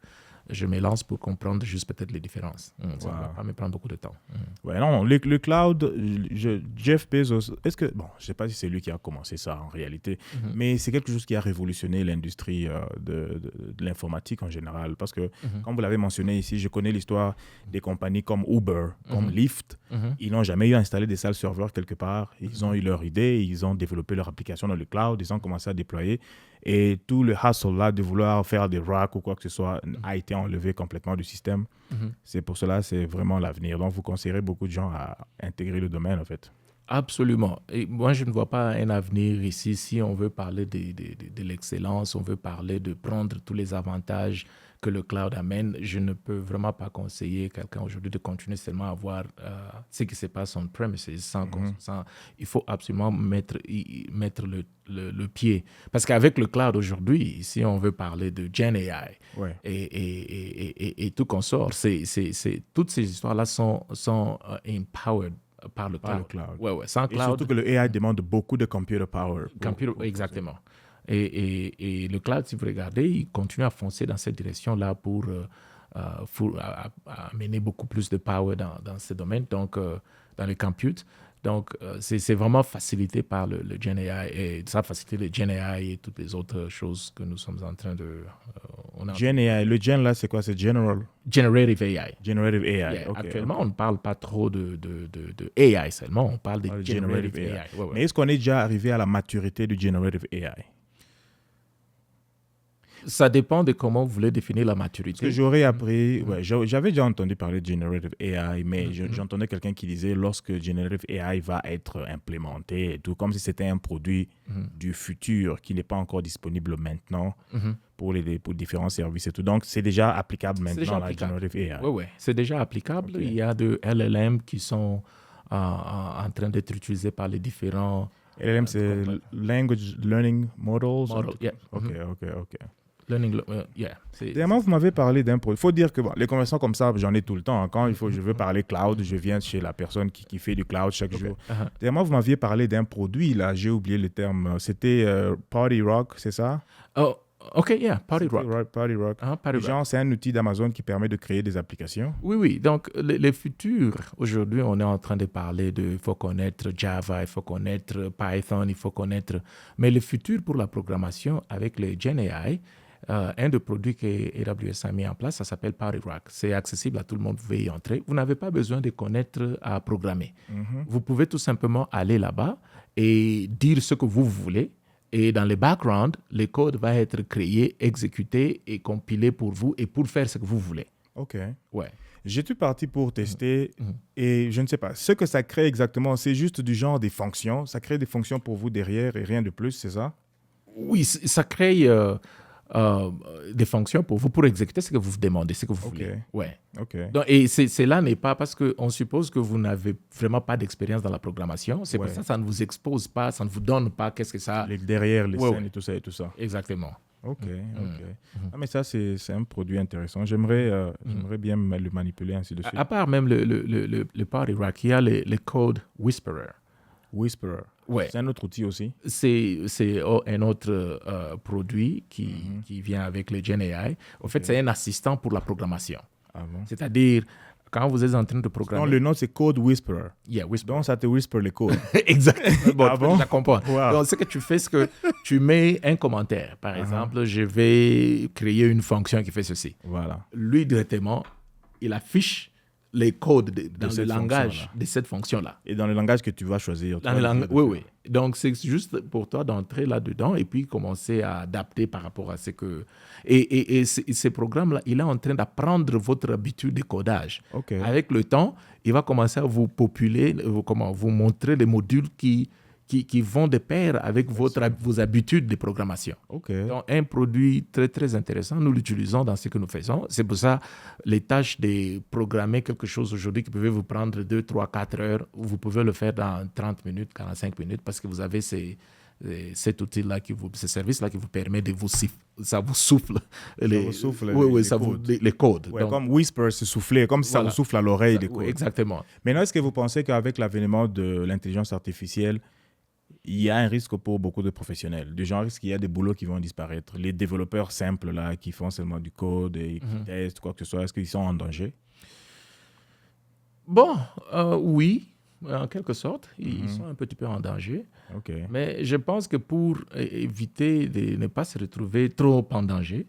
je me lance pour comprendre juste peut-être les différences. Ça ne va pas me prendre beaucoup de temps. Ouais, non, le cloud, Jeff Bezos, est-ce que, bon, je ne sais pas si c'est lui qui a commencé ça en réalité, mais c'est quelque chose qui a révolutionné l'industrie de l'informatique en général. Parce que, comme vous l'avez mentionné ici, je connais l'histoire des compagnies comme Uber, comme Lyft. Ils n'ont jamais eu à installer des salles serveurs quelque part. Ils ont eu leur idée, ils ont développé leur application dans le cloud, ils ont commencé à déployer. Et tout le hassle là de vouloir faire des racks ou quoi que ce soit a été enlevé complètement du système. C'est pour cela, c'est vraiment l'avenir. Donc, vous conseillerez beaucoup de gens à intégrer le domaine, en fait. Absolument. Et moi, je ne vois pas un avenir ici si on veut parler de l'excellence, on veut parler de prendre tous les avantages que le cloud amène. Je ne peux vraiment pas conseiller quelqu'un aujourd'hui de continuer seulement à voir ce qui se passe on-premises sans il faut absolument mettre le pied. Parce qu'avec le cloud aujourd'hui, si on veut parler de Gen AI et tout consort, toutes ces histoires-là sont empowered par le cloud. Sans cloud. Surtout que le AI demande beaucoup de computer power. Exactement. Et le cloud, si vous regardez, il continue à foncer dans cette direction-là pour amener beaucoup plus de power dans ce domaine, donc dans le compute. Donc, c'est vraiment facilité par le Gen AI et ça facilite le Gen AI et toutes les autres choses que nous sommes en train de... Gen AI, le Gen là, c'est quoi? C'est Generative AI. Generative AI, OK. Actuellement, on ne parle pas trop de AI seulement, on parle de Generative AI. Mais est-ce qu'on est déjà arrivé à la maturité du Generative AI? Ça dépend de comment vous voulez définir la maturité. Parce que j'aurais appris, j'avais déjà entendu parler de Generative AI, mais j'entendais quelqu'un qui disait lorsque Generative AI va être implémenté, et tout, comme si c'était un produit du futur qui n'est pas encore disponible maintenant pour différents services et tout. Donc, c'est déjà applicable maintenant, la Generative AI. Oui, c'est déjà applicable. Okay. Il y a de LLM qui sont en train d'être utilisés par les différents... LLM, c'est Language Learning Models? OK. Dernièrement, vous m'avez parlé d'un produit. Il faut dire que les conversations comme ça, j'en ai tout le temps. Quand je veux parler cloud, je viens chez la personne qui fait du cloud chaque jour. Dernièrement, vous m'aviez parlé d'un produit, là, j'ai oublié le terme. C'était Party Rock, c'est ça? Oh, OK, Party Rock. Party Rock. Genre, c'est un outil d'Amazon qui permet de créer des applications. Oui. Donc, les futurs, aujourd'hui, on est en train de parler il faut connaître Java, il faut connaître Python, il faut connaître... Mais le futur pour la programmation avec les Gen AI, un des produits que AWS a mis en place, ça s'appelle Party Rock. C'est accessible à tout le monde, vous pouvez y entrer. Vous n'avez pas besoin de connaître à programmer. Vous pouvez tout simplement aller là-bas et dire ce que vous voulez. Et dans le background, le code va être créé, exécuté et compilé pour vous et pour faire ce que vous voulez. OK. Ouais. J'étais parti pour tester et je ne sais pas. Ce que ça crée exactement, c'est juste du genre des fonctions. Ça crée des fonctions pour vous derrière et rien de plus, c'est ça? Oui, ça crée des fonctions pour vous, pour exécuter ce que vous demandez, ce que vous voulez. Ouais. Donc, et cela n'est pas parce qu'on suppose que vous n'avez vraiment pas d'expérience dans la programmation. C'est pour ça que ça ne vous expose pas, ça ne vous donne pas qu'est-ce que ça... Derrière les scènes et tout ça. Exactement. Ok. Ah, mais ça, c'est un produit intéressant. J'aimerais bien le manipuler ainsi de suite. À part même le Power Rack, il y a les Code Whisperer. Whisperer. Ouais. C'est un autre outil aussi. C'est un autre produit qui vient avec le GenAI. En fait, c'est un assistant pour la programmation. Ah bon? C'est-à-dire, quand vous êtes en train de programmer... Donc, le nom, c'est Code Whisperer. Yeah, Whisperer. Donc, ça te whisper les codes. Exactement. Bon? Je comprends. Wow. Donc, ce que tu fais, c'est que tu mets un commentaire. Par exemple, je vais créer une fonction qui fait ceci. Voilà. Lui, directement, il affiche les codes dans le langage de cette fonction-là. Et dans le langage que tu vas choisir. Oui. Donc, c'est juste pour toi d'entrer là-dedans et puis commencer à adapter par rapport à ce que... Et ces programmes-là, il est en train d'apprendre votre habitude de codage. Okay. Avec le temps, il va commencer à vous populer, vous montrer les modules qui vont de pair avec vos habitudes de programmation. Donc, un produit très, très intéressant. Nous l'utilisons dans ce que nous faisons. C'est pour ça, les tâches de programmer quelque chose aujourd'hui qui pouvait vous prendre 2, 3, 4 heures, vous pouvez le faire dans 30 minutes, 45 minutes, parce que vous avez cet outil-là, ce service-là qui vous permet de ça vous souffle les codes. Ouais, donc, comme Whisper, c'est souffler, comme si ça vous souffle à l'oreille des codes. Exactement. Maintenant, est-ce que vous pensez qu'avec l'avènement de l'intelligence artificielle, il y a un risque pour beaucoup de professionnels? Du genre, est-ce qu'il y a des boulots qui vont disparaître? Les développeurs simples, là, qui font seulement du code et qui testent, quoi que ce soit, est-ce qu'ils sont en danger? Bon, oui, en quelque sorte. Ils sont un petit peu en danger. Mais je pense que pour éviter de ne pas se retrouver trop en danger,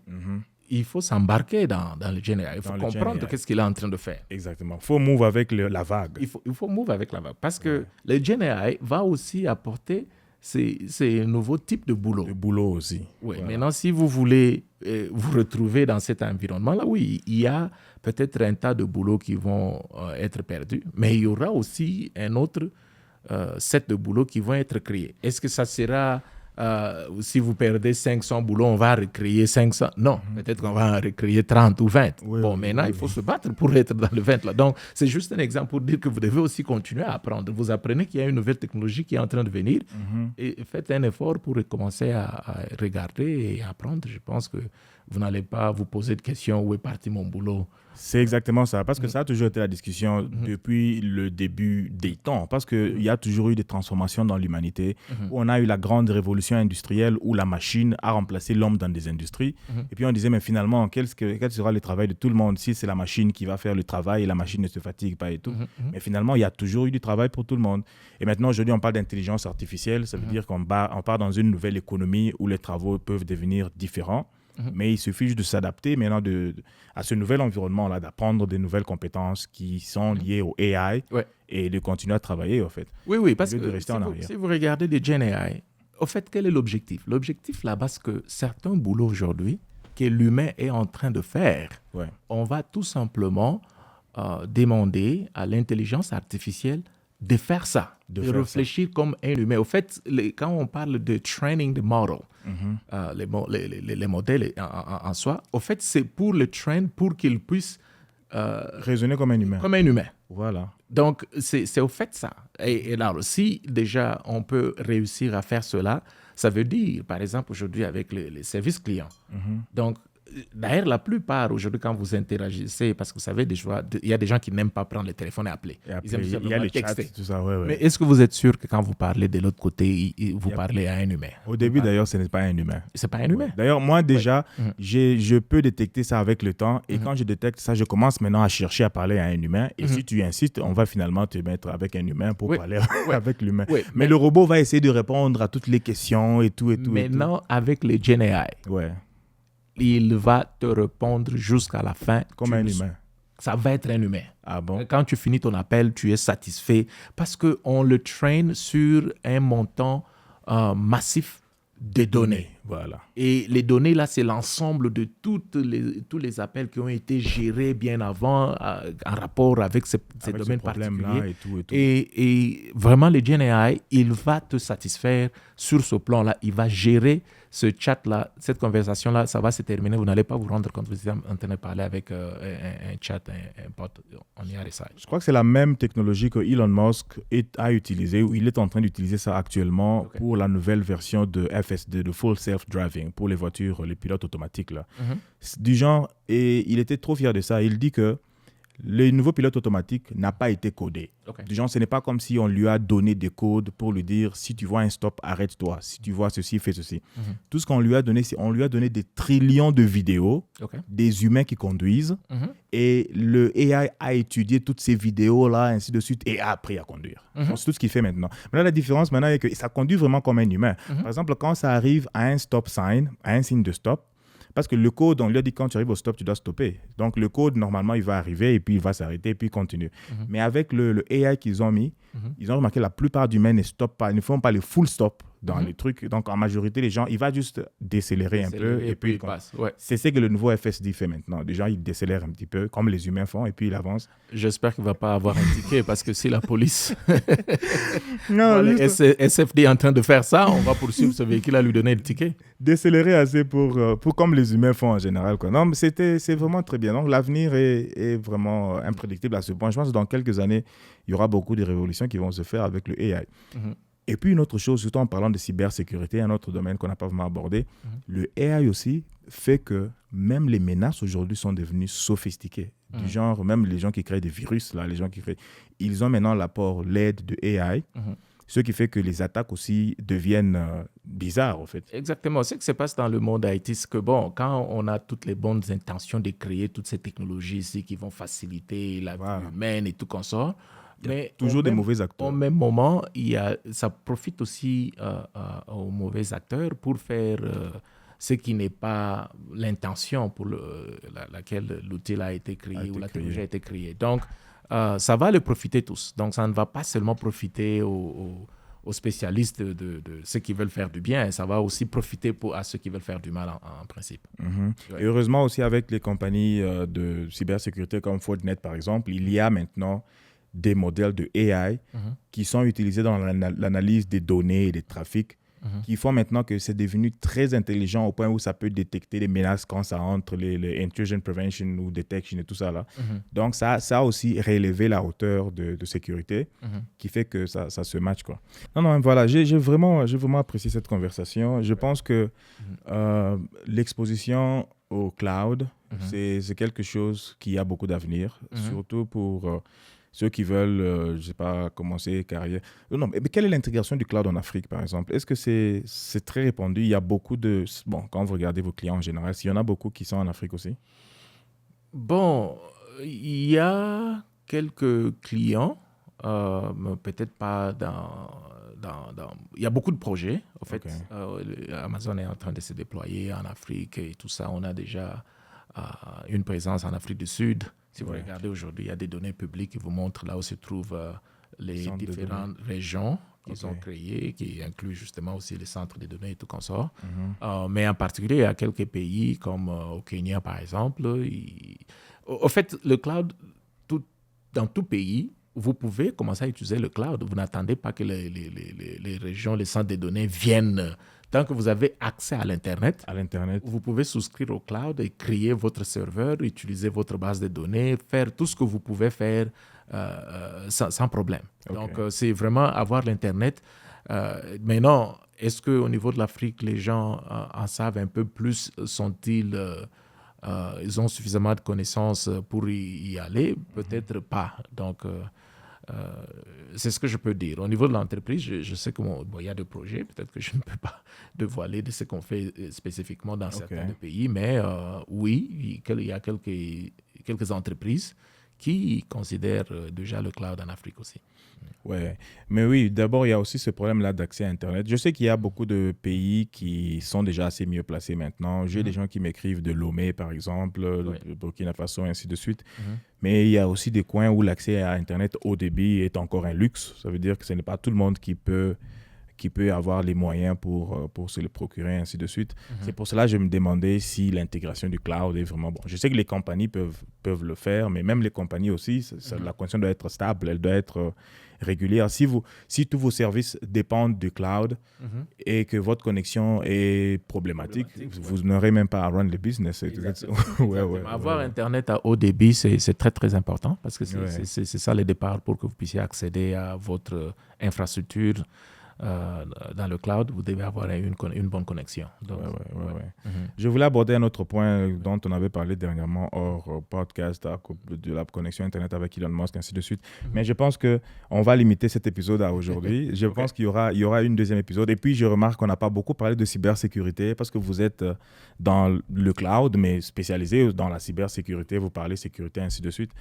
il faut s'embarquer dans le GenAI. Il faut comprendre qu'est-ce qu'il est en train de faire. Exactement. Il faut move avec la vague. Il faut move avec la vague. Parce que le GenAI va aussi apporter ces nouveaux types de boulot. De boulot aussi. Oui. Voilà. Maintenant, si vous voulez vous retrouver dans cet environnement-là, oui, il y a peut-être un tas de boulots qui vont être perdus, mais il y aura aussi un autre set de boulots qui vont être créés. Est-ce que ça sera... si vous perdez 500 boulots, on va recréer 500. Non, peut-être qu'on va recréer 30 ou 20. Maintenant, il faut se battre pour être dans le 20 là. Donc, c'est juste un exemple pour dire que vous devez aussi continuer à apprendre. Vous apprenez qu'il y a une nouvelle technologie qui est en train de venir et faites un effort pour commencer à regarder et apprendre. Je pense que vous n'allez pas vous poser de questions où est parti mon boulot. C'est exactement ça, parce que ça a toujours été la discussion depuis le début des temps, parce qu'il y a toujours eu des transformations dans l'humanité, où on a eu la grande révolution industrielle, où la machine a remplacé l'homme dans des industries, et puis on disait, mais finalement, quel sera le travail de tout le monde si c'est la machine qui va faire le travail et la machine ne se fatigue pas et tout. Mais finalement, il y a toujours eu du travail pour tout le monde. Et maintenant, aujourd'hui, on parle d'intelligence artificielle, ça veut dire qu'on part dans une nouvelle économie où les travaux peuvent devenir différents. Mais il suffit juste de s'adapter maintenant à ce nouvel environnement-là, d'apprendre des nouvelles compétences qui sont liées au AI et de continuer à travailler, en fait. Oui, parce que si vous regardez des GenAI, au fait, quel est l'objectif? L'objectif là-bas, c'est que certains boulots aujourd'hui que l'humain est en train de faire, on va tout simplement demander à l'intelligence artificielle de faire ça, de réfléchir comme un humain. Au fait, quand on parle de training the model, les modèles en soi, au fait, c'est pour le train, pour qu'il puisse raisonner comme un humain. Comme un humain. Voilà. Donc, c'est au fait ça. Et là, si déjà on peut réussir à faire cela, ça veut dire, par exemple, aujourd'hui avec les services clients. Donc, d'ailleurs, la plupart, aujourd'hui, quand vous interagissez, parce que vous savez, il y a des gens qui n'aiment pas prendre le téléphone et appeler. Il y a les chats, tout ça, Mais est-ce que vous êtes sûr que quand vous parlez de l'autre côté, vous parlez à un humain? Au début, d'ailleurs, ce n'est pas un humain. C'est pas un humain? D'ailleurs, moi, déjà, je peux détecter ça avec le temps. Et quand je détecte ça, je commence maintenant à chercher à parler à un humain. Et si tu insistes, on va finalement te mettre avec un humain pour parler avec l'humain. Mais le robot va essayer de répondre à toutes les questions et tout. Maintenant, avec les GenAI, il va te répondre jusqu'à la fin. Comme un humain. Ça va être un humain. Ah bon? Quand tu finis ton appel, tu es satisfait parce qu'on le traîne sur un montant massif des données. Voilà. Et les données, là, c'est l'ensemble de tous les appels qui ont été gérés bien avant en rapport avec ces domaines particuliers. Et vraiment, le GenAI, il va te satisfaire sur ce plan-là. Il va gérer ce chat-là, cette conversation-là, ça va se terminer. Vous n'allez pas vous rendre compte que vous êtes en train de parler avec un chat, un bot en IRSI. Je crois que c'est la même technologie que Elon Musk a utilisée, ou il est en train d'utiliser ça actuellement pour la nouvelle version de FSD, de Full Self-Driving, pour les voitures, les pilotes automatiques. Là. Du genre, et il était trop fier de ça. Il dit que le nouveau pilote automatique n'a pas été codé. Du genre, ce n'est pas comme si on lui a donné des codes pour lui dire si tu vois un stop, arrête-toi. Si tu vois ceci, fais ceci. Tout ce qu'on lui a donné, c'est on lui a donné des trillions de vidéos des humains qui conduisent et le AI a étudié toutes ces vidéos-là, ainsi de suite, et a appris à conduire. Donc, c'est tout ce qu'il fait maintenant. Maintenant, la différence maintenant est que ça conduit vraiment comme un humain. Par exemple, quand ça arrive à un stop sign, à un signe de stop, parce que le code, on lui a dit quand tu arrives au stop, tu dois stopper. Donc, le code, normalement, il va arriver et puis il va s'arrêter et puis continuer. Mais avec le AI qu'ils ont mis, ils ont remarqué que la plupart d'humains ne stoppent pas, ils ne font pas les full stop dans les trucs. Donc, en majorité, les gens, il va juste décélérer un peu et puis il passe. C'est ce que le nouveau FSD fait maintenant. Les gens, ils décélèrent un petit peu, comme les humains font, et puis il avance. J'espère qu'il ne va pas avoir un ticket parce que si la police, SFD est en train de faire ça, on va poursuivre ce véhicule à lui donner le ticket. Décélérer assez pour comme les humains font en général, quoi. Non, mais c'est vraiment très bien. Donc, l'avenir est vraiment imprédictible à ce point. Je pense que dans quelques années, il y aura beaucoup de révolutions qui vont se faire avec le AI. Et puis, une autre chose, surtout en parlant de cybersécurité, un autre domaine qu'on n'a pas vraiment abordé, le AI aussi fait que même les menaces aujourd'hui sont devenues sophistiquées. Du genre, même les gens qui créent des virus, là, les gens qui créent, ils ont maintenant l'aide de AI. Ce qui fait que les attaques aussi deviennent bizarres, en fait. Exactement. Ce qui se passe dans le monde IT, c'est que, bon, quand on a toutes les bonnes intentions de créer toutes ces technologies ici qui vont faciliter la vie humaine et tout comme ça, mais toujours des mauvais acteurs. Au même moment, ça profite aussi aux mauvais acteurs pour faire ce qui n'est pas l'intention pour laquelle l'outil a été créé ou la technologie a été créée. Donc, ça va les profiter tous. Donc, ça ne va pas seulement profiter aux spécialistes de ceux qui veulent faire du bien, ça va aussi profiter à ceux qui veulent faire du mal en principe. Et heureusement aussi avec les compagnies de cybersécurité comme Fortinet, par exemple, il y a maintenant des modèles de AI qui sont utilisés dans l'analyse des données et des trafics, qui font maintenant que c'est devenu très intelligent au point où ça peut détecter les menaces quand ça entre les intrusion prevention ou detection et tout ça là. Donc ça a aussi relevé la hauteur de sécurité qui fait que ça se match, quoi. Non, voilà, j'ai vraiment apprécié cette conversation. Je pense que l'exposition au cloud, c'est quelque chose qui a beaucoup d'avenir, surtout pour ceux qui veulent, je ne sais pas, commencer carrière. Non, mais quelle est l'intégration du cloud en Afrique, par exemple? Est-ce que c'est très répandu? Il y a beaucoup de... Bon, quand vous regardez vos clients en général, s'il y en a beaucoup qui sont en Afrique aussi? Bon, il y a quelques clients, mais peut-être pas il y a beaucoup de projets, en fait. Amazon est en train de se déployer en Afrique et tout ça. On a déjà une présence en Afrique du Sud. Si vous regardez aujourd'hui, il y a des données publiques qui vous montrent là où se trouvent les différentes régions qu'ils ont créées, qui incluent justement aussi les centres de données et tout comme ça. Mais en particulier, il y a quelques pays comme au Kenya, par exemple. Au fait, le cloud, dans tout pays, vous pouvez commencer à utiliser le cloud. Vous n'attendez pas que les régions, les centres de données viennent. Tant que vous avez accès à l'Internet, vous pouvez souscrire au cloud et créer votre serveur, utiliser votre base de données, faire tout ce que vous pouvez faire sans problème. Donc, c'est vraiment avoir l'Internet. Maintenant, est-ce qu'au niveau de l'Afrique, les gens en savent un peu plus? Ils ont suffisamment de connaissances pour y aller? Peut-être pas. Donc, c'est ce que je peux dire. Au niveau de l'entreprise, je sais qu'il y a des projets, peut-être que je ne peux pas dévoiler de ce qu'on fait spécifiquement dans certains pays, mais oui, il y a quelques entreprises qui considèrent déjà le cloud en Afrique aussi. Ouais, mais oui, d'abord, il y a aussi ce problème-là d'accès à Internet. Je sais qu'il y a beaucoup de pays qui sont déjà assez mieux placés maintenant. J'ai des gens qui m'écrivent de Lomé, par exemple, de Burkina Faso, et ainsi de suite. Mais il y a aussi des coins où l'accès à Internet haut débit est encore un luxe. Ça veut dire que ce n'est pas tout le monde qui qui peut avoir les moyens pour se le procurer, ainsi de suite. C'est pour cela que je me demandais si l'intégration du cloud est vraiment bon. Je sais que les compagnies peuvent le faire, mais même les compagnies aussi, la connexion doit être stable, elle doit être régulière. Si tous vos services dépendent du cloud et que votre connexion est problématique, vous n'aurez même pas à run le business. Avoir Internet à haut débit, c'est très, très important parce que c'est ça le départ pour que vous puissiez accéder à votre infrastructure. Dans le cloud, vous devez avoir une bonne connexion. Donc, Je voulais aborder un autre point dont on avait parlé dernièrement hors podcast, de la connexion Internet avec Elon Musk, ainsi de suite. Mais je pense qu'on va limiter cet épisode à aujourd'hui. Je pense qu'il y aura une deuxième épisode. Et puis, je remarque qu'on n'a pas beaucoup parlé de cybersécurité parce que vous êtes dans le cloud, mais spécialisé dans la cybersécurité. Vous parlez sécurité, ainsi de suite.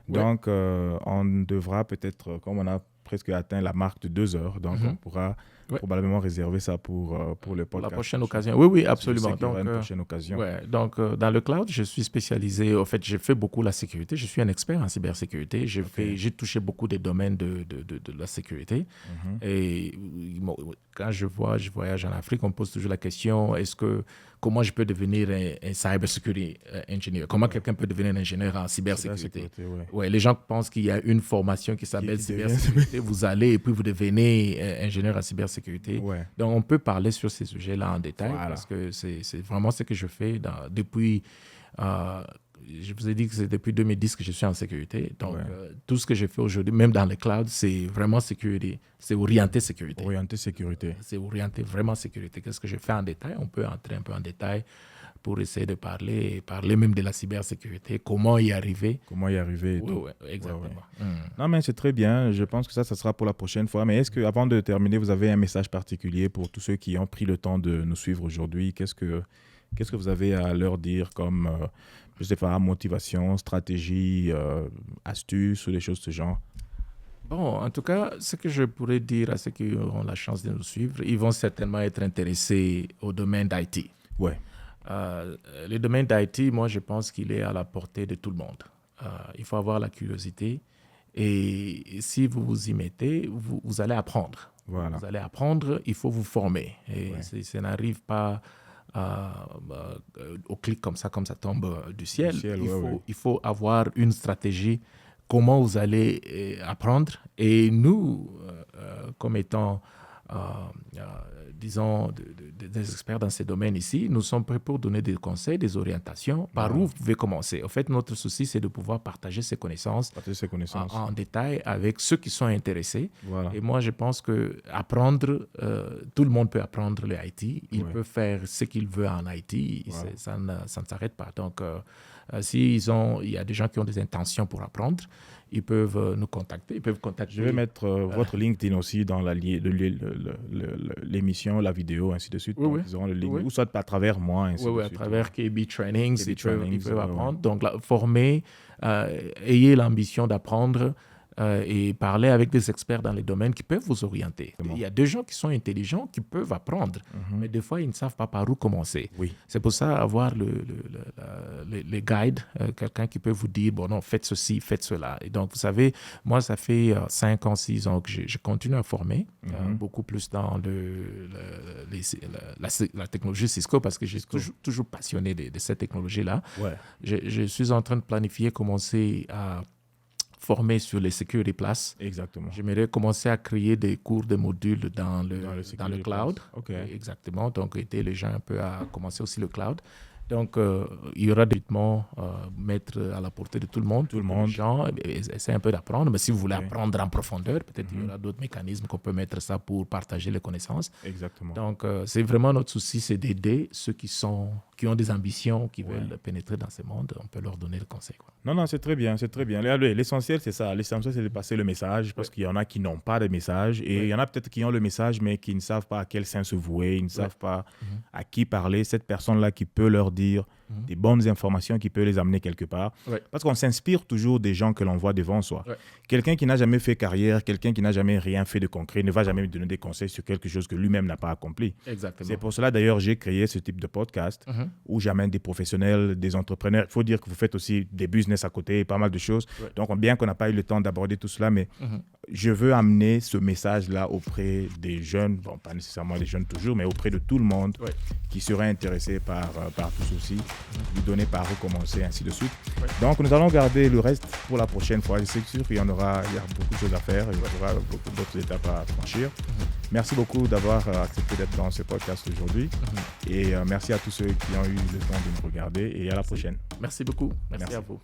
Donc, on devra peut-être, comme on a presque atteint la marque de 2 heures, donc on pourra probablement réserver ça pour le podcast. Pour la prochaine occasion. Oui, absolument. Donc, une prochaine occasion. Donc, dans le cloud, je suis spécialisé. En fait, j'ai fait beaucoup la sécurité. Je suis un expert en cybersécurité. J'ai touché beaucoup des domaines de la sécurité. Et quand je voyage en Afrique, on me pose toujours la question, comment je peux devenir un cybersecurity engineer? Comment quelqu'un peut devenir un ingénieur en cybersécurité? Les gens pensent qu'il y a une formation qui s'appelle cybersécurité. Vous allez et puis vous devenez ingénieur en cybersécurité. Donc, on peut parler sur ces sujets-là en détail parce que c'est vraiment ce que je fais depuis... je vous ai dit que c'est depuis 2010 que je suis en sécurité. Donc, tout ce que je fais aujourd'hui, même dans le cloud, c'est vraiment sécurité. C'est orienté sécurité. C'est orienté vraiment sécurité. Qu'est-ce que je fais en détail? On peut entrer un peu en détail pour essayer de parler même de la cybersécurité, comment y arriver. Et tout. Exactement. Non, mais c'est très bien. Je pense que ça sera pour la prochaine fois. Mais est-ce qu'avant de terminer, vous avez un message particulier pour tous ceux qui ont pris le temps de nous suivre aujourd'hui? Qu'est-ce que vous avez à leur dire comme, je ne sais pas, motivation, stratégie, astuces ou des choses de ce genre? Bon, en tout cas, ce que je pourrais dire à ceux qui auront la chance de nous suivre, ils vont certainement être intéressés au domaine d'IT. Le domaine d'IT, moi, je pense qu'il est à la portée de tout le monde. Il faut avoir la curiosité et si vous vous y mettez, vous allez apprendre. Vous allez apprendre, il faut vous former. Et ça n'arrive pas au clic comme ça tombe du ciel. Il faut avoir une stratégie, comment vous allez apprendre. Et nous, comme étant... disons, des experts dans ces domaines ici, nous sommes prêts pour donner des conseils, des orientations, par où vous pouvez commencer. En fait, notre souci, c'est de pouvoir partager ces connaissances, en détail avec ceux qui sont intéressés. Et moi, je pense qu'apprendre, tout le monde peut apprendre le IT. Il peut faire ce qu'il veut en IT. Ça ne s'arrête pas. Donc, il y a des gens qui ont des intentions pour apprendre, ils peuvent nous contacter. Je vais mettre votre LinkedIn aussi dans l'émission, la vidéo, ainsi de suite. Donc, ils auront le link, ou soit à travers moi. Ainsi de suite. À travers KB Trainings, ils peuvent apprendre. Donc, former, ayez l'ambition d'apprendre et parler avec des experts dans les domaines qui peuvent vous orienter. Il y a des gens qui sont intelligents, qui peuvent apprendre, mais des fois, ils ne savent pas par où commencer. C'est pour ça, avoir les guides, quelqu'un qui peut vous dire, bon, non, faites ceci, faites cela. Et donc, vous savez, moi, ça fait 5 ans, 6 ans que je continue à former, beaucoup plus dans la technologie Cisco, parce que j'ai toujours passionné de cette technologie-là. Je suis en train de planifier, commencer à former sur les Security Plus. Exactement. J'aimerais commencer à créer des cours, des modules dans le cloud. Exactement. Donc, aider les gens un peu à commencer aussi le cloud. Donc, il y aura des rythmes mettre à la portée de tout le monde. Les gens essaient un peu d'apprendre. Mais si vous voulez apprendre en profondeur, peut-être il y aura d'autres mécanismes qu'on peut mettre ça pour partager les connaissances. Exactement. Donc, c'est vraiment notre souci, c'est d'aider ceux qui ont des ambitions, qui veulent pénétrer dans ce monde. On peut leur donner le conseil. Non, c'est très bien, c'est très bien. L'essentiel, c'est ça. L'essentiel, c'est de passer le message parce qu'il y en a qui n'ont pas de message et il y en a peut-être qui ont le message mais qui ne savent pas à quel sens se vouer, ils ne savent pas à qui parler. Cette personne-là qui peut leur dire des bonnes informations, qui peut les amener quelque part. Parce qu'on s'inspire toujours des gens que l'on voit devant soi. Quelqu'un qui n'a jamais fait carrière, quelqu'un qui n'a jamais rien fait de concret ne va jamais me donner des conseils sur quelque chose que lui-même n'a pas accompli. Exactement. C'est pour cela d'ailleurs j'ai créé ce type de podcast où j'amène des professionnels, des entrepreneurs. Il faut dire que vous faites aussi des business à côté, pas mal de choses. Donc bien qu'on n'a pas eu le temps d'aborder tout cela, mais je veux amener ce message-là auprès des jeunes, bon, pas nécessairement les jeunes toujours, mais auprès de tout le monde qui serait intéressé par tout ceci, lui donner par où commencer, ainsi de suite. Donc, nous allons garder le reste pour la prochaine fois. Je suis sûr qu'il y a beaucoup de choses à faire, il y aura beaucoup d'autres étapes à franchir. Merci beaucoup d'avoir accepté d'être dans ce podcast aujourd'hui. Et merci à tous ceux qui ont eu le temps de nous regarder et à la prochaine. Merci beaucoup. Merci à vous.